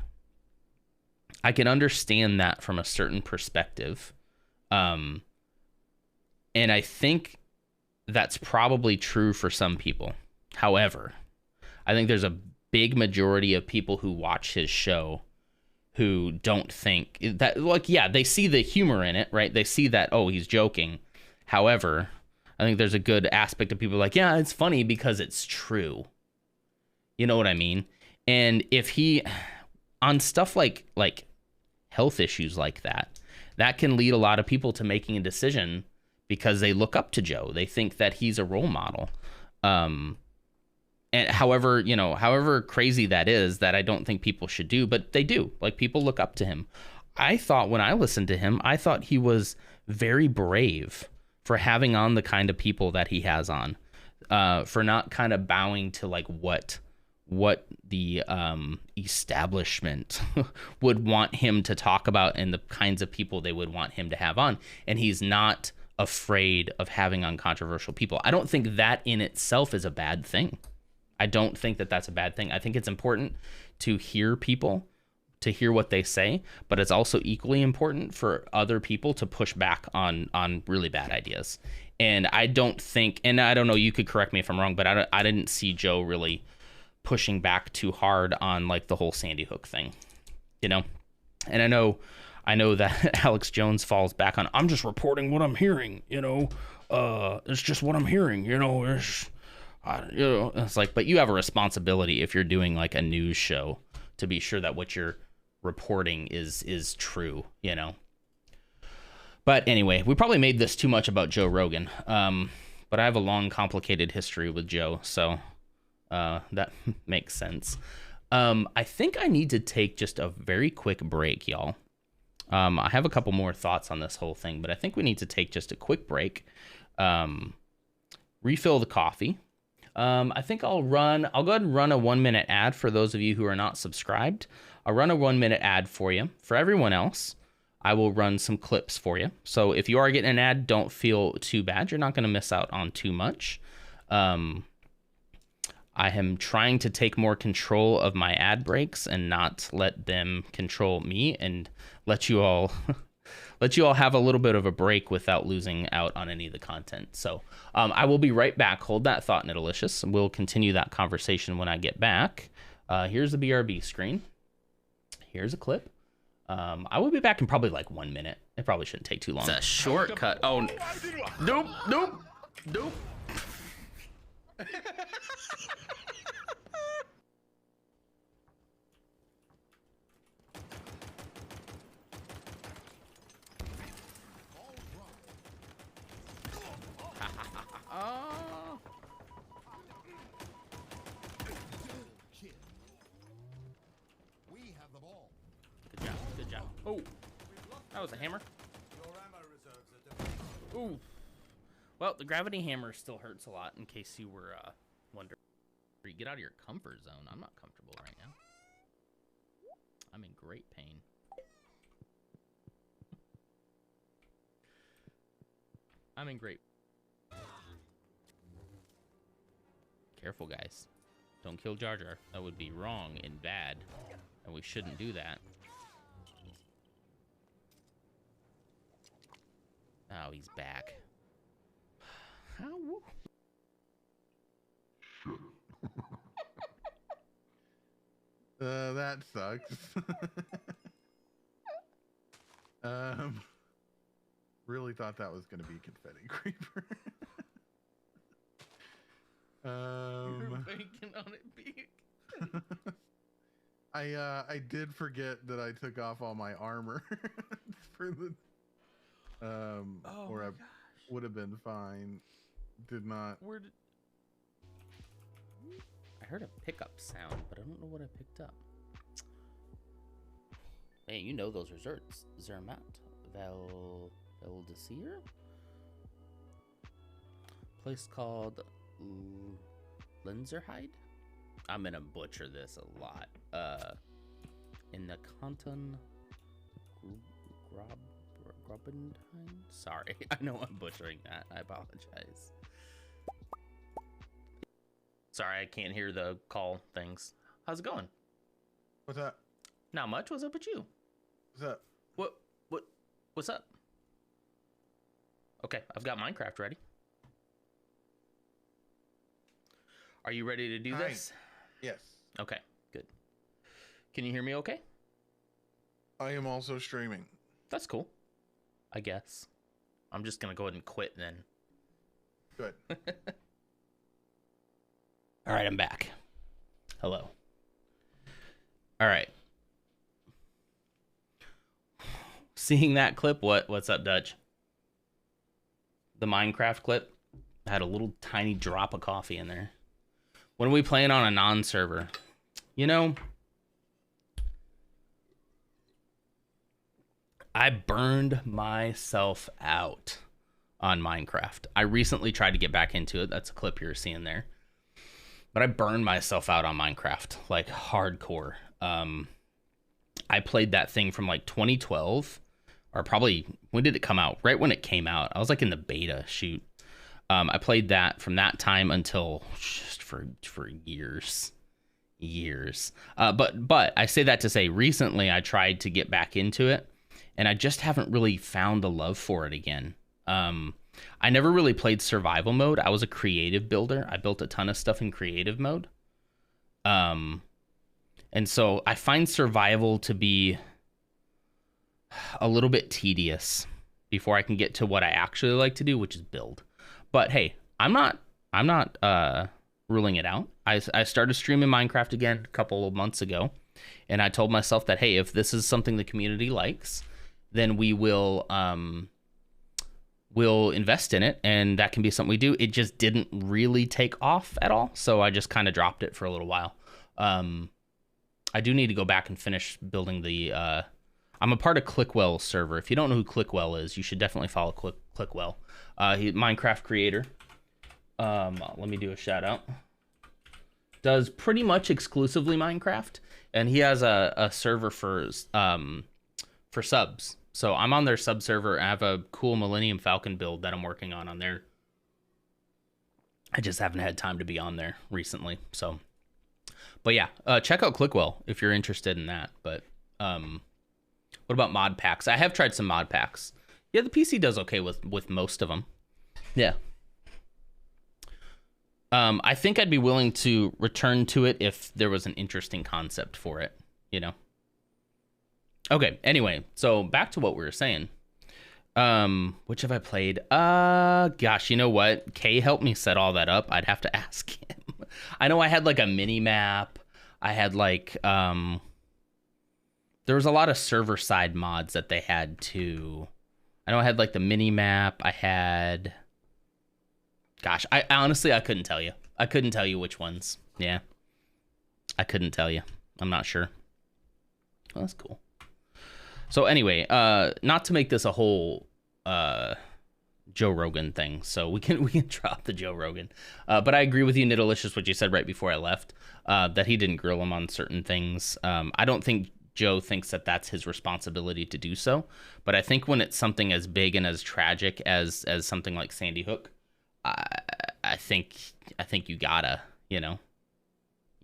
I can understand that from a certain perspective. And I think that's probably true for some people. However, I think there's a big majority of people who watch his show who don't think that, like, yeah, they see the humor in it, right? They see that, oh, he's joking. However, I think there's a good aspect of people like, yeah, it's funny because it's true. You know what I mean? And if he, on stuff like health issues like that, that can lead a lot of people to making a decision because they look up to Joe. They think that he's a role model. And however crazy that is, that I don't think people should do, but they do. Like, people look up to him. I thought when I listened to him, I thought he was very brave for having on the kind of people that he has on, for not kind of bowing to like what the establishment would want him to talk about and the kinds of people they would want him to have on. And he's not afraid of having on controversial people. I don't think that in itself is a bad thing. I don't think that that's a bad thing. I think it's important to hear people, to hear what they say, but it's also equally important for other people to push back on really bad ideas. And I don't think, and I don't know, you could correct me if I'm wrong, but I didn't see Joe really pushing back too hard on like the whole Sandy Hook thing, you know? And I know that Alex Jones falls back on, I'm just reporting what I'm hearing, you know? It's just what I'm hearing, you know? It's like, but you have a responsibility if you're doing like a news show to be sure that what you're reporting is true, you know? But anyway, we probably made this too much about Joe Rogan. But I have a long, complicated history with Joe, so that makes sense. I think I need to take just a very quick break, y'all. I have a couple more thoughts on this whole thing, but I think we need to take just a quick break. Refill the coffee. I think I'll go ahead and run a 1-minute ad for those of you who are not subscribed. I'll run a 1-minute ad for you. For everyone else, I will run some clips for you. So if you are getting an ad, don't feel too bad. You're not going to miss out on too much. I am trying to take more control of my ad breaks and not let them control me, and let you all have a little bit of a break without losing out on any of the content. So I will be right back. Hold that thought, Nitalicious, and we'll continue that conversation when I get back. Here's the BRB screen. Here's a clip. I will be back in probably like 1 minute. It probably shouldn't take too long. It's a shortcut. Oh, nope. Oh, that was a hammer. Ooh. Well, the gravity hammer still hurts a lot, in case you were wondering. Get out of your comfort zone. I'm not comfortable right now. I'm in great pain. I'm in great. Careful, guys. Don't kill Jar Jar. That would be wrong and bad, and we shouldn't do that. Oh, he's back. How? That sucks. Really thought that was gonna be Confetti Creeper. You're banking on it being. I did forget that I took off all my armor for the or I would have been fine. Did not. I heard a pickup sound, but I don't know what I picked up. Hey, you know those results. Zermatt. Veldesir? Place called Lenzerheide? I'm gonna butcher this a lot. In the Canton Grobendheim? Sorry, I know I'm butchering that. I apologize. Sorry, I can't hear the call things. How's it going? What's up? Not much. What's up with you? What's up? What's up? Okay, I've got Minecraft ready. Are you ready to do this? Yes. Okay, good. Can you hear me okay? I am also streaming. That's cool. I guess. I'm just gonna go ahead and quit then. Good. All right, I'm back. Hello. All right. Seeing that clip, what's up, Dutch? The Minecraft clip had a little tiny drop of coffee in there. When are we playing on a non-server? You know, I burned myself out on Minecraft. I recently tried to get back into it. That's a clip you're seeing there. But I burned myself out on Minecraft, like hardcore. I played that thing from like 2012, or probably, when did it come out? Right when it came out. I was like in the beta shoot. I played that from that time until just for years. But I say that to say recently I tried to get back into it, and I just haven't really found the love for it again. I never really played survival mode. I was a creative builder. I built a ton of stuff in creative mode. And so I find survival to be a little bit tedious before I can get to what I actually like to do, which is build. But hey, I'm not ruling it out. I started streaming Minecraft again a couple of months ago, and I told myself that, hey, if this is something the community likes, then we'll invest in it, and that can be something we do. It just didn't really take off at all, so I just kind of dropped it for a little while. I do need to go back and finish building the... I'm a part of Clickwell server. If you don't know who Clickwell is, you should definitely follow Clickwell. He's Minecraft creator. Let me do a shout out. Does pretty much exclusively Minecraft, and he has a server for subs. So I'm on their sub server. I have a cool Millennium Falcon build that I'm working on there. I just haven't had time to be on there recently. So, but yeah, check out Clickwell if you're interested in that. But what about mod packs? I have tried some mod packs. Yeah, the PC does okay with most of them. Yeah. I think I'd be willing to return to it if there was an interesting concept for it, you know? Okay, anyway, so back to what we were saying. Which have I played? Gosh, you know what? Kay helped me set all that up. I'd have to ask him. I know I had like a mini map. I had like, there was a lot of server side mods that they had too. I know I had like the mini map. I had, gosh, I honestly, I couldn't tell you. I couldn't tell you which ones. Yeah. I couldn't tell you. I'm not sure. Well, that's cool. So anyway, not to make this a whole Joe Rogan thing, so we can drop the Joe Rogan. But I agree with you, Nidalicious, what you said right before I left, that he didn't grill him on certain things. I don't think Joe thinks that that's his responsibility to do so, but I think when it's something as big and as tragic as something like Sandy Hook, I think you gotta, you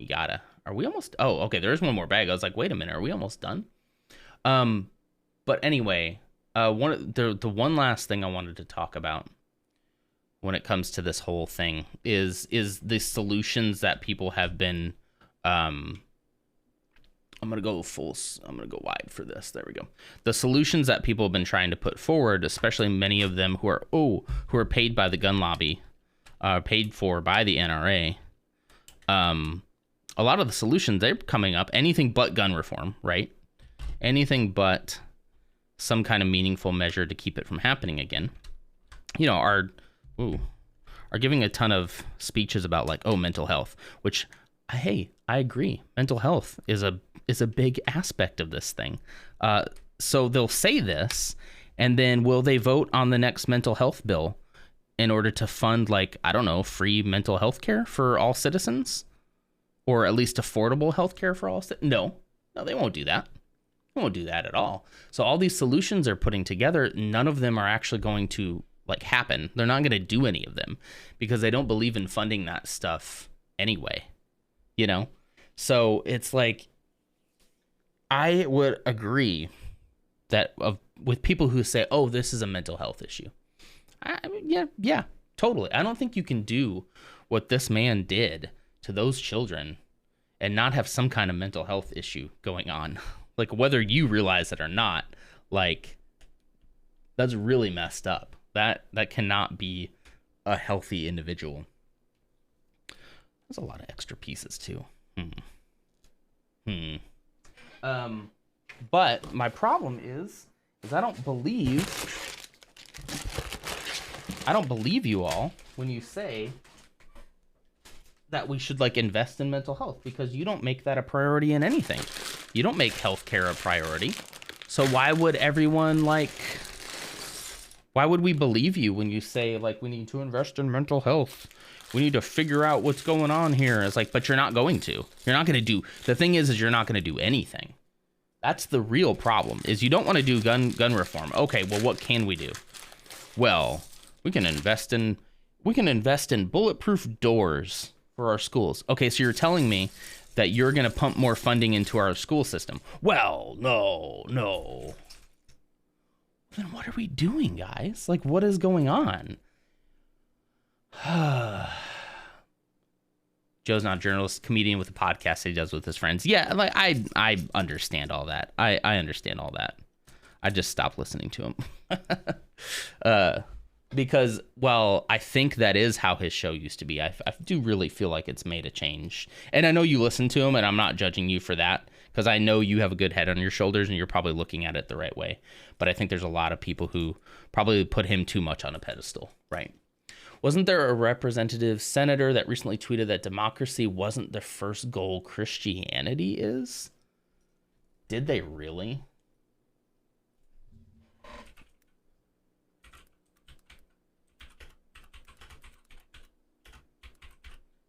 gotta. Are we almost? Oh, okay. There is one more bag. I was like, wait a minute, are we almost done? But anyway, the one last thing I wanted to talk about when it comes to this whole thing is the solutions that people have been. I'm gonna go wide for this. There we go. The solutions that people have been trying to put forward, especially many of them who are paid by the gun lobby, paid for by the NRA. A lot of the solutions they're coming up, anything but gun reform, right? Anything but some kind of meaningful measure to keep it from happening again. Are giving a ton of speeches about like, mental health, which, hey, I agree. Mental health is a big aspect of this thing. So they'll say this, and then will they vote on the next mental health bill in order to fund, like, I don't know, free mental health care for all citizens? Or at least affordable health care for all citizens? No, they won't do that. They won't do that at all. So all these solutions they're putting together, none of them are actually going to, like, happen. They're not going to do any of them because they don't believe in funding that stuff anyway. So it's like, I would agree that with people who say, this is a mental health issue. Yeah, totally. I don't think you can do what this man did to those children and not have some kind of mental health issue going on. Like, whether you realize it or not, like, that's really messed up. That cannot be a healthy individual. There's a lot of extra pieces too. But my problem is I don't believe you all when you say that we should, like, invest in mental health, because you don't make that a priority in anything. You don't make healthcare a priority. So why would we believe you when you say, like, we need to invest in mental health? We need to figure out what's going on here. It's like, but you're not going to. You're not going to do. The thing is you're not going to do anything. That's the real problem, is you don't want to do gun reform. Okay, well, what can we do? Well, we can invest in bulletproof doors for our schools. Okay, so you're telling me that you're going to pump more funding into our school system. Well, no. Then what are we doing, guys? Like, what is going on? Joe's not a journalist, comedian with a podcast that he does with his friends. Yeah, like, I understand all that. I understand all that. I just stopped listening to him. Because, well, I think that is how his show used to be. I do really feel like it's made a change. And I know you listen to him, and I'm not judging you for that, because I know you have a good head on your shoulders and you're probably looking at it the right way. But I think there's a lot of people who probably put him too much on a pedestal, right? Wasn't there a representative senator that recently tweeted that democracy wasn't the first goal Christianity is? Did they really?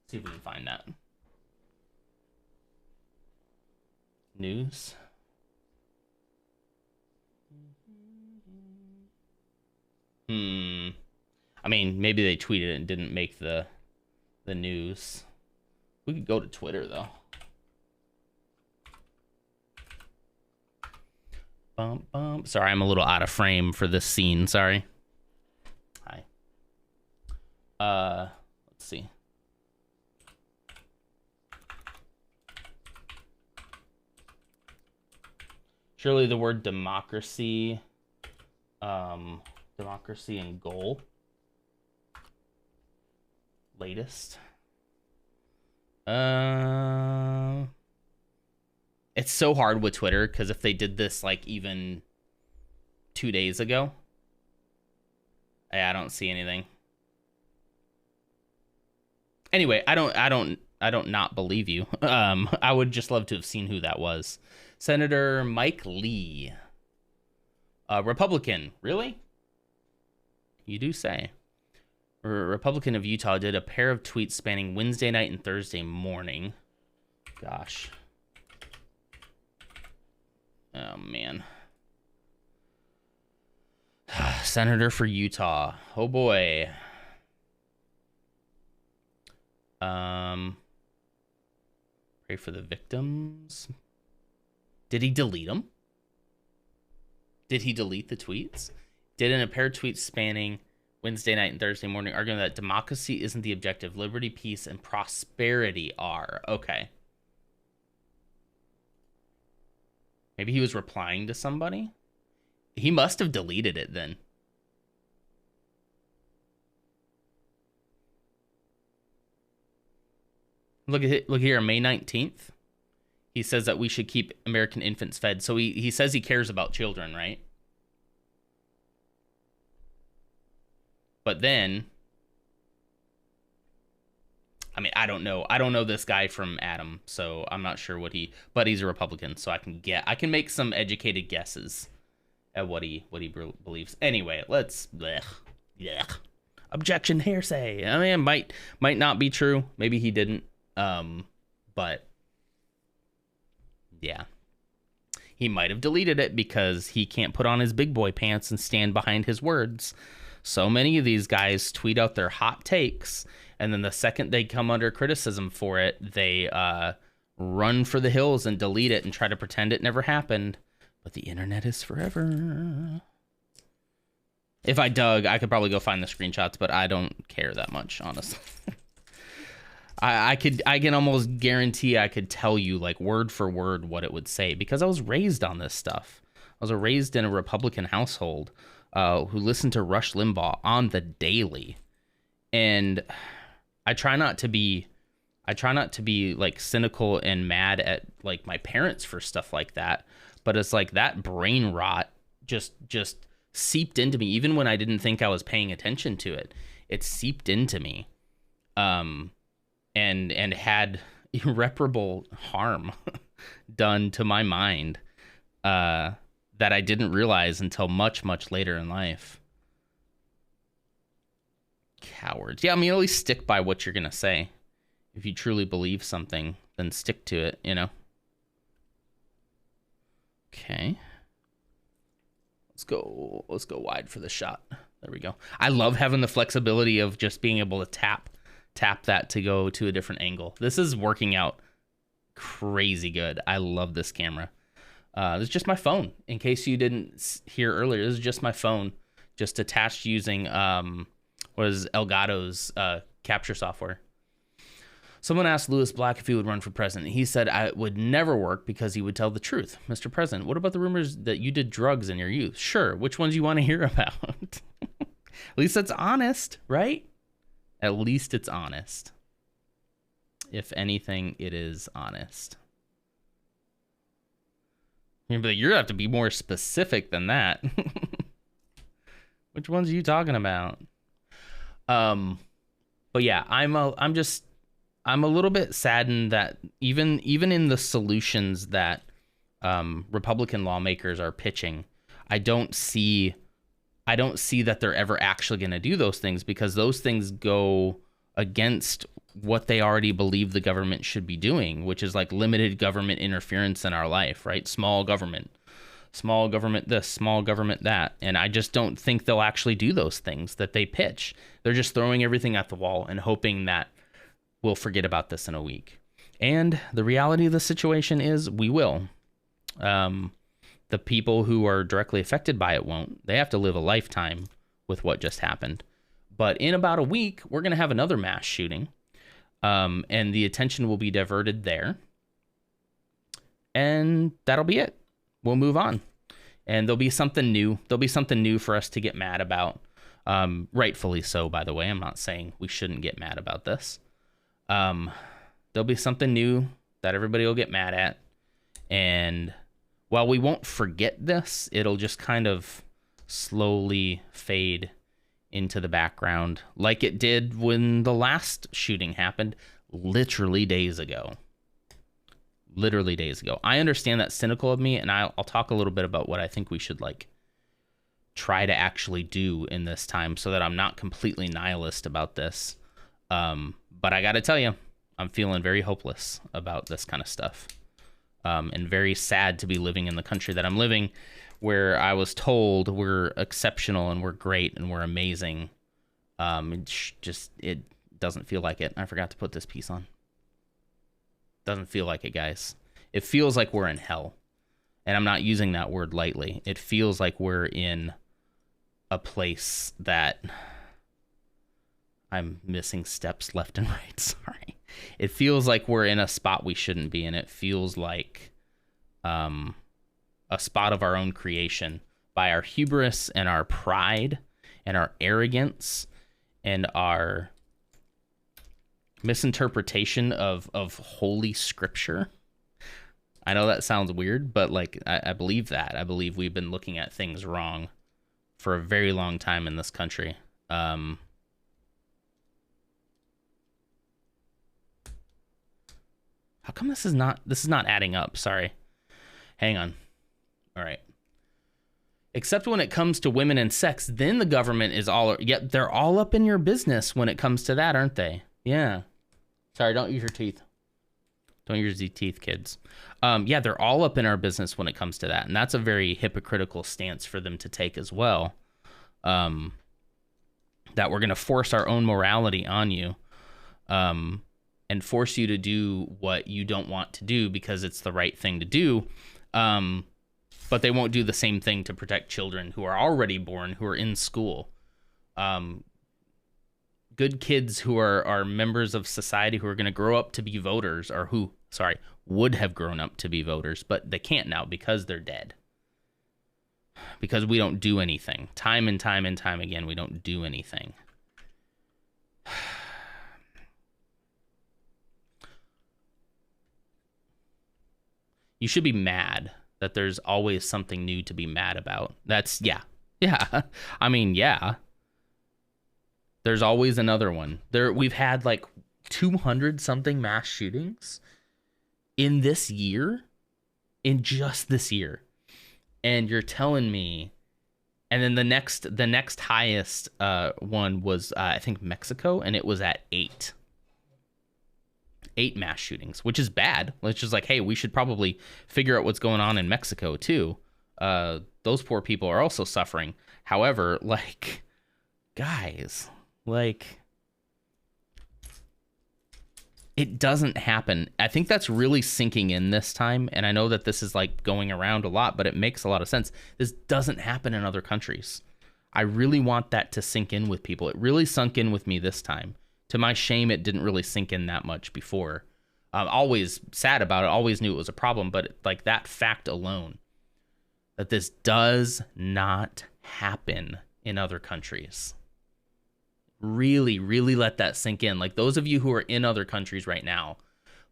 See if we can find that. News. I mean, maybe they tweeted it and didn't make the news. We could go to Twitter, though. Sorry, I'm a little out of frame for this scene. Sorry. Hi. Let's see. Surely the word democracy, democracy and goal. Latest. It's so hard with Twitter, because if they did this like even 2 days ago, I don't see anything. Anyway, I don't not believe you. I would just love to have seen who that was. Senator Mike Lee. Republican, really? You do say. Republican of Utah did a pair of tweets spanning Wednesday night and Thursday morning. Gosh. Oh, man. Senator for Utah. Oh, boy. Pray for the victims. Did he delete them? Did he delete the tweets? Did in a pair of tweets spanning Wednesday night and Thursday morning, arguing that democracy isn't the objective. Liberty, peace, and prosperity are. Okay. Maybe he was replying to somebody? He must have deleted it then. Look at it. Look here, May 19th. He says that we should keep American infants fed. So he says he cares about children, right? But then, I mean, I don't know. I don't know this guy from Adam, so I'm not sure what but he's a Republican, so I can make some educated guesses at what he believes. Anyway, let's objection, hearsay. I mean, it might not be true. Maybe he didn't. But yeah, he might have deleted it because he can't put on his big boy pants and stand behind his words. So many of these guys tweet out their hot takes, and then the second they come under criticism for it, they run for the hills and delete it and try to pretend it never happened. But the internet is forever. If I dug, I could probably go find the screenshots, but I don't care that much, honestly. I can almost guarantee I could tell you like word for word what it would say because I was raised on this stuff. I was raised in a Republican household who listened to Rush Limbaugh on the daily. And I try not to be like cynical and mad at like my parents for stuff like that. But it's like that brain rot just seeped into me. Even when I didn't think I was paying attention to it, it seeped into me. And had irreparable harm done to my mind that I didn't realize until much, much later in life. Cowards. Yeah, I mean, at least stick by what you're going to say. If you truly believe something, then stick to it, you know? Okay. Let's go wide for the shot. There we go. I love having the flexibility of just being able to tap that to go to a different angle. This is working out crazy good. I love this camera. This is just my phone. In case you didn't hear earlier, this is just my phone, just attached using Elgato's capture software. Someone asked Lewis Black if he would run for president. He said it would never work because he would tell the truth. Mr. President, what about the rumors that you did drugs in your youth? Sure. Which ones you want to hear about? At least that's honest, right? At least it's honest. If anything, it is honest. You're going to have to be more specific than that. Which ones are you talking about? But yeah, I'm a little bit saddened that even in the solutions that Republican lawmakers are pitching, I don't see that they're ever actually going to do those things because those things go against what they already believe the government should be doing, which is like limited government interference in our life, right? Small government this, small government that. And I just don't think they'll actually do those things that they pitch. They're just throwing everything at the wall and hoping that we'll forget about this in a week. And the reality of the situation is we will. The people who are directly affected by it won't. They have to live a lifetime with what just happened. But in about a week, we're going to have another mass shooting. And the attention will be diverted there. And that'll be it. We'll move on. And there'll be something new. There'll be something new for us to get mad about. Rightfully so, by the way. I'm not saying we shouldn't get mad about this. There'll be something new that everybody will get mad at. And while we won't forget this, it'll just kind of slowly fade into the background like it did when the last shooting happened literally days ago. I understand that's cynical of me, and I'll talk a little bit about what I think we should like try to actually do in this time so that I'm not completely nihilist about this. But I got to tell you, I'm feeling very hopeless about this kind of stuff. And very sad to be living in the country that I'm living, where I was told we're exceptional and we're great and we're amazing. It doesn't feel like it. I forgot to put this piece on. Doesn't feel like it, guys. It feels like we're in hell. And I'm not using that word lightly. It feels like we're in a place that I'm missing steps left and right. Sorry. It feels like we're in a spot we shouldn't be in. It feels like a spot of our own creation by our hubris and our pride and our arrogance and our misinterpretation of holy scripture. I know that sounds weird, but like I believe that. I believe we've been looking at things wrong for a very long time in this country. How come this is not adding up? Sorry. Hang on. All right. Except when it comes to women and sex, then the government is they're all up in your business when it comes to that, aren't they? Yeah. Sorry, don't use your teeth. Don't use your teeth, kids. Yeah, they're all up in our business when it comes to that. And that's a very hypocritical stance for them to take as well. That we're going to force our own morality on you. And force you to do what you don't want to do because it's the right thing to do. But they won't do the same thing to protect children who are already born, who are in school. Good kids who are members of society who are going to grow up to be voters, or would have grown up to be voters, but they can't now because they're dead. Because we don't do anything. Time and time and time again, we don't do anything. You should be mad that there's always something new to be mad about. That's, yeah. I mean, yeah. There's always another one. We've had like 200 something mass shootings in this year, in just this year. And you're telling me, and then the next highest one was I think Mexico, and it was at 8 mass shootings, which is bad. It's just like, hey, we should probably figure out what's going on in Mexico too. Those poor people are also suffering. However, like, guys, like, it doesn't happen. I think that's really sinking in this time. And I know that this is like going around a lot, but it makes a lot of sense. This doesn't happen in other countries. I really want that to sink in with people. It really sunk in with me this time. To my shame, it didn't really sink in that much before. I'm always sad about it. Always knew it was a problem. But like that fact alone, that this does not happen in other countries. Really, really let that sink in. Like those of you who are in other countries right now,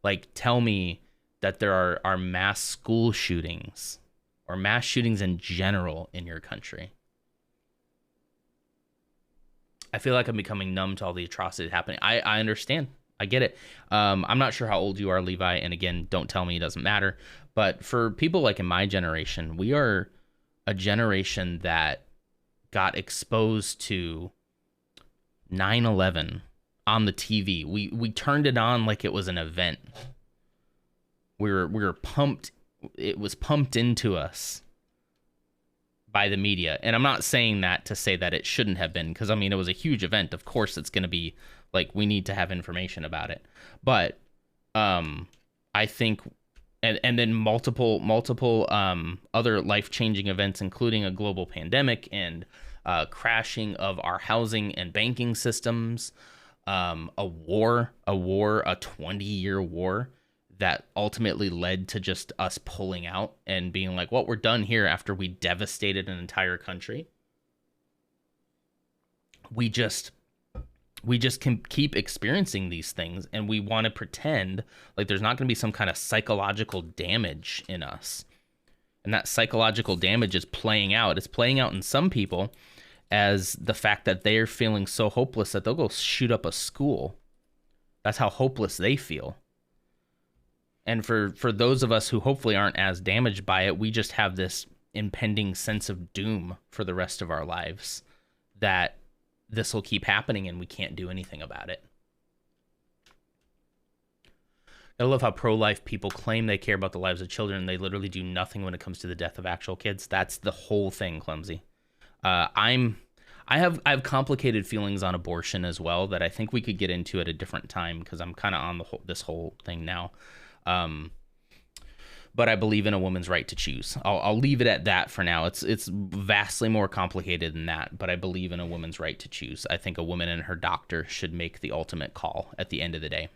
like tell me that there are mass school shootings or mass shootings in general in your country. I feel like I'm becoming numb to all the atrocities happening. I understand. I get it. I'm not sure how old you are, Levi. And again, don't tell me, it doesn't matter. But for people like in my generation, we are a generation that got exposed to 9/11 on the TV. We turned it on like it was an event. We were pumped. It was pumped into us by the media. And I'm not saying that to say that it shouldn't have been, because I mean, it was a huge event. Of course it's going to be like, we need to have information about it. But I think, and then multiple other life-changing events, including a global pandemic and crashing of our housing and banking systems, a 20-year war that ultimately led to just us pulling out and being like, well, we're done here after we devastated an entire country. We just can keep experiencing these things, and we want to pretend like there's not going to be some kind of psychological damage in us. And that psychological damage is playing out. It's playing out in some people as the fact that they're feeling so hopeless that they'll go shoot up a school. That's how hopeless they feel. And for those of us who hopefully aren't as damaged by it, we just have this impending sense of doom for the rest of our lives, that this will keep happening and we can't do anything about it. I love how pro-life people claim they care about the lives of children, and they literally do nothing when it comes to the death of actual kids. That's the whole thing, Clumsy. I have complicated feelings on abortion as well that I think we could get into at a different time, because I'm kind of on this whole thing now. But I believe in a woman's right to choose. I'll leave it at that for now. It's vastly more complicated than that, but I believe in a woman's right to choose. I think a woman and her doctor should make the ultimate call at the end of the day.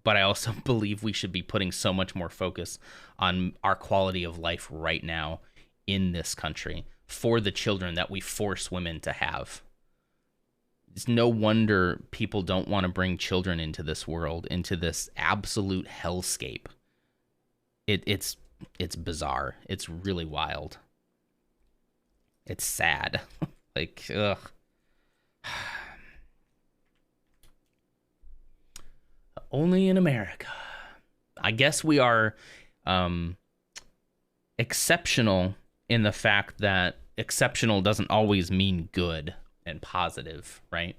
But I also believe we should be putting so much more focus on our quality of life right now in this country for the children that we force women to have. It's no wonder people don't want to bring children into this world, into this absolute hellscape. It's bizarre. It's really wild. It's sad. Like, ugh. Only in America. I guess we are exceptional in the fact that exceptional doesn't always mean good and positive, right?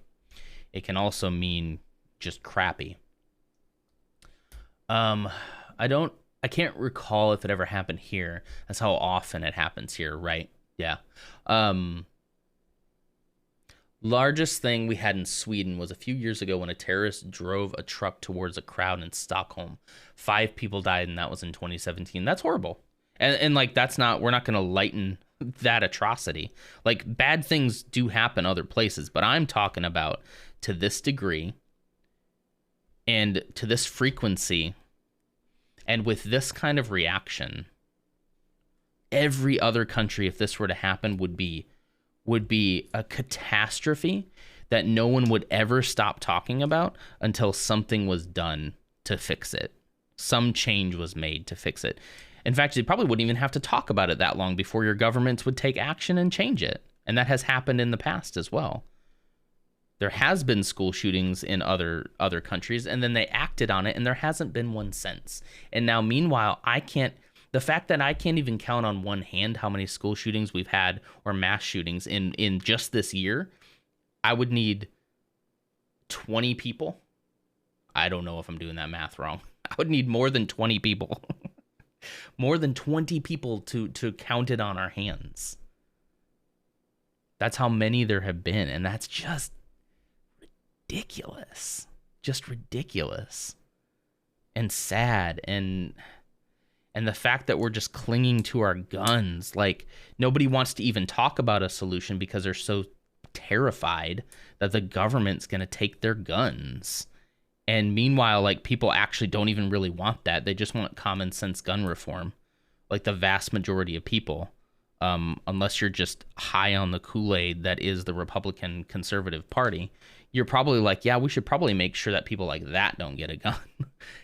It can also mean just crappy. I can't recall if it ever happened here. That's how often it happens here, right? Yeah. Largest thing we had in Sweden was a few years ago when a terrorist drove a truck towards a crowd in Stockholm. 5 people died, and that was in 2017. That's horrible. And like, we're not going to lighten that atrocity. Like, bad things do happen other places, but I'm talking about to this degree and to this frequency and with this kind of reaction. Every other country, if this were to happen, would be a catastrophe that no one would ever stop talking about until something was done to fix it. Some change was made to fix it. In fact, you probably wouldn't even have to talk about it that long before your governments would take action and change it. And that has happened in the past as well. There has been school shootings in other countries, and then they acted on it, and there hasn't been one since. And now, meanwhile, the fact that I can't even count on one hand how many school shootings we've had or mass shootings in just this year, I would need 20 people. I don't know if I'm doing that math wrong. I would need more than 20 people. More than 20 people to count it on our hands. That's how many there have been, and that's just ridiculous. Just ridiculous. And sad, and the fact that we're just clinging to our guns, like nobody wants to even talk about a solution because they're so terrified that the government's going to take their guns. And meanwhile, like, people actually don't even really want that. They just want common sense gun reform. Like the vast majority of people, unless you're just high on the Kool-Aid that is the Republican Conservative Party, you're probably like, yeah, we should probably make sure that people like that don't get a gun.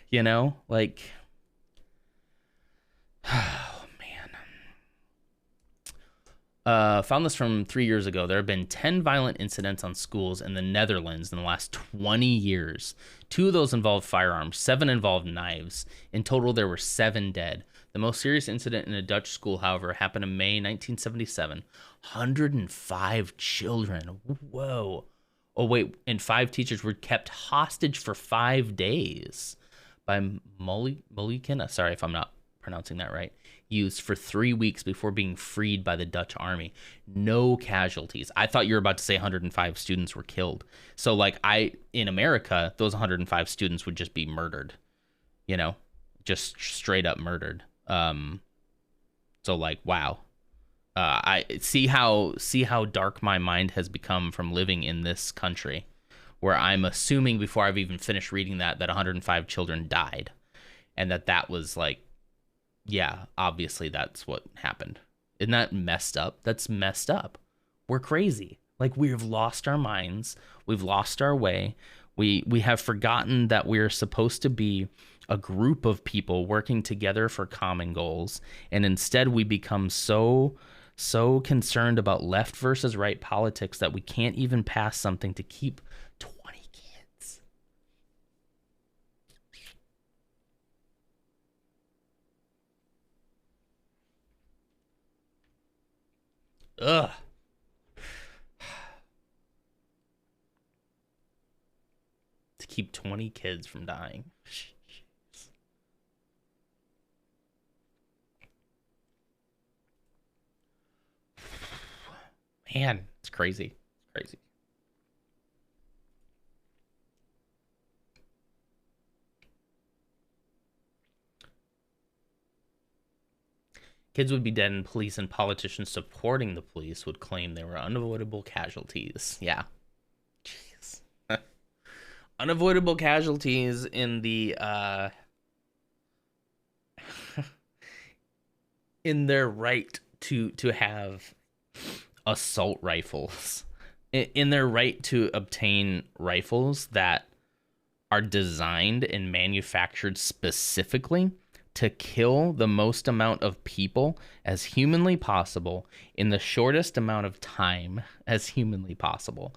You know, like, oh man. Found this from 3 years ago. There have been 10 violent incidents on schools in the Netherlands in the last 20 years. 2 of those involved firearms, 7 involved knives. In total, there were 7 dead. The most serious incident in a Dutch school, however, happened in May 1977. 105 children. Whoa. Oh, wait. And 5 teachers were kept hostage for 5 days by Moleken. Sorry if I'm not pronouncing that right. Used for 3 weeks before being freed by the Dutch army. No casualties. I thought you were about to say 105 students were killed. So like, in America, those 105 students would just be murdered, you know, just straight up murdered. So like, wow. I see how dark my mind has become from living in this country, where I'm assuming before I've even finished reading that 105 children died, and that was like, yeah, obviously that's what happened. Isn't that messed up? That's messed up. We're crazy. Like, we've lost our minds. We've lost our way. We have forgotten that we're supposed to be a group of people working together for common goals. And instead we become so concerned about left versus right politics that we can't even pass something to keep 20 kids. Ugh. To keep 20 kids from dying. Jeez. Man, it's crazy. It's crazy. Kids would be dead, and police and politicians supporting the police would claim they were unavoidable casualties. Yeah. Jeez. Unavoidable casualties in the in their right to have assault rifles, in their right to obtain rifles that are designed and manufactured specifically to kill the most amount of people as humanly possible in the shortest amount of time as humanly possible.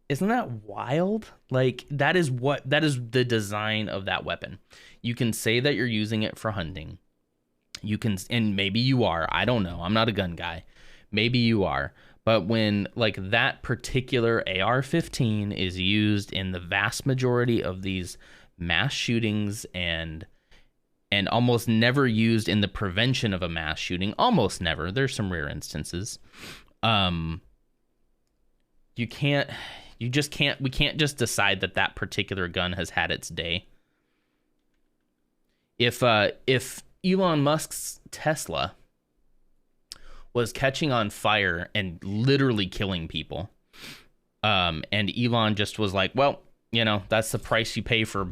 Isn't that wild? Like, that is the design of that weapon. You can say that you're using it for hunting. You can, and maybe you are. I don't know. I'm not a gun guy. Maybe you are. But when like that particular AR-15 is used in the vast majority of these mass shootings and almost never used in the prevention of a mass shooting, almost never. There's some rare instances. We can't just decide that particular gun has had its day. If Elon Musk's Tesla was catching on fire and literally killing people, and Elon just was like, well, you know, that's the price you pay for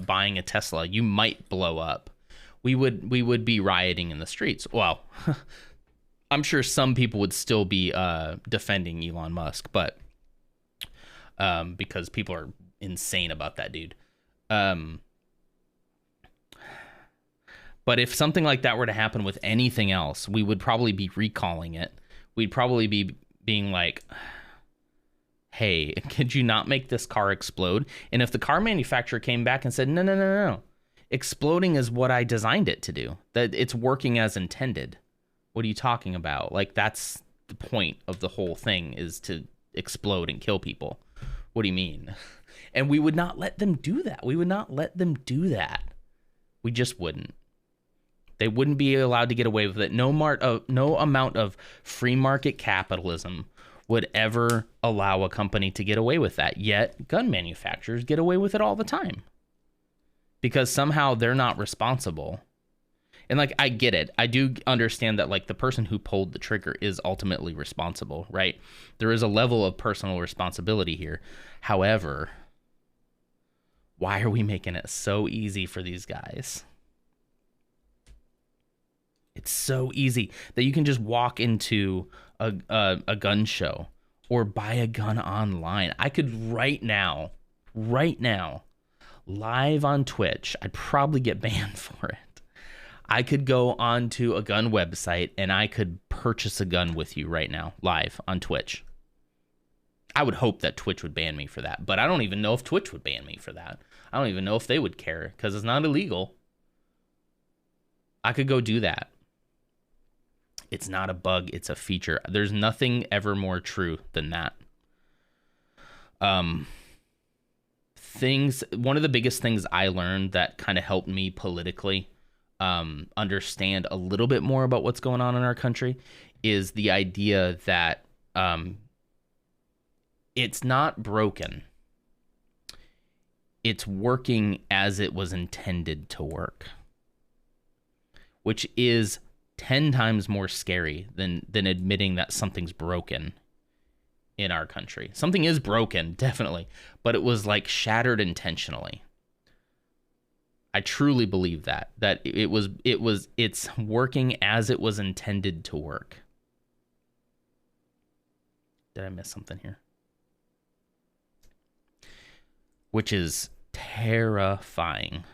buying a Tesla. You might blow up. We would be rioting in the streets. Well, I'm sure some people would still be defending Elon Musk, but because people are insane about that dude. But if something like that were to happen with anything else, we would probably be recalling it. We'd probably be being like, hey, could you not make this car explode? And if the car manufacturer came back and said, no, exploding is what I designed it to do, that it's working as intended. What are you talking about? Like, that's the point of the whole thing, is to explode and kill people. What do you mean? And we would not let them do that. We would not let them do that. We just wouldn't. They wouldn't be allowed to get away with it. No amount of free market capitalism would ever allow a company to get away with that. Yet gun manufacturers get away with it all the time because somehow they're not responsible. And like, I get it. I do understand that like the person who pulled the trigger is ultimately responsible, right? There is a level of personal responsibility here. However, why are we making it so easy for these guys? It's so easy that you can just walk into a gun show or buy a gun online. I could right now, live on Twitch, I'd probably get banned for it. I could go onto a gun website and I could purchase a gun with you right now, live on Twitch. I would hope that Twitch would ban me for that, but I don't even know if Twitch would ban me for that. I don't even know if they would care because it's not illegal. I could go do that. It's not a bug, it's a feature. There's nothing ever more true than that. One of the biggest things I learned that kind of helped me politically understand a little bit more about what's going on in our country is the idea that it's not broken. It's working as it was intended to work, which is 10 times more scary than admitting that something's broken in our country. Something is broken, definitely, but it was like shattered intentionally. I truly believe that it's working as it was intended to work. Did I miss something here? Which is terrifying.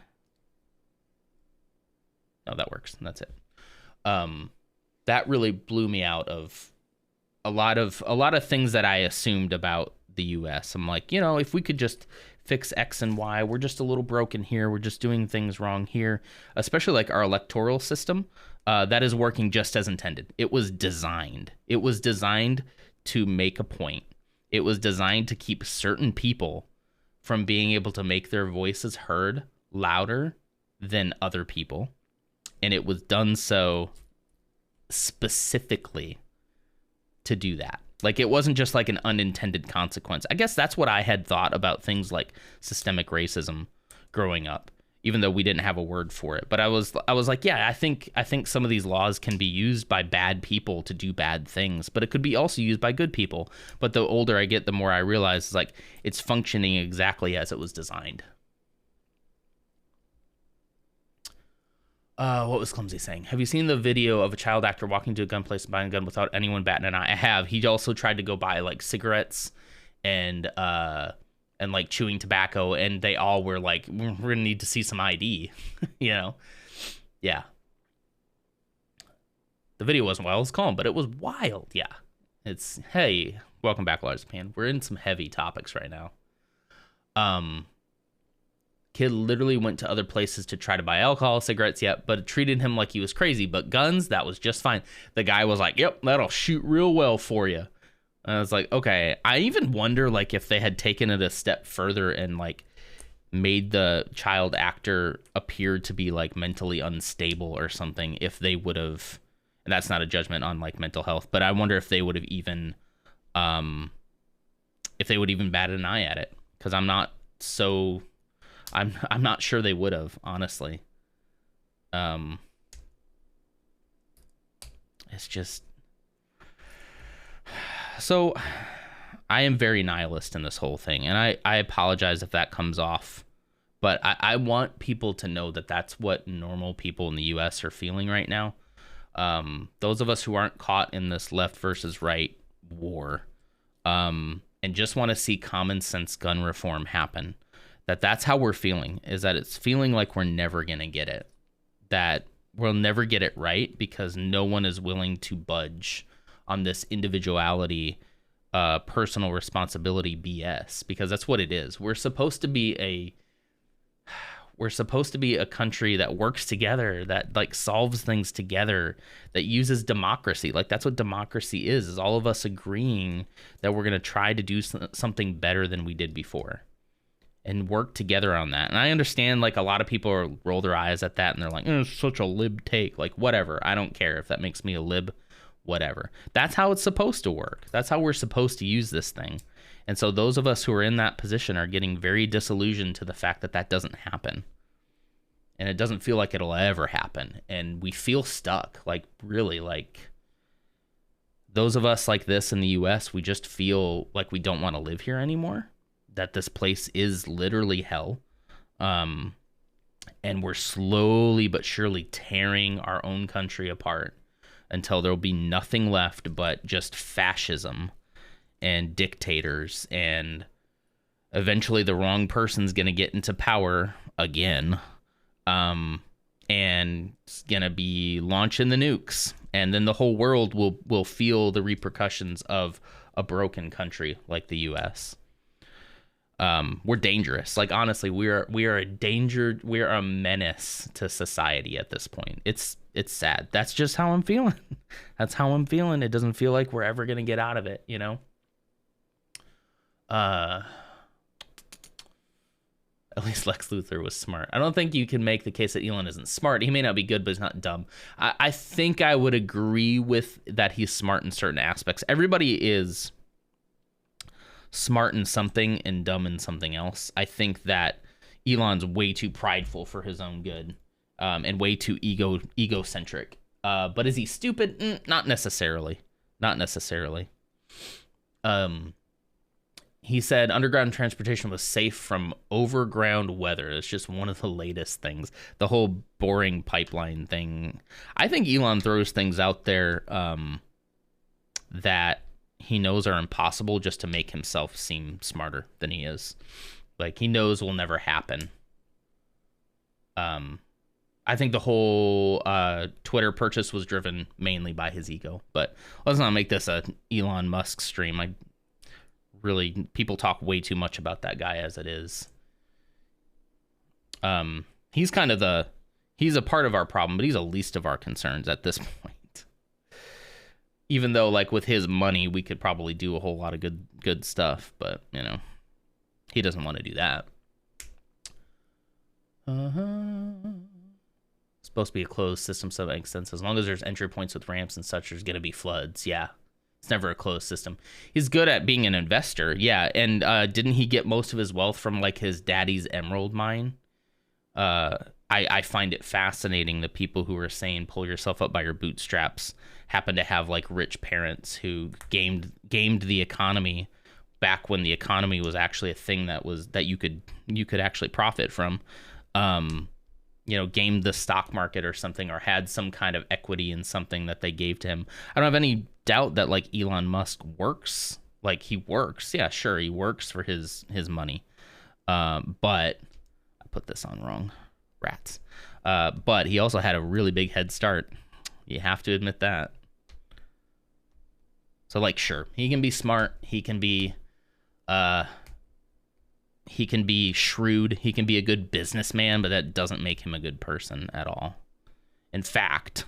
No, that works. That's it. That really blew me out of a lot of things that I assumed about the US. I'm like, you know, if we could just fix X and Y, we're just a little broken here. We're just doing things wrong here, especially like our electoral system. That is working just as intended. It was designed. It was designed to make a point. It was designed to keep certain people from being able to make their voices heard louder than other people. And it was done so specifically to do that. Like, it wasn't just like an unintended consequence. I guess that's what I had thought about things like systemic racism growing up, even though we didn't have a word for it. But I was like, yeah, I think some of these laws can be used by bad people to do bad things, but it could be also used by good people. But the older I get, the more I realize, like, it's functioning exactly as it was designed. What was Clumsy saying? Have you seen the video of a child actor walking to a gun place and buying a gun without anyone batting an eye? I have. He also tried to go buy like cigarettes and like chewing tobacco, and they all were like, we're gonna need to see some ID. You know? Yeah. The video wasn't wild, it was calm, but it was wild. Yeah. It's, hey, welcome back, Lars Pan. We're in some heavy topics right now. Kid literally went to other places to try to buy alcohol, cigarettes, but it treated him like he was crazy. But guns, that was just fine. The guy was like, yep, that'll shoot real well for you. And I was like, okay. I even wonder, like, if they had taken it a step further and, like, made the child actor appear to be, like, mentally unstable or something, if they would have, and that's not a judgment on, like, mental health, but I wonder if they would have even, batted an eye at it. Because I'm not sure they would have, honestly. It's just, so I am very nihilist in this whole thing, and I apologize if that comes off, but I want people to know that that's what normal people in the US are feeling right now. Those of us who aren't caught in this left versus right war, and just want to see common sense gun reform happen. That's how we're feeling, is that it's feeling like we're never going to get it. That we'll never get it right because no one is willing to budge on this individuality, personal responsibility BS, because that's what it is. We're supposed to be a country that works together, that like solves things together, that uses democracy. Like, that's what democracy is all of us agreeing that we're going to try to do something better than we did before. And work together on that. And I understand, like, a lot of people roll their eyes at that and they're like, it's such a lib take. Like, whatever. I don't care if that makes me a lib, whatever. That's how it's supposed to work. That's how we're supposed to use this thing. And so those of us who are in that position are getting very disillusioned to the fact that that doesn't happen. And it doesn't feel like it'll ever happen. And we feel stuck. Like, really, like, those of us like this in the US, we just feel like we don't want to live here anymore. That this place is literally hell. And we're slowly but surely tearing our own country apart until there'll be nothing left but just fascism and dictators, and eventually the wrong person's going to get into power again. And it's going to be launching the nukes, and then the whole world will feel the repercussions of a broken country like the US. We're dangerous. Like, honestly, we are a danger. We are a menace to society at this point. It's sad. That's just how I'm feeling. That's how I'm feeling. It doesn't feel like we're ever going to get out of it, you know? At least Lex Luthor was smart. I don't think you can make the case that Elon isn't smart. He may not be good, but he's not dumb. I think I would agree with that he's smart in certain aspects. Everybody is smart in something and dumb in something else. I think that Elon's way too prideful for his own good, and way too egocentric. But is he stupid? Not necessarily. Not necessarily. He said underground transportation was safe from overground weather. It's just one of the latest things. The whole boring pipeline thing. I think Elon throws things out there that he knows are impossible just to make himself seem smarter than he is. Like, he knows will never happen. I think the whole Twitter purchase was driven mainly by his ego. But let's not make this a Elon Musk stream. I really, people talk way too much about that guy as it is. He's kind of he's a part of our problem, but he's the least of our concerns at this point. Even though, like, with his money, we could probably do a whole lot of good stuff, but, you know, he doesn't want to do that. It's supposed to be a closed system, so that makes sense. As long as there's entry points with ramps and such, there's going to be floods. Yeah. It's never a closed system. He's good at being an investor. Yeah. And didn't he get most of his wealth from, like, his daddy's emerald mine? I find it fascinating that people who are saying pull yourself up by your bootstraps happen to have, like, rich parents who gamed the economy back when the economy was actually a thing that you could actually profit from. You know, gamed the stock market or something, or had some kind of equity in something that they gave to him. I don't have any doubt that, like, Elon Musk works. Like, he works. Yeah, sure, he works for his money. But I put this on wrong. Rats. But he also had a really big head start. You have to admit that. So, like, sure, he can be smart. He can be shrewd. He can be a good businessman, but that doesn't make him a good person at all. In fact,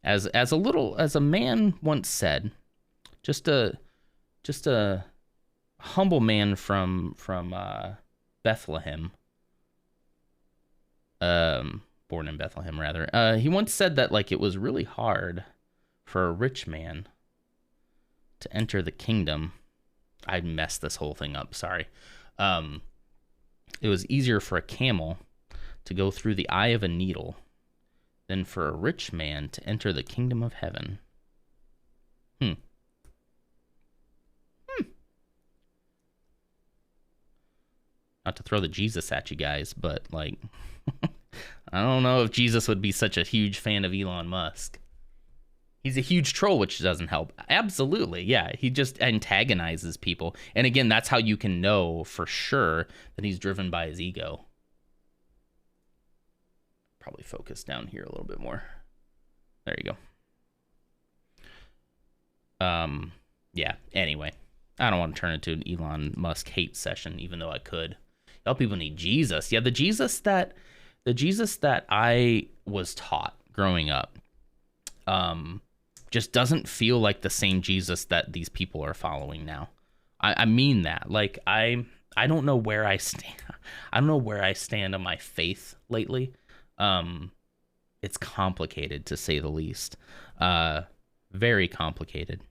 as a man once said, just a humble man from Bethlehem, born in Bethlehem rather. He once said that, like, it was really hard for a rich man to enter the kingdom. I messed this whole thing up. Sorry. It was easier for a camel to go through the eye of a needle than for a rich man to enter the kingdom of heaven. Not to throw the Jesus at you guys, but, like, I don't know if Jesus would be such a huge fan of Elon Musk. He's a huge troll, which doesn't help. Absolutely, yeah. He just antagonizes people. And again, that's how you can know for sure that he's driven by his ego. Probably focus down here a little bit more. There you go. Yeah, anyway. I don't want to turn it into an Elon Musk hate session, even though I could. Y'all people need Jesus. Yeah, the Jesus that I was taught growing up, just doesn't feel like the same Jesus that these people are following now. I mean that. Like, I don't know where I stand. I don't know where I stand on my faith lately. It's complicated, to say the least. Very complicated.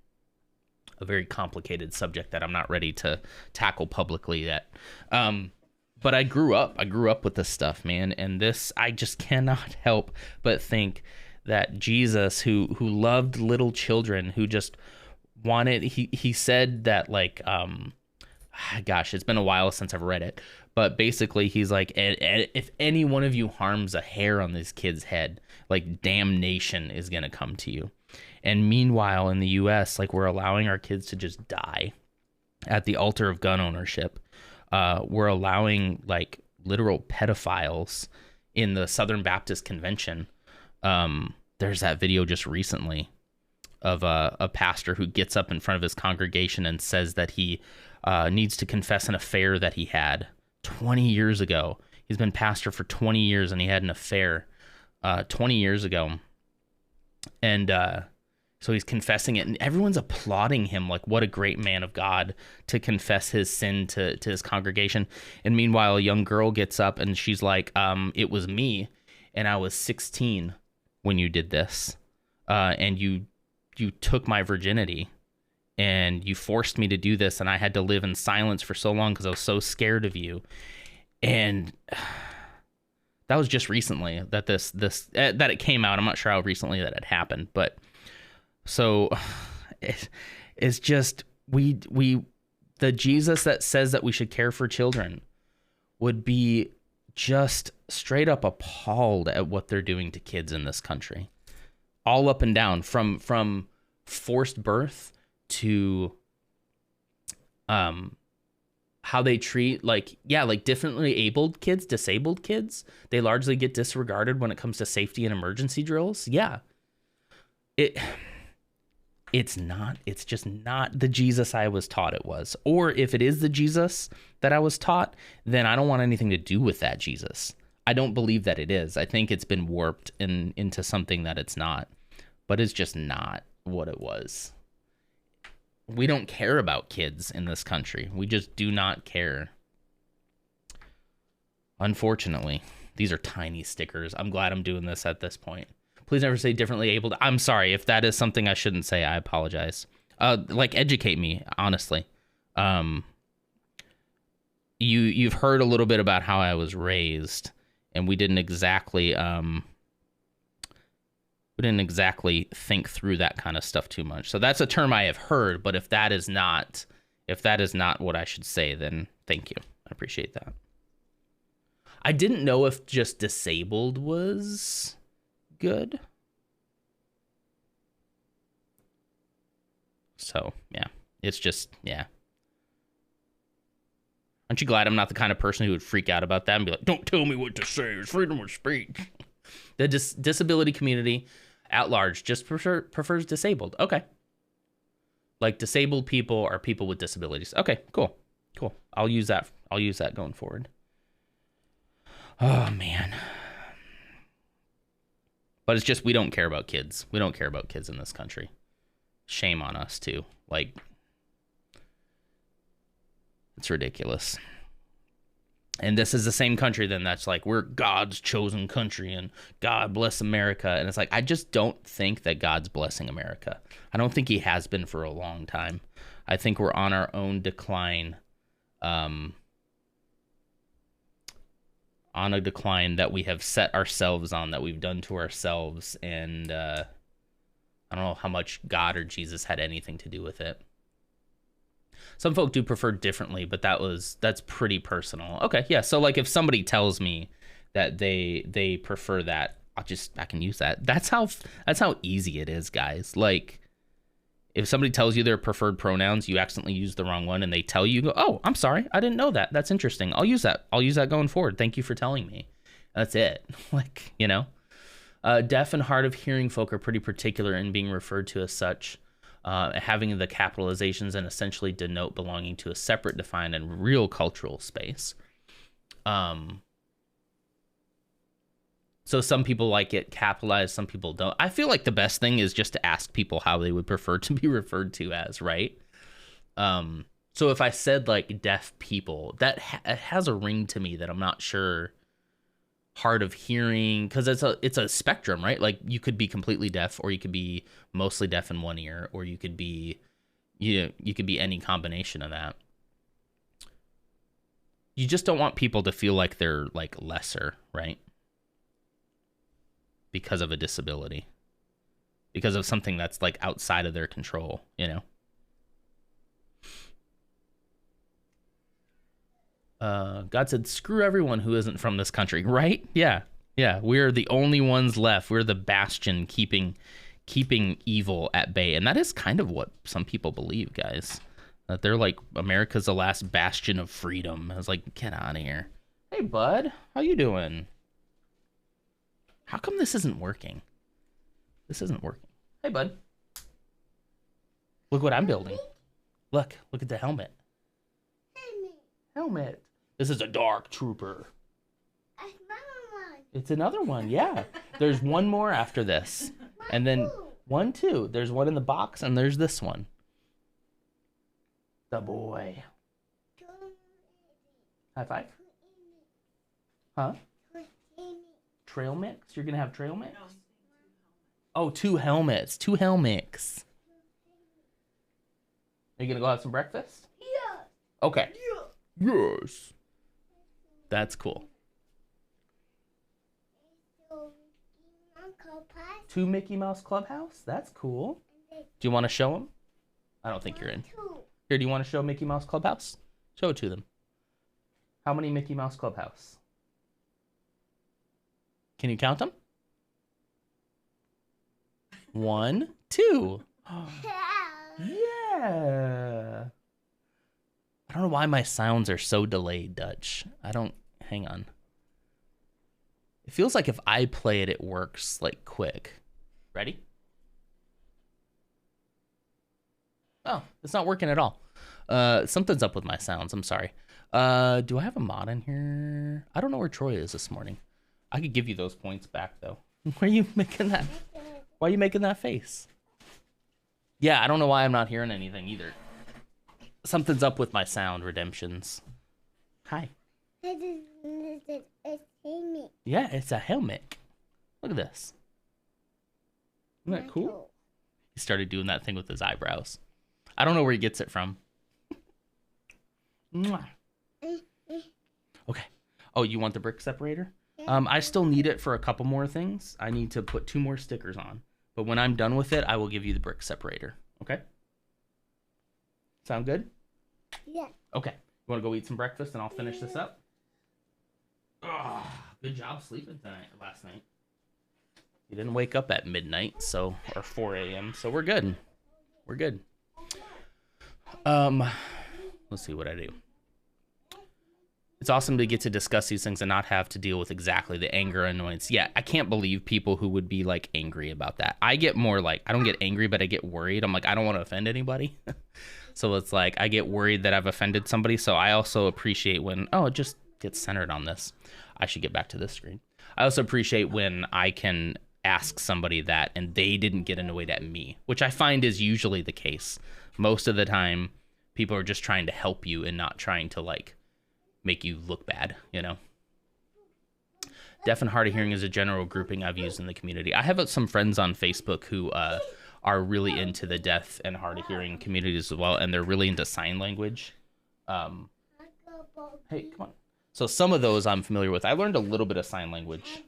A very complicated subject that I'm not ready to tackle publicly yet. But I grew up with this stuff, man. And this, I just cannot help but think that Jesus, who loved little children, who just wanted, he said that, like, gosh, it's been a while since I've read it, but basically he's like, if any one of you harms a hair on this kid's head, like, damnation is gonna come to you. And meanwhile, in the US, like, we're allowing our kids to just die at the altar of gun ownership. We're allowing, like, literal pedophiles in the Southern Baptist Convention. There's that video just recently of a pastor who gets up in front of his congregation and says that he needs to confess an affair that he had 20 years ago. He's been pastor for 20 years and he had an affair 20 years ago. And so he's confessing it, and everyone's applauding him, like, what a great man of God to confess his sin to his congregation. And meanwhile, a young girl gets up and she's like, it was me, and I was 16 when you did this, and you took my virginity, and you forced me to do this, and I had to live in silence for so long because I was so scared of you. And that was just recently that that it came out. I'm not sure how recently that had happened, but so it's just the Jesus that says that we should care for children would be just straight up appalled at what they're doing to kids in this country, all up and down, from forced birth to how they treat, like, differently abled kids, disabled kids. They largely get disregarded when it comes to safety and emergency drills. Yeah. It's not. It's just not the Jesus I was taught it was. Or if it is the Jesus that I was taught, then I don't want anything to do with that Jesus. I don't believe that it is. I think it's been warped into something that it's not. But it's just not what it was. We don't care about kids in this country. We just do not care. Unfortunately, these are tiny stickers. I'm glad I'm doing this at this point. Please never say differently abled. I'm sorry if that is something I shouldn't say. I apologize. Like, educate me, honestly. You've heard a little bit about how I was raised, and we didn't exactly think through that kind of stuff too much. So that's a term I have heard, but if that is not what I should say, then thank you. I appreciate that. I didn't know if just disabled was good. So, yeah. It's just, yeah. Aren't you glad I'm not the kind of person who would freak out about that and be like, don't tell me what to say, it's freedom of speech. The disability community at large just prefers disabled. Okay. Like, disabled people are people with disabilities. Okay, cool. I'll use that going forward. Oh, man. But it's just, we don't care about kids. We don't care about kids in this country. Shame on us, too. Like, it's ridiculous. And this is the same country then that's like, we're God's chosen country and God bless America. And it's like, I just don't think that God's blessing America. I don't think he has been for a long time. I think we're on our own decline. On a decline that we have set ourselves on, that we've done to ourselves. And I don't know how much God or Jesus had anything to do with it. Some folk do prefer differently, but that's pretty personal. Okay, yeah. So like if somebody tells me that they prefer that, I can use that. That's how easy it is, guys. Like if somebody tells you their preferred pronouns, you accidentally use the wrong one and they tell you, oh, I'm sorry, I didn't know that. That's interesting. I'll use that going forward. Thank you for telling me. That's it. Like, you know, deaf and hard of hearing folk are pretty particular in being referred to as such. Having the capitalizations and essentially denote belonging to a separate, defined, and real cultural space. So some people like it capitalized, some people don't. I feel like the best thing is just to ask people how they would prefer to be referred to as, right? So if I said like deaf people, that it has a ring to me that I'm not sure. Hard of hearing, because it's a spectrum, right? Like you could be completely deaf, or you could be mostly deaf in one ear, or you could be any combination of that. You just don't want people to feel like they're like lesser, right? Because of a disability, because of something that's like outside of their control, you know. God said, screw everyone who isn't from this country, right? Yeah. We're the only ones left. We're the bastion keeping evil at bay. And that is kind of what some people believe, guys. That they're like, America's the last bastion of freedom. I was like, get out of here. Hey, bud. How you doing? How come this isn't working? This isn't working. Hey, bud. Look what I'm building. Look at the helmet. Helmet. This is a Dark Trooper. It's another one, yeah. There's one more after this. And then 1, 2. There's one in the box, and there's this one. The boy. High five. Huh? Trail mix? You're going to have trail mix? Oh, 2 helmets. 2 helmets. Are you going to go have some breakfast? Yeah. Okay. Yes. That's cool. 2 Mickey Mouse Clubhouse? That's cool. Do you want to show them? I don't think you're in. Here, do you want to show Mickey Mouse Clubhouse? Show it to them. How many Mickey Mouse Clubhouse? Can you count them? 1, 2. Yeah. I don't know why my sounds are so delayed, Dutch. Hang on. It feels like if I play it, it works like quick. Ready? Oh, it's not working at all. Something's up with my sounds. I'm sorry. Do I have a mod in here? I don't know where Troy is this morning. I could give you those points back though. Why are you making that? Why are you making that face? Yeah, I don't know why I'm not hearing anything either. Something's up with my sound, Redemptions. Hi. Yeah, it's a helmet. Look at this. Isn't that cool? He started doing that thing with his eyebrows. I don't know where he gets it from. Mwah. Okay. Oh, you want the brick separator? I still need it for a couple more things. I need to put 2 more stickers on. But when I'm done with it, I will give you the brick separator. Okay? Sound good? Yeah. Okay. You want to go eat some breakfast and I'll finish this up? Oh, good job sleeping last night. You didn't wake up at midnight, or 4 a.m., so we're good. We're good. Let's see what I do. It's awesome to get to discuss these things and not have to deal with exactly the anger and annoyance. Yeah, I can't believe people who would be like angry about that. I get more like, I don't get angry, but I get worried. I'm like, I don't want to offend anybody. So it's like, I get worried that I've offended somebody. So I also appreciate when, oh, it just gets centered on this. I should get back to this screen. I also appreciate when I can ask somebody that and they didn't get annoyed at me, which I find is usually the case. Most of the time, people are just trying to help you and not trying to like make you look bad, you know? Deaf and hard of hearing is a general grouping I've used in the community. I have some friends on Facebook who are really into the deaf and hard of hearing communities as well, and they're really into sign language. Hey, come on. So some of those I'm familiar with. I learned a little bit of sign language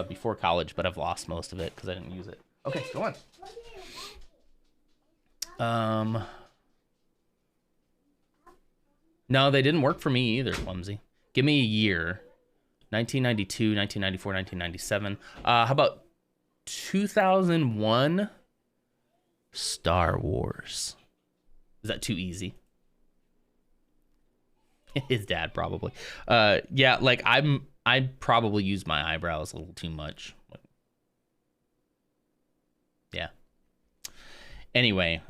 before college, but I've lost most of it because I didn't use it. Okay, go on. No, they didn't work for me either, Clumsy. Give me a year. 1992, 1994, 1997. How about 2001? Star Wars. Is that too easy? His dad probably. Yeah, like I probably use my eyebrows a little too much. Yeah. Anyway,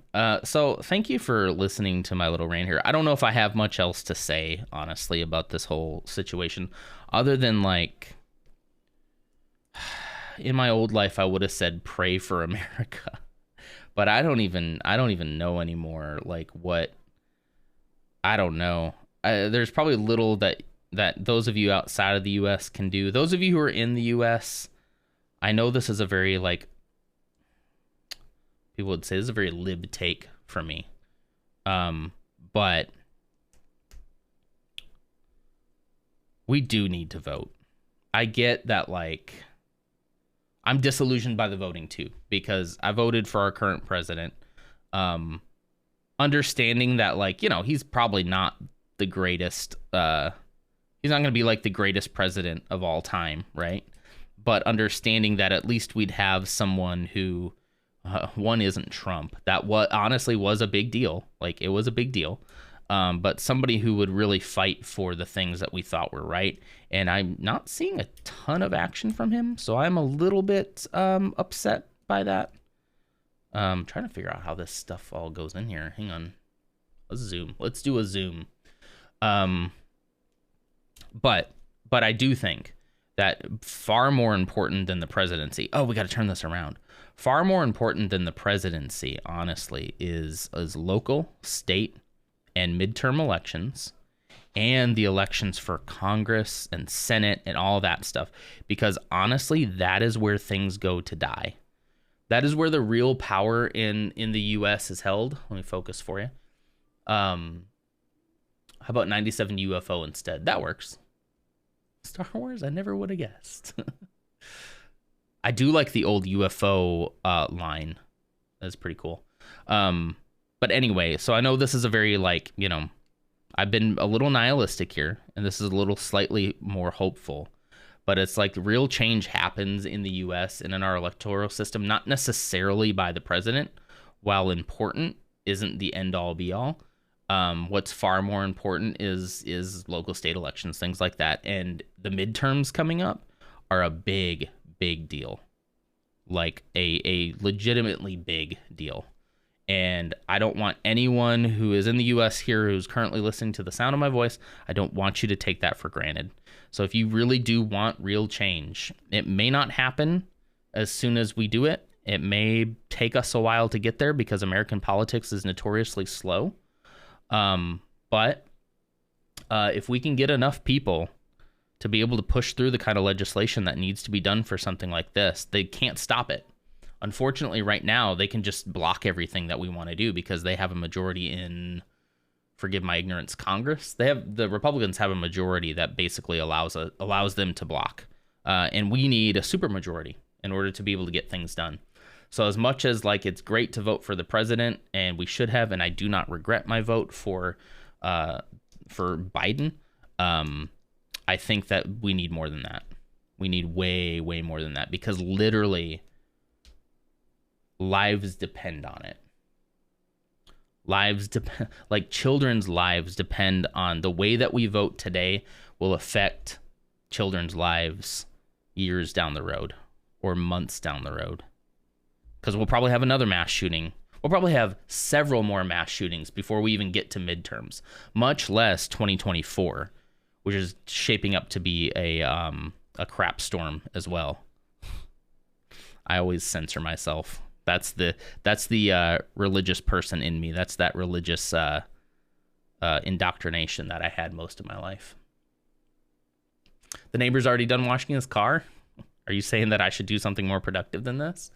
so thank you for listening to my little rant here. I don't know if I have much else to say, honestly, about this whole situation, other than like, in my old life, I would have said pray for America, but I don't even know anymore. Like what? I don't know. There's probably little that those of you outside of the U.S. can do. Those of you who are in the U.S., I know this is a very like. People would say this is a very lib take for me. But we do need to vote. I get that, like, I'm disillusioned by the voting too, because I voted for our current president. Understanding that, like, you know, he's probably not the greatest, he's not going to be like the greatest president of all time, right? But understanding that at least we'd have someone who, one isn't Trump. That honestly was a big deal. Like, it was a big deal. But somebody who would really fight for the things that we thought were right. And I'm not seeing a ton of action from him, so I'm a little bit upset by that. Trying to figure out how this stuff all goes in here. Hang on. Let's zoom. Let's do a zoom. But I do think that far more important than the presidency. Oh, we got to turn this around. Far more important than the presidency, honestly, is local, state, and midterm elections, and the elections for Congress and Senate and all that stuff. Because honestly, that is where things go to die. That is where the real power in the U.S. is held. Let me focus for you. How about 97 UFO instead? That works. Star Wars? I never would have guessed. I do like the old UFO line. That's pretty cool. But anyway, so I know this is a very, like, you know, I've been a little nihilistic here, and this is a little slightly more hopeful. But it's like real change happens in the U.S. and in our electoral system, not necessarily by the president, while important, isn't the end-all, be-all. What's far more important is local state elections, things like that. And the midterms coming up are a big deal, like a legitimately big deal. And I don't want anyone who is in the US here who's currently listening to the sound of my voice, I don't want you to take that for granted. So if you really do want real change, it may not happen as soon as we do it. It may take us a while to get there because American politics is notoriously slow. But if we can get enough people to be able to push through the kind of legislation that needs to be done for something like this, they can't stop it. Unfortunately, right now, they can just block everything that we want to do because they have a majority in, forgive my ignorance, Congress. The Republicans have a majority that basically allows them to block. And we need a supermajority in order to be able to get things done. So as much as like it's great to vote for the president, and we should have, and I do not regret my vote for Biden, I think that we need more than that. We need way, way more than that because literally lives depend on it. Children's lives depend on the way that we vote today will affect children's lives years down the road or months down the road. Because we'll probably have another mass shooting. We'll probably have several more mass shootings before we even get to midterms, much less 2024, which is shaping up to be a crap storm as well. I always censor myself. That's the religious person in me. That's that religious indoctrination that I had most of my life. The neighbor's already done washing his car. Are you saying that I should do something more productive than this?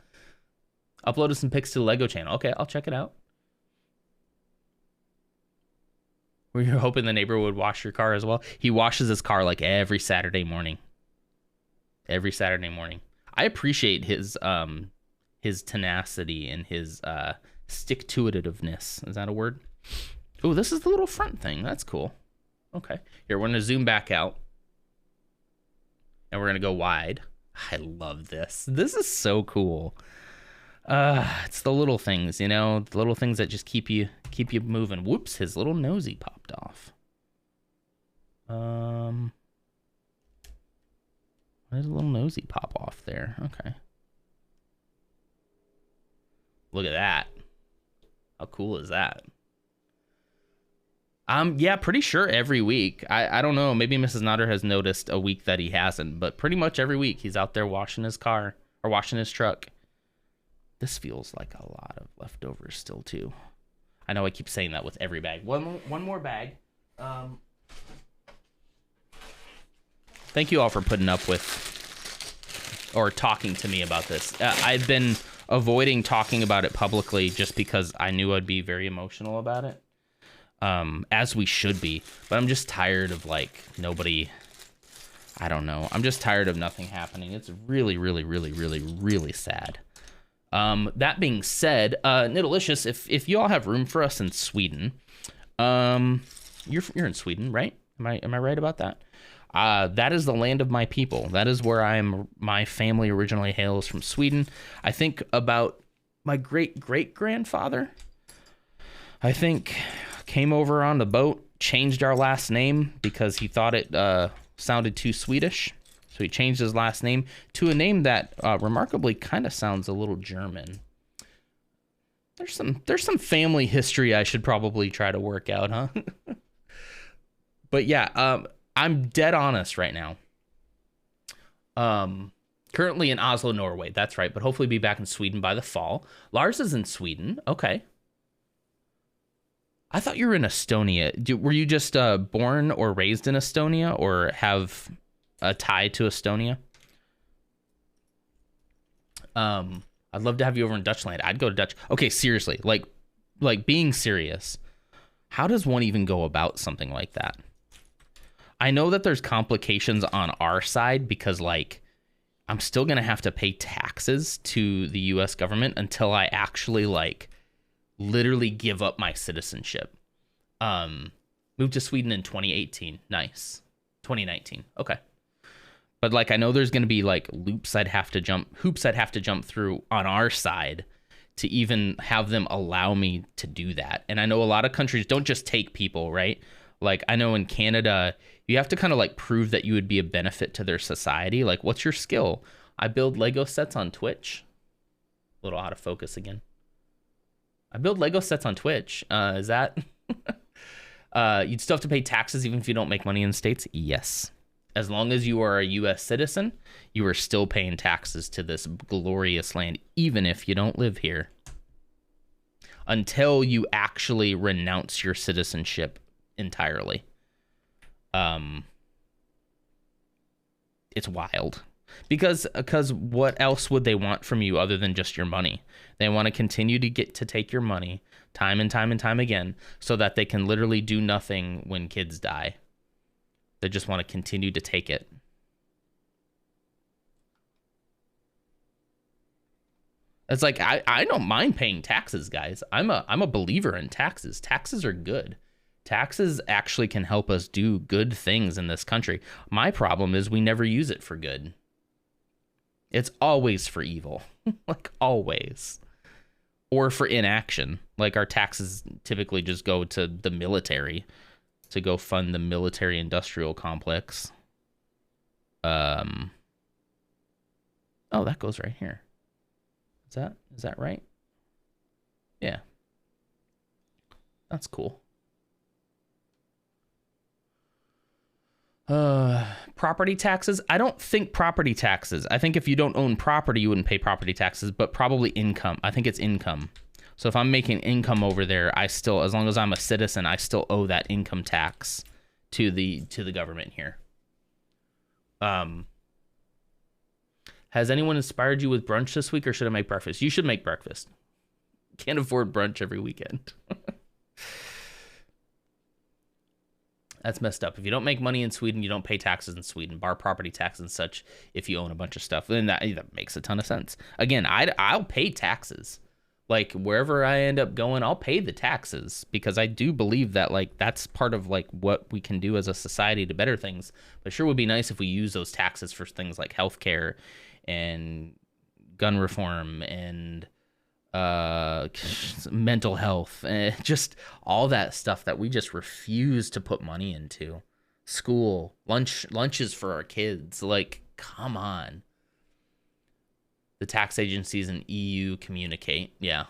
Uploaded some pics to the Lego channel. Okay, I'll check it out. Were you hoping the neighbor would wash your car as well? He washes his car like every Saturday morning. Every Saturday morning. I appreciate his tenacity and his stick-to-itiveness. Is that a word? Oh, this is the little front thing. That's cool. Okay. Here, we're going to zoom back out. And we're going to go wide. I love this. This is so cool. It's the little things, you know, the little things that just keep you moving. Whoops, his little nosy popped off. Why did a little nosy pop off there? Okay. Look at that. How cool is that? Yeah, pretty sure every week. I don't know. Maybe Mrs. Nodder has noticed a week that he hasn't, but pretty much every week he's out there washing his car or washing his truck. This feels like a lot of leftovers still too. I know I keep saying that with every bag. One more bag. Thank you all for putting up with or talking to me about this. I've been avoiding talking about it publicly just because I knew I'd be very emotional about it. As we should be. But I'm just tired of like nobody. I don't know. I'm just tired of nothing happening. It's really, really, really, really, really sad. That being said, Nidalicious, if you all have room for us in Sweden, you're in Sweden, right? Am I right about that? That is the land of my people. That is where my family originally hails from Sweden. I think about my great-great-grandfather, I think, came over on the boat, changed our last name because he thought it sounded too Swedish. So he changed his last name to a name that remarkably kind of sounds a little German. There's some family history I should probably try to work out, huh? But yeah, I'm dead honest right now. Currently in Oslo, Norway. That's right, but hopefully be back in Sweden by the fall. Lars is in Sweden. Okay. I thought you were in Estonia. Were you just born or raised in Estonia or have a tie to Estonia? I'd love to have you over in Dutchland. I'd go to Dutch. Okay, seriously, like being serious. How does one even go about something like that? I know that there's complications on our side because like I'm still going to have to pay taxes to the US government until I actually like literally give up my citizenship. Moved to Sweden in 2018. Nice. 2019. Okay. But like I know there's going to be like hoops I'd have to jump through on our side to even have them allow me to do that. And I know a lot of countries don't just take people, right? Like I know in Canada, you have to kind of like prove that you would be a benefit to their society. Like, what's your skill? I build Lego sets on Twitch. A little out of focus again. I build Lego sets on Twitch. Is that? You'd still have to pay taxes even if you don't make money in the States? Yes. As long as you are a U.S. citizen, you are still paying taxes to this glorious land, even if you don't live here. Until you actually renounce your citizenship entirely. It's wild. Because what else would they want from you other than just your money? They want to continue to get to take your money time and time and time again so that they can literally do nothing when kids die. They just want to continue to take it. It's like I don't mind paying taxes, guys. I'm a believer in taxes. Taxes are good. Taxes actually can help us do good things in this country. My problem is we never use it for good. It's always for evil. Like always. Or for inaction. Like our taxes typically just go to the military to go fund the military industrial complex. Oh, that goes right here. Is that right? Yeah. That's cool. Property taxes. I don't think property taxes. I think if you don't own property, you wouldn't pay property taxes, but probably income. I think it's income. So if I'm making income over there, I still, as long as I'm a citizen, I still owe that income tax to the government here. Has anyone inspired you with brunch this week, or should I make breakfast? You should make breakfast. Can't afford brunch every weekend. That's messed up. If you don't make money in Sweden, you don't pay taxes in Sweden, bar property tax and such. If you own a bunch of stuff, then that makes a ton of sense. Again, I'll pay taxes. Like wherever I end up going, I'll pay the taxes because I do believe that like that's part of like what we can do as a society to better things. But it sure would be nice if we use those taxes for things like healthcare and gun reform and mental health and just all that stuff that we just refuse to put money into. School, lunches for our kids. Like, come on. The tax agencies in EU communicate. Yeah.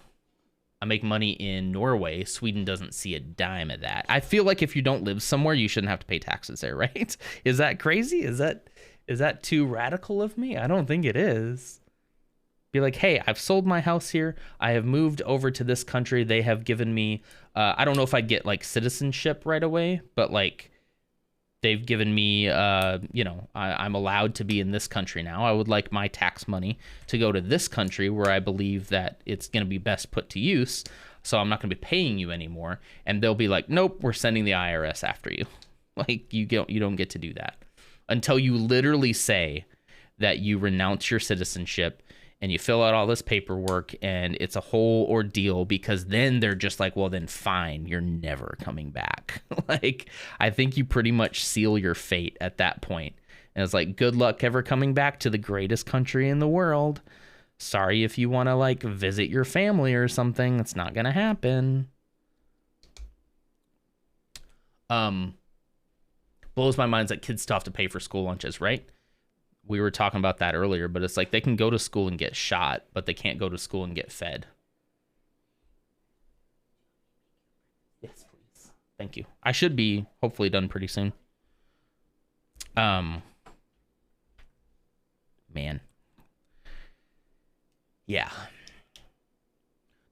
I make money in Norway. Sweden doesn't see a dime of that. I feel like if you don't live somewhere, you shouldn't have to pay taxes there, right? Is that crazy? Is that too radical of me? I don't think it is. Be like, hey, I've sold my house here. I have moved over to this country. They have given me, I don't know if I'd get like citizenship right away, but like they've given me, I'm allowed to be in this country now. I would like my tax money to go to this country where I believe that it's going to be best put to use. So I'm not going to be paying you anymore. And they'll be like, nope, we're sending the IRS after you. Like you don't get to do that until you literally say that you renounce your citizenship and you fill out all this paperwork and it's a whole ordeal because then they're just like, well, then fine, you're never coming back. Like, I think you pretty much seal your fate at that point. And it's like, good luck ever coming back to the greatest country in the world. Sorry if you want to like visit your family or something. It's not going to happen. Blows my mind that kids still have to pay for school lunches, right? We were talking about that earlier, but it's like they can go to school and get shot, but they can't go to school and get fed. Yes, please. Thank you. I should be hopefully done pretty soon. Man. Yeah.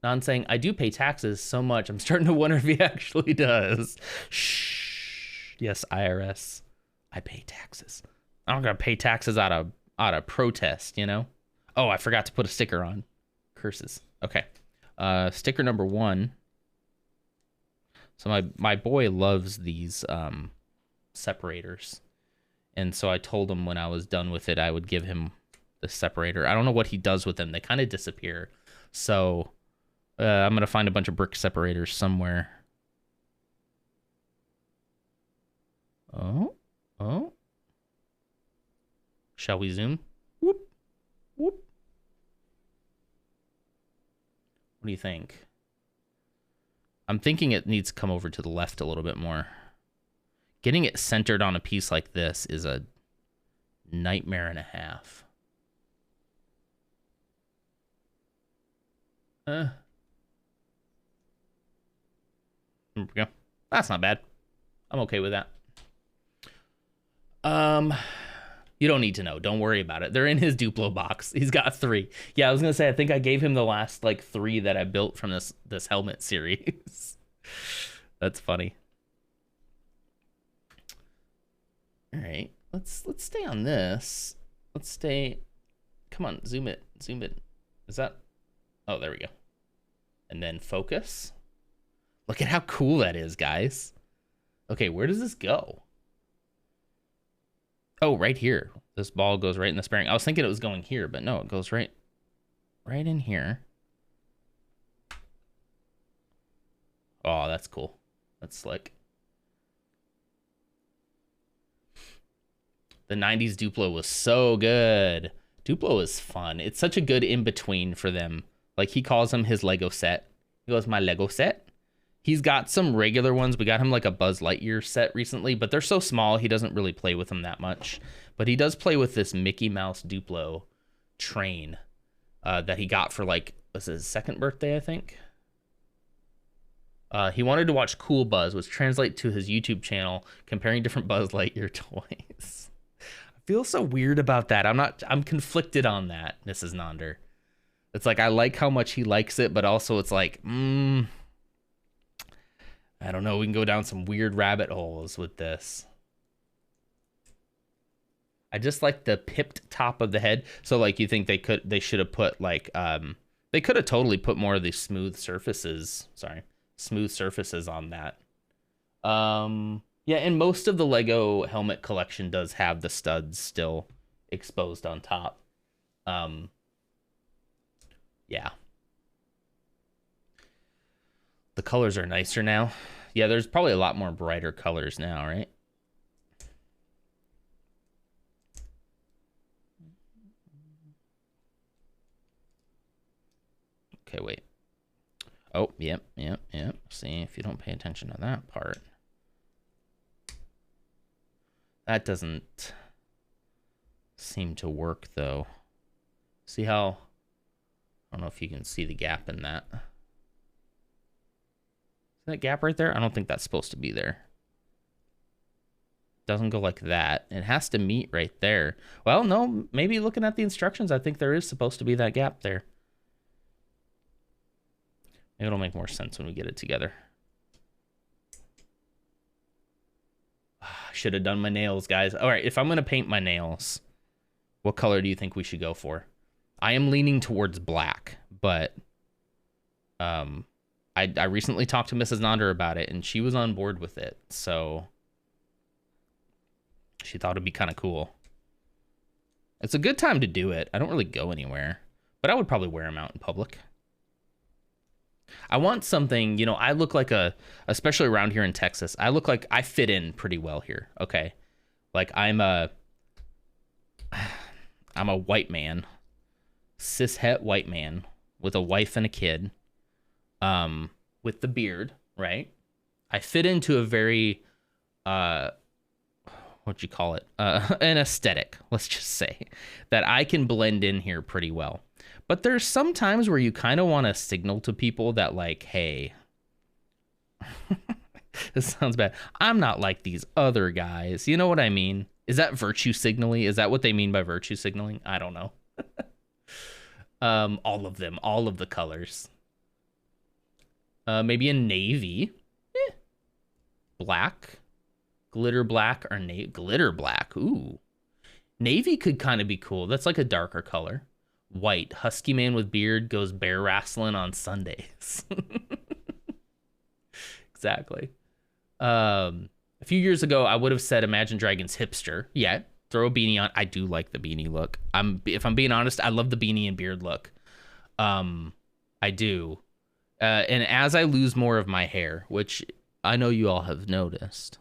Non saying, I do pay taxes so much, I'm starting to wonder if he actually does. Shh. Yes, IRS. I pay taxes. I'm not gonna pay taxes out of protest, you know? Oh, I forgot to put a sticker on. Curses. Okay. Sticker number 1. So my boy loves these separators. And so I told him when I was done with it, I would give him the separator. I don't know what he does with them. They kind of disappear. So I'm gonna find a bunch of brick separators somewhere. Oh. Shall we zoom? Whoop. Whoop. What do you think? I'm thinking it needs to come over to the left a little bit more. Getting it centered on a piece like this is a nightmare and a half. There we go. That's not bad. I'm okay with that. You don't need to know. Don't worry about it. They're in his Duplo box. He's got 3. Yeah, I was gonna say, I think I gave him the last like 3 that I built from this helmet series. That's funny. All right, let's stay on this. Let's stay. Come on, zoom it. Is that? Oh, there we go. And then focus. Look at how cool that is, guys. Okay, where does this go? Oh, right here. This ball goes right in the spring. I was thinking it was going here, but no, it goes right in here. Oh, that's cool. That's slick. The 90s Duplo was so good. Duplo is fun. It's such a good in-between for them. Like, he calls them his Lego set. He goes, my Lego set. He's got some regular ones. We got him like a Buzz Lightyear set recently, but they're so small, he doesn't really play with them that much. But he does play with this Mickey Mouse Duplo train that he got for like, was it his 2nd birthday, I think? He wanted to watch Cool Buzz, which translates to his YouTube channel, comparing different Buzz Lightyear toys. I feel so weird about that. I'm conflicted on that, Mrs. Nonder. It's like, I like how much he likes it, but also it's like, I don't know. We can go down some weird rabbit holes with this. I just like the pipped top of the head. So like, you think they should have put like, they could have totally put more of these smooth surfaces on that. Yeah, and most of the Lego helmet collection does have the studs still exposed on top. Yeah. The colors are nicer now. Yeah, there's probably a lot more brighter colors now, right? Okay, wait. Oh, yep. See, if you don't pay attention to that part. That doesn't seem to work, though. See how... I don't know if you can see the gap in that. That gap right there? I don't think that's supposed to be there. Doesn't go like that. It has to meet right there. Well, no, maybe looking at the instructions, I think there is supposed to be that gap there. Maybe it'll make more sense when we get it together. Should have done my nails, guys. All right, if I'm going to paint my nails, what color do you think we should go for? I am leaning towards black, but I recently talked to Mrs. Nonder about it, and she was on board with it, so she thought it'd be kind of cool. It's a good time to do it. I don't really go anywhere, but I would probably wear them out in public. I want something, you know, I look like especially around here in Texas, I look like I fit in pretty well here, okay? Like, I'm a white man, cishet white man with a wife and a kid. With the beard, right? I fit into a very, what'd you call it? An aesthetic, let's just say, that I can blend in here pretty well. But there's some times where you kind of want to signal to people that like, hey, this sounds bad. I'm not like these other guys. You know what I mean? Is that virtue signaling? Is that what they mean by virtue signaling? I don't know. All of them, all of the colors. Maybe a navy, black, glitter black, or glitter black. Ooh, navy could kind of be cool. That's like a darker color. White, husky man with beard goes bear wrestling on Sundays. Exactly. A few years ago, I would have said Imagine Dragons hipster. Yeah, throw a beanie on. I do like the beanie look. If I'm being honest, I love the beanie and beard look. I do. And as I lose more of my hair, which I know you all have noticed,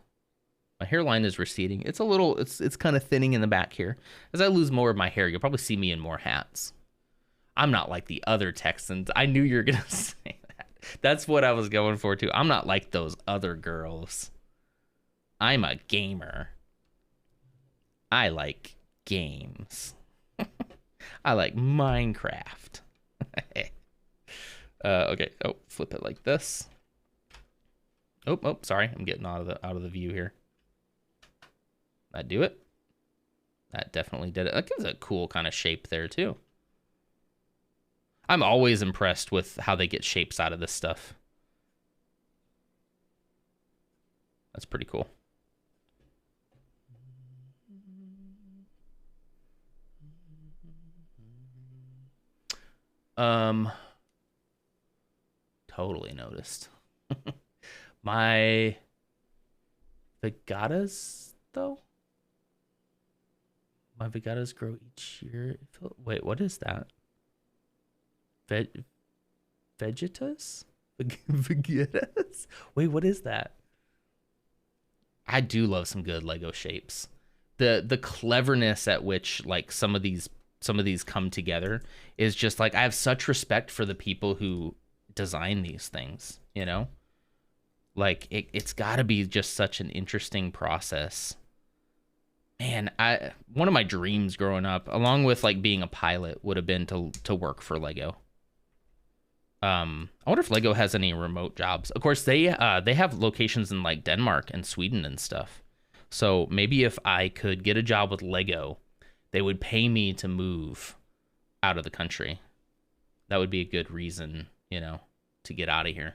my hairline is receding. It's a little, it's kind of thinning in the back here. As I lose more of my hair, you'll probably see me in more hats. I'm not like the other Texans. I knew you were going to say that. That's what I was going for, too. I'm not like those other girls. I'm a gamer. I like games. I like Minecraft. Okay. Oh, flip it like this. Oh, sorry. I'm getting out of the view here. That do it? That definitely did it. That gives a cool kind of shape there too. I'm always impressed with how they get shapes out of this stuff. That's pretty cool. Totally noticed. My Vegatas, though? My Vegatas grow each year. Wait, what is that? Vegetas? Vegetas? Wait, what is that? I do love some good Lego shapes. The cleverness at which like some of these come together is just like, I have such respect for the people who design these things, you know? Like it's got to be just such an interesting process. Man, one of my dreams growing up, along with like being a pilot, would have been to work for Lego. I wonder if Lego has any remote jobs. Of course, they have locations in like Denmark and Sweden and stuff. So maybe if I could get a job with Lego, they would pay me to move out of the country. That would be a good reason, you know, to get out of here.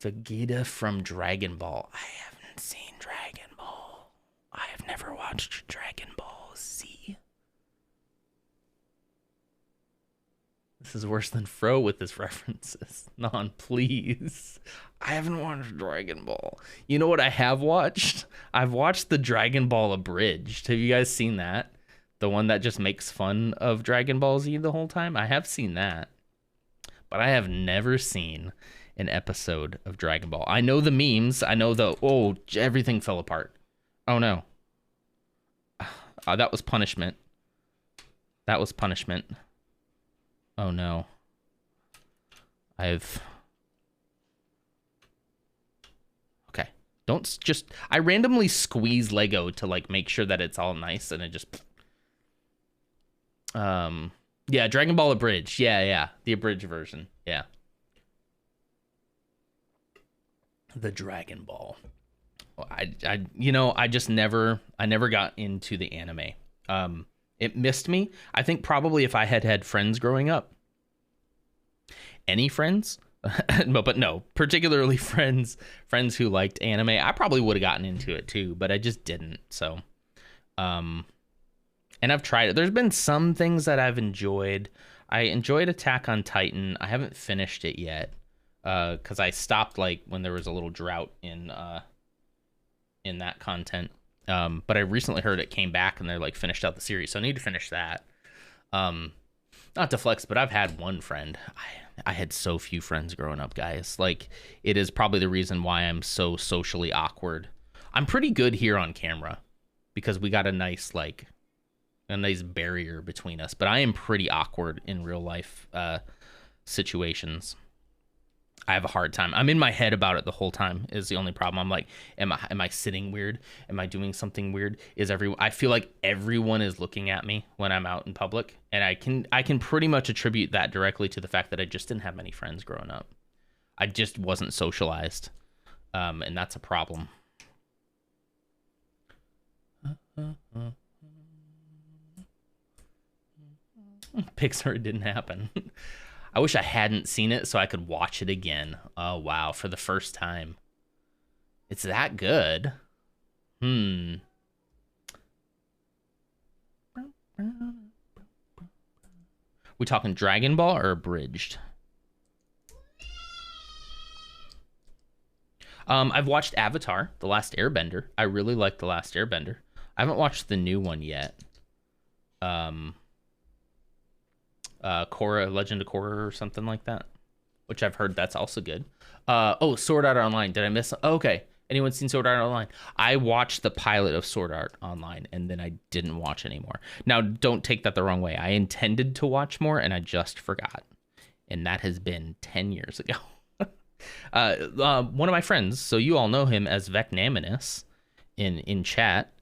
Vegeta from Dragon Ball. I haven't seen Dragon Ball. I have never watched Dragon Ball Z. This is worse than Fro with his references. Non, please. I haven't watched Dragon Ball. You know what I have watched? I've watched the Dragon Ball Abridged. Have you guys seen that? The one that just makes fun of Dragon Ball Z the whole time? I have seen that. But I have never seen an episode of Dragon Ball. I know the memes. I know everything fell apart. Oh no. That was punishment. That was punishment. Oh no. Okay. Don't just... I randomly squeeze Lego to like make sure that it's all nice and it just... Yeah, Dragon Ball Abridged. Yeah. The abridged version. Yeah. The Dragon Ball. I never got into the anime. It missed me. I think probably if I had friends growing up, any friends, but no, particularly friends who liked anime, I probably would have gotten into it too, but I just didn't. So, and I've tried it. There's been some things that I've enjoyed. I enjoyed Attack on Titan. I haven't finished it yet. Because I stopped like when there was a little drought in that content. But I recently heard it came back and they're like finished out the series, so I need to finish that. Not to flex, but I've had one friend. I had so few friends growing up, guys. Like, it is probably the reason why I'm so socially awkward. I'm pretty good here on camera because we got a nice barrier between us, but I am pretty awkward in real life situations. I have a hard time. I'm in my head about it the whole time is the only problem. I'm like, am I sitting weird? Am I doing something weird? I feel like everyone is looking at me when I'm out in public. And I can pretty much attribute that directly to the fact that I just didn't have many friends growing up. I just wasn't socialized. And that's a problem. Pixar, it didn't happen. I wish I hadn't seen it so I could watch it again. Oh, wow. For the first time. It's that good. We talking Dragon Ball or Abridged? I've watched Avatar, The Last Airbender. I really like The Last Airbender. I haven't watched the new one yet. Korra, Legend of Korra or something like that, which I've heard that's also good. Sword Art Online. Did I miss? Okay. Anyone seen Sword Art Online? I watched the pilot of Sword Art Online and then I didn't watch anymore. Now, don't take that the wrong way. I intended to watch more and I just forgot. And that has been 10 years ago. One of my friends, so you all know him as Vecnaminous in chat,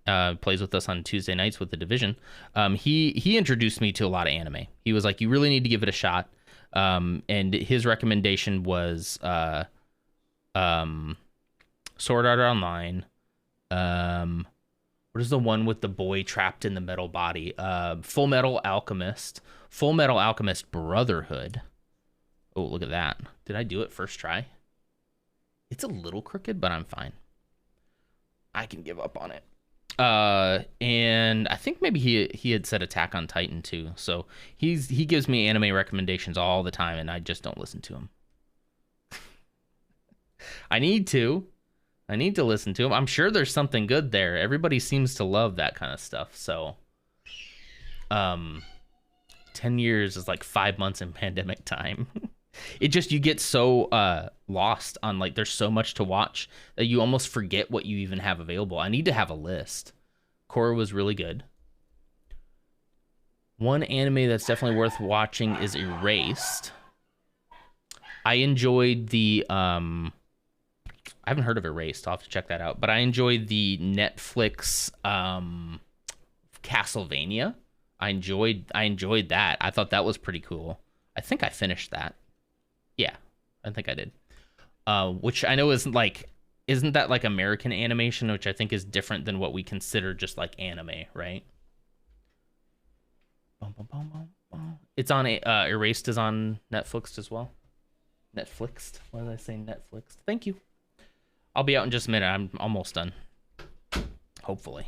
plays with us on Tuesday nights with The Division. He introduced me to a lot of anime. He was like, you really need to give it a shot. And his recommendation was Sword Art Online. What is the one with the boy trapped in the metal body? Full Metal Alchemist Brotherhood. Oh, look at that. Did I do it first try? It's a little crooked, but I'm fine. I can give up on it. And I think maybe he had said Attack on Titan too. So he gives me anime recommendations all the time, and I just don't listen to him. I need to listen to him. I'm sure there's something good there. Everybody seems to love that kind of stuff. So 10 years is like 5 months in pandemic time. It just, you get so lost on, like, there's so much to watch that you almost forget what you even have available. I need to have a list. Korra was really good. One anime that's definitely worth watching is Erased. I enjoyed the I haven't heard of Erased. I'll have to check that out. But I enjoyed the Netflix Castlevania. I enjoyed that. I thought that was pretty cool. I think I finished that. Yeah, I think I did. Which I know isn't that like American animation, which I think is different than what we consider just like anime, right? It's on Erased is on Netflix as well. Netflixed. Why did I say Netflix? Thank you. I'll be out in just a minute. I'm almost done. Hopefully.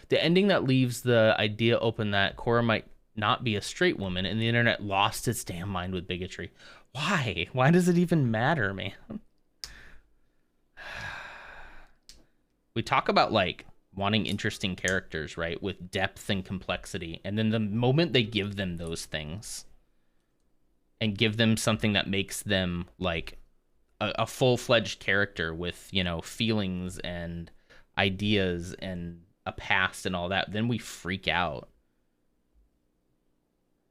The ending that leaves the idea open that Korra might not be a straight woman and the internet lost its damn mind with bigotry. Why? Why does it even matter, man? We talk about, like, wanting interesting characters, right? With depth and complexity. And then the moment they give them those things and give them something that makes them, like, a full-fledged character with, you know, feelings and ideas and a past and all that, then we freak out.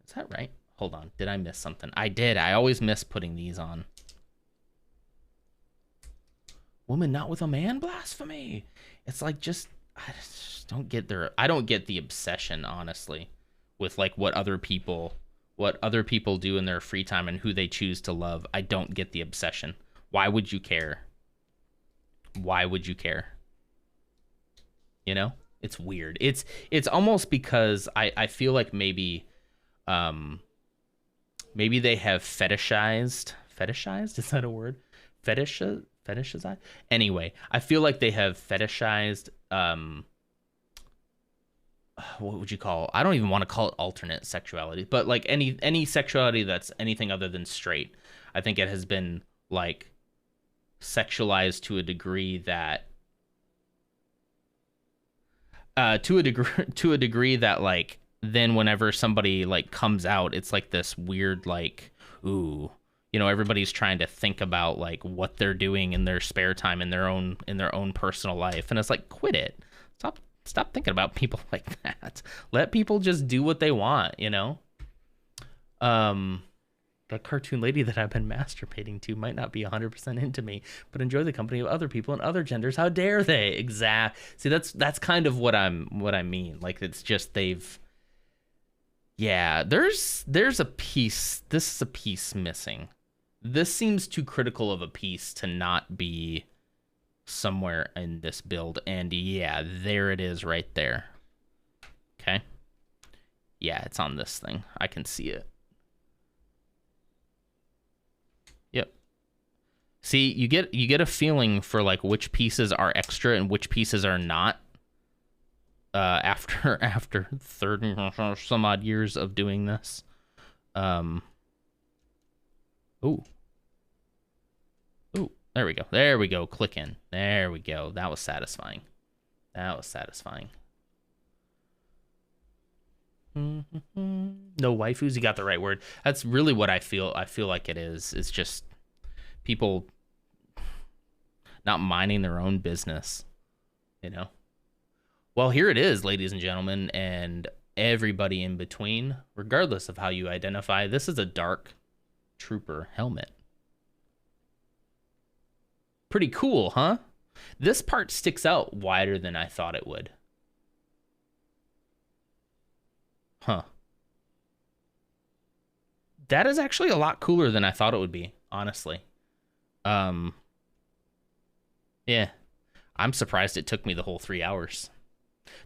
Is that right? Hold on. Did I miss something? I did. I always miss putting these on. Woman not with a man, blasphemy. It's like, I just don't get I don't get the obsession, honestly, with like what other people do in their free time and who they choose to love. I don't get the obsession. Why would you care? Why would you care? You know? It's weird. It's almost because I feel like maybe they have fetishized, is that a word? Fetishized? Anyway, I feel like they have fetishized what would you call? I don't even want to call it alternate sexuality, but like any sexuality that's anything other than straight. I think it has been like sexualized to a degree that to a degree that, like, then whenever somebody like comes out, it's like this weird, like, ooh, you know, everybody's trying to think about like what they're doing in their spare time in their own personal life, and it's like, quit it. Stop thinking about people like that. Let people just do what they want, you know. The cartoon lady that I've been masturbating to might not be 100% into me, but enjoy the company of other people and other genders. How dare they? Exact. See, that's kind of what I mean. Like, it's just yeah, there's a piece. This is a piece missing. This seems too critical of a piece to not be somewhere in this build. And yeah, there it is right there. Okay. Yeah, it's on this thing. I can see it. Yep. See, you get a feeling for like which pieces are extra and which pieces are not. After 30 some odd years of doing this. Ooh, there we go. Click in. There we go. That was satisfying. No waifus. You got the right word. That's really what I feel like it is. It's just people not minding their own business, you know. Well, here it is, ladies and gentlemen, and everybody in between, regardless of how you identify. This is a Dark Trooper helmet. Pretty cool, huh? This part sticks out wider than I thought it would. That is actually a lot cooler than I thought it would be, honestly. Yeah. I'm surprised it took me the whole 3 hours.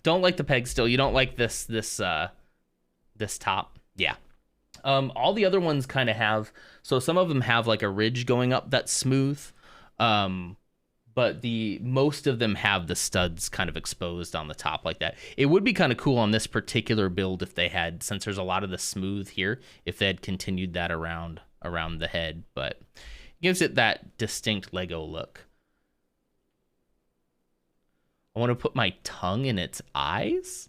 Don't like the peg still. You don't like this top. Yeah. All the other ones kind of have, so some of them have like a ridge going up that's smooth. But most of them have the studs kind of exposed on the top like that. It would be kind of cool on this particular build if they had, since there's a lot of the smooth here, if they had continued that around the head, but it gives it that distinct Lego look. I want to put my tongue in its eyes,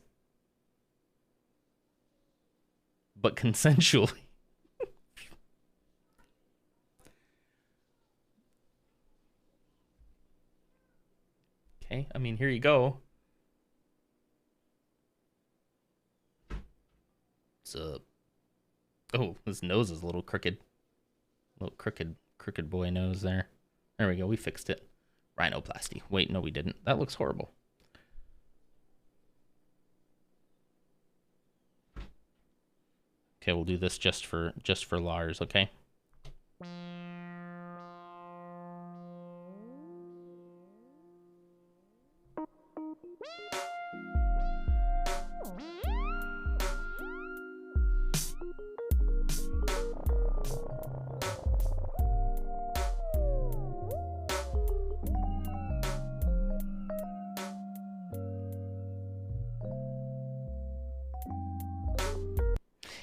but consensually. Okay, I mean, here you go. What's up? Oh, his nose is a little crooked. Little crooked boy nose there. There we go, we fixed it. Rhinoplasty. Wait, no we didn't. That looks horrible. Okay, we'll do this just for Lars, okay?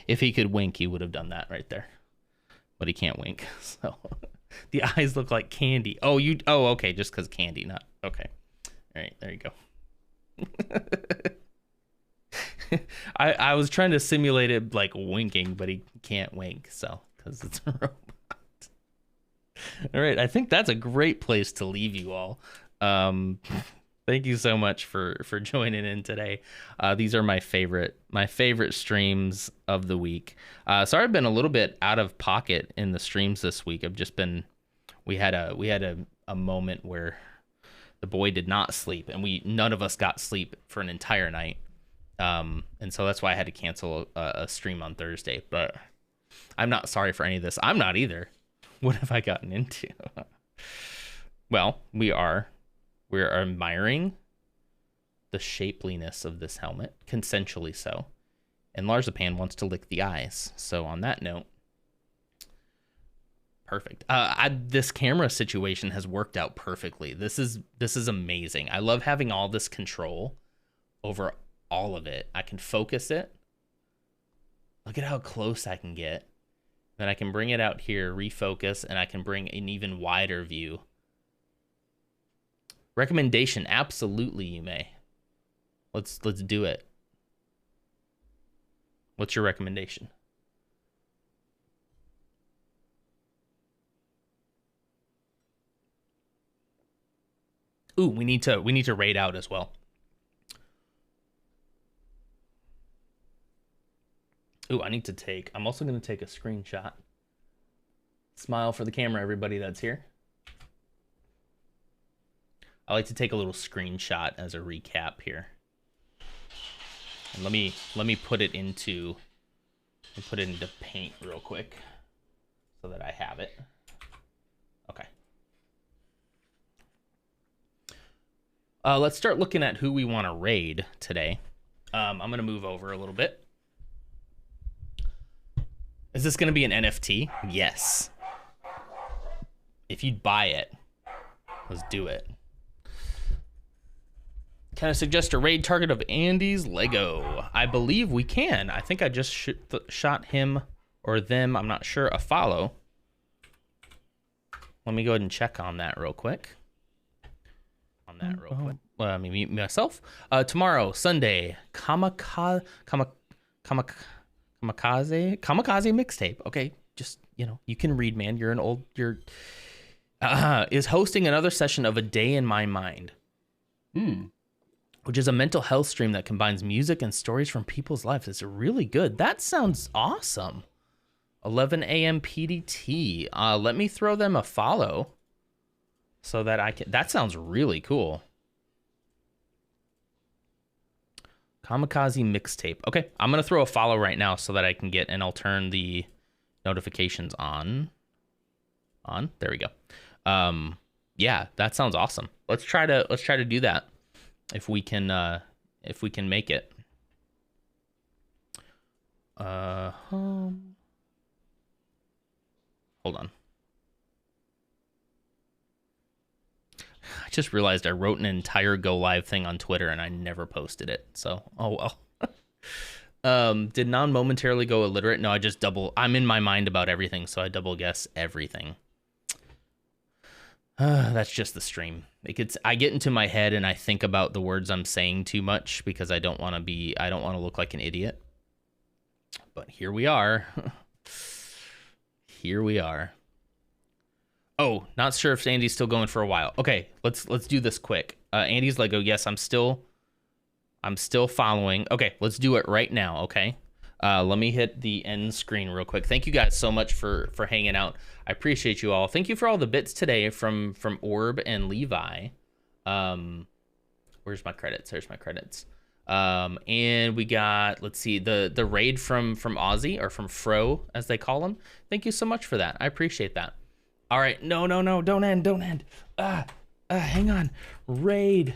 If he could wink, he would have done that right there. But he can't wink. So the eyes look like candy. Oh, okay, just because candy, not okay. All right, there you go. I was trying to simulate it like winking, but he can't wink, so because it's a robot. All right, I think that's a great place to leave you all. Thank you so much for joining in today. These are my favorite streams of the week. Sorry, I've been a little bit out of pocket in the streams this week. I've just been, we had a moment where the boy did not sleep, and none of us got sleep for an entire night. And so that's why I had to cancel a stream on Thursday. But I'm not sorry for any of this. I'm not either. What have I gotten into? Well, we're admiring the shapeliness of this helmet, consensually so. And Larzapan wants to lick the eyes. So on that note, perfect. This camera situation has worked out perfectly. This is amazing. I love having all this control over all of it. I can focus it. Look at how close I can get. Then I can bring it out here, refocus, and I can bring an even wider view. Recommendation, absolutely you may. Let's do it. What's your recommendation? Ooh, we need to raid out as well. Ooh, I'm also going to take a screenshot. Smile for the camera, everybody that's here. I like to take a little screenshot as a recap here. And let me put it into Paint real quick so that I have it. Okay. Let's start looking at who we want to raid today. I'm going to move over a little bit. Is this going to be an NFT? Yes. If you'd buy it, let's do it. Can I suggest a raid target of Andy's Lego? I believe we can. I think I just shot him or them, I'm not sure, a follow. Let me go ahead and check on that real quick. Let me mute myself. Tomorrow, Sunday, Kamikaze mixtape. Okay, just, you can read, man. Is hosting another session of A Day in My Mind. Which is a mental health stream that combines music and stories from people's lives. It's really good. That sounds awesome. 11 a.m. PDT. Let me throw them a follow so that I can. That sounds really cool. Kamikaze mixtape. Okay, I'm gonna throw a follow right now so that I can get, and I'll turn the Notifications on. There we go. Yeah, that sounds awesome. Let's try to do that if we can make it. Hold on. I just realized I wrote an entire go live thing on Twitter and I never posted it. So, oh well. Did non momentarily go illiterate? No, I'm in my mind about everything, so I double guess everything. That's just the stream. I get into my head and I think about the words I'm saying too much because I don't want to look like an idiot. But here we are. Here we are. Oh, not sure if Andy's still going for a while. Okay, let's do this quick. Andy's Lego, yes, I'm still following. Okay, let's do it right now, okay? Let me hit the end screen real quick. Thank you guys so much for hanging out. I appreciate you all. Thank you for all the bits today from Orb and Levi. Where's my credits? There's my credits. And we got, let's see, the raid from Ozzy, or from Fro as they call him. Thank you so much for that. I appreciate that. All right, no, don't end. Hang on. Raid.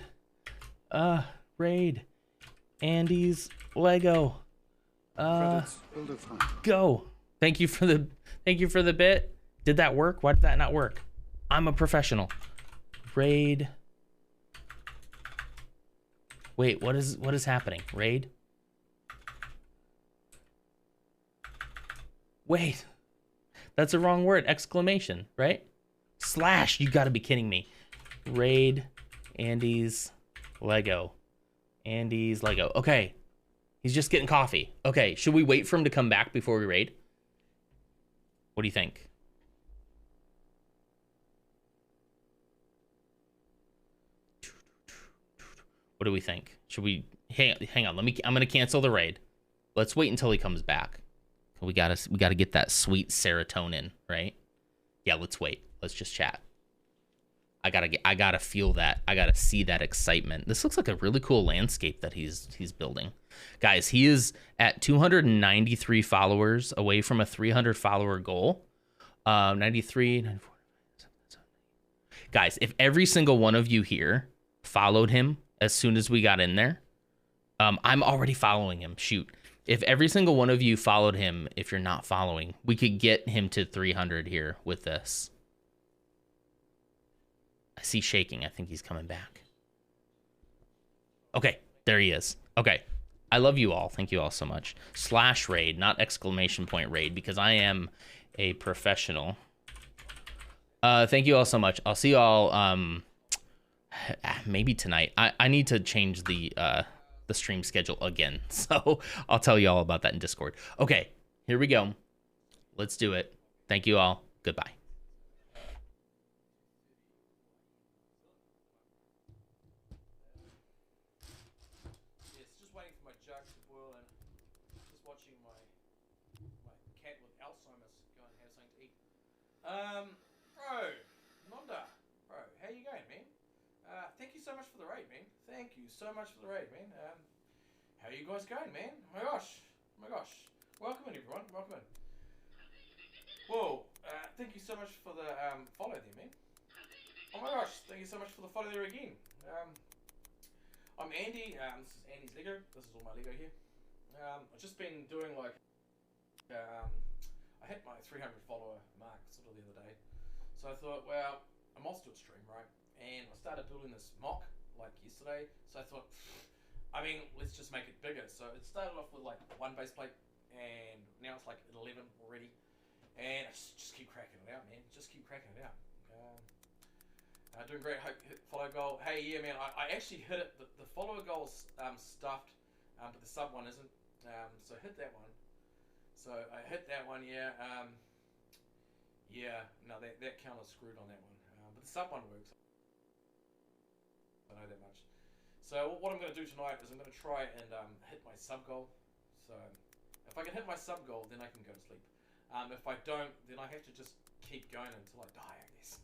Andy's Lego. Go. Thank you for the bit. Did that work? Why did that not work? I'm a professional. Raid. Wait, what is happening? Raid? Wait. That's the wrong word. Exclamation, right? Slash. You gotta be kidding me. Raid Andy's Lego. Andy's Lego. Okay. He's just getting coffee. Okay, should we wait for him to come back before we raid? What do you think? What do we think? Should we hang on? I'm gonna cancel the raid. Let's wait until he comes back. We gotta get that sweet serotonin, right? Yeah, let's wait. Let's just chat. I gotta feel that. I gotta see that excitement. This looks like a really cool landscape that he's building. Guys, he is at 293 followers away from a 300 follower goal. 93, 94. Guys, if every single one of you here followed him as soon as we got in there, I'm already following him. Shoot. If every single one of you followed him, if you're not following, we could get him to 300 here with this. I see shaking. I think he's coming back. Okay, there he is. Okay. I love you all. Thank you all so much. Slash raid, not exclamation point raid, because I am a professional. Thank you all so much. I'll see you all maybe tonight. I need to change the stream schedule again. So I'll tell you all about that in Discord. Okay, here we go. Let's do it. Thank you all. Goodbye. Bro, Nonda, bro, how you going, man? Thank you so much for the raid, man. Thank you so much for the raid, man. How you guys going, man? Oh my gosh. Welcome in, everyone. Welcome in. Whoa, thank you so much for the follow there, man. Oh my gosh, thank you so much for the follow there again. I'm Andy. This is Andy's Lego. This is all my Lego here. I've just been doing like I hit my 300 follower mark sort of the other day. So I thought, well, I must do a stream, right? And I started building this mock like yesterday. So I thought, I mean, let's just make it bigger. So it started off with like one base plate, and now it's like at 11 already. And I just keep cracking it out, man. Just keep cracking it out. Doing great. Hit follow goal. Hey, yeah, man. I actually hit it. The follower goal's stuffed, but the sub one isn't. So hit that one. So I hit that one, yeah. Yeah, no, that counter's screwed on that one. But the sub one works. I know that much. So what I'm going to do tonight is I'm going to try and hit my sub goal. So if I can hit my sub goal, then I can go to sleep. If I don't, then I have to just keep going until I die, I guess.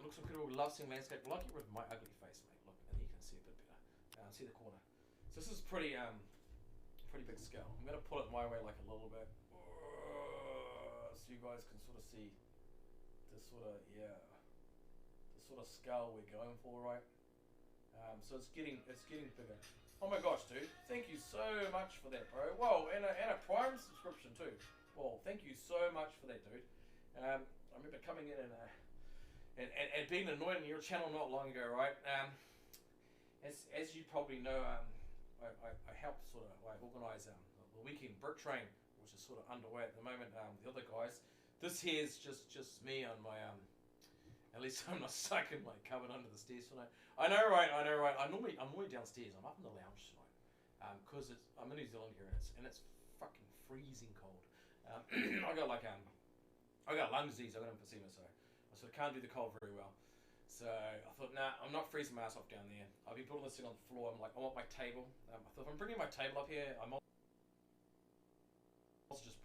Looks incredible. Love seeing landscape. I like it with my ugly face, mate. Look, and you can see a bit better. See the corner. So this is pretty big scale. I'm going to pull it my way like a little bit. so you guys can sort of see this sort of scale we're going for, right? So it's getting bigger. Oh my gosh, dude! Thank you so much for that, bro. Whoa, and a Prime subscription too. Whoa, thank you so much for that, dude. I remember coming in and being annoyed on your channel not long ago, right? As you probably know, I helped sort of organise the weekend brick train, which is sort of underway at the moment. The other guys, this here's just me on my At least I'm not stuck in like covered under the stairs tonight. I know, right? I'm normally downstairs. I'm up in the lounge tonight, cause I'm in New Zealand here and it's fucking freezing cold. I got lung disease. I got emphysema, so I sort of can't do the cold very well. So I thought, nah, I'm not freezing my ass off down there. I've been building this thing on the floor. I'm like, I want my table. I thought if I'm bringing my table up here, I'm also just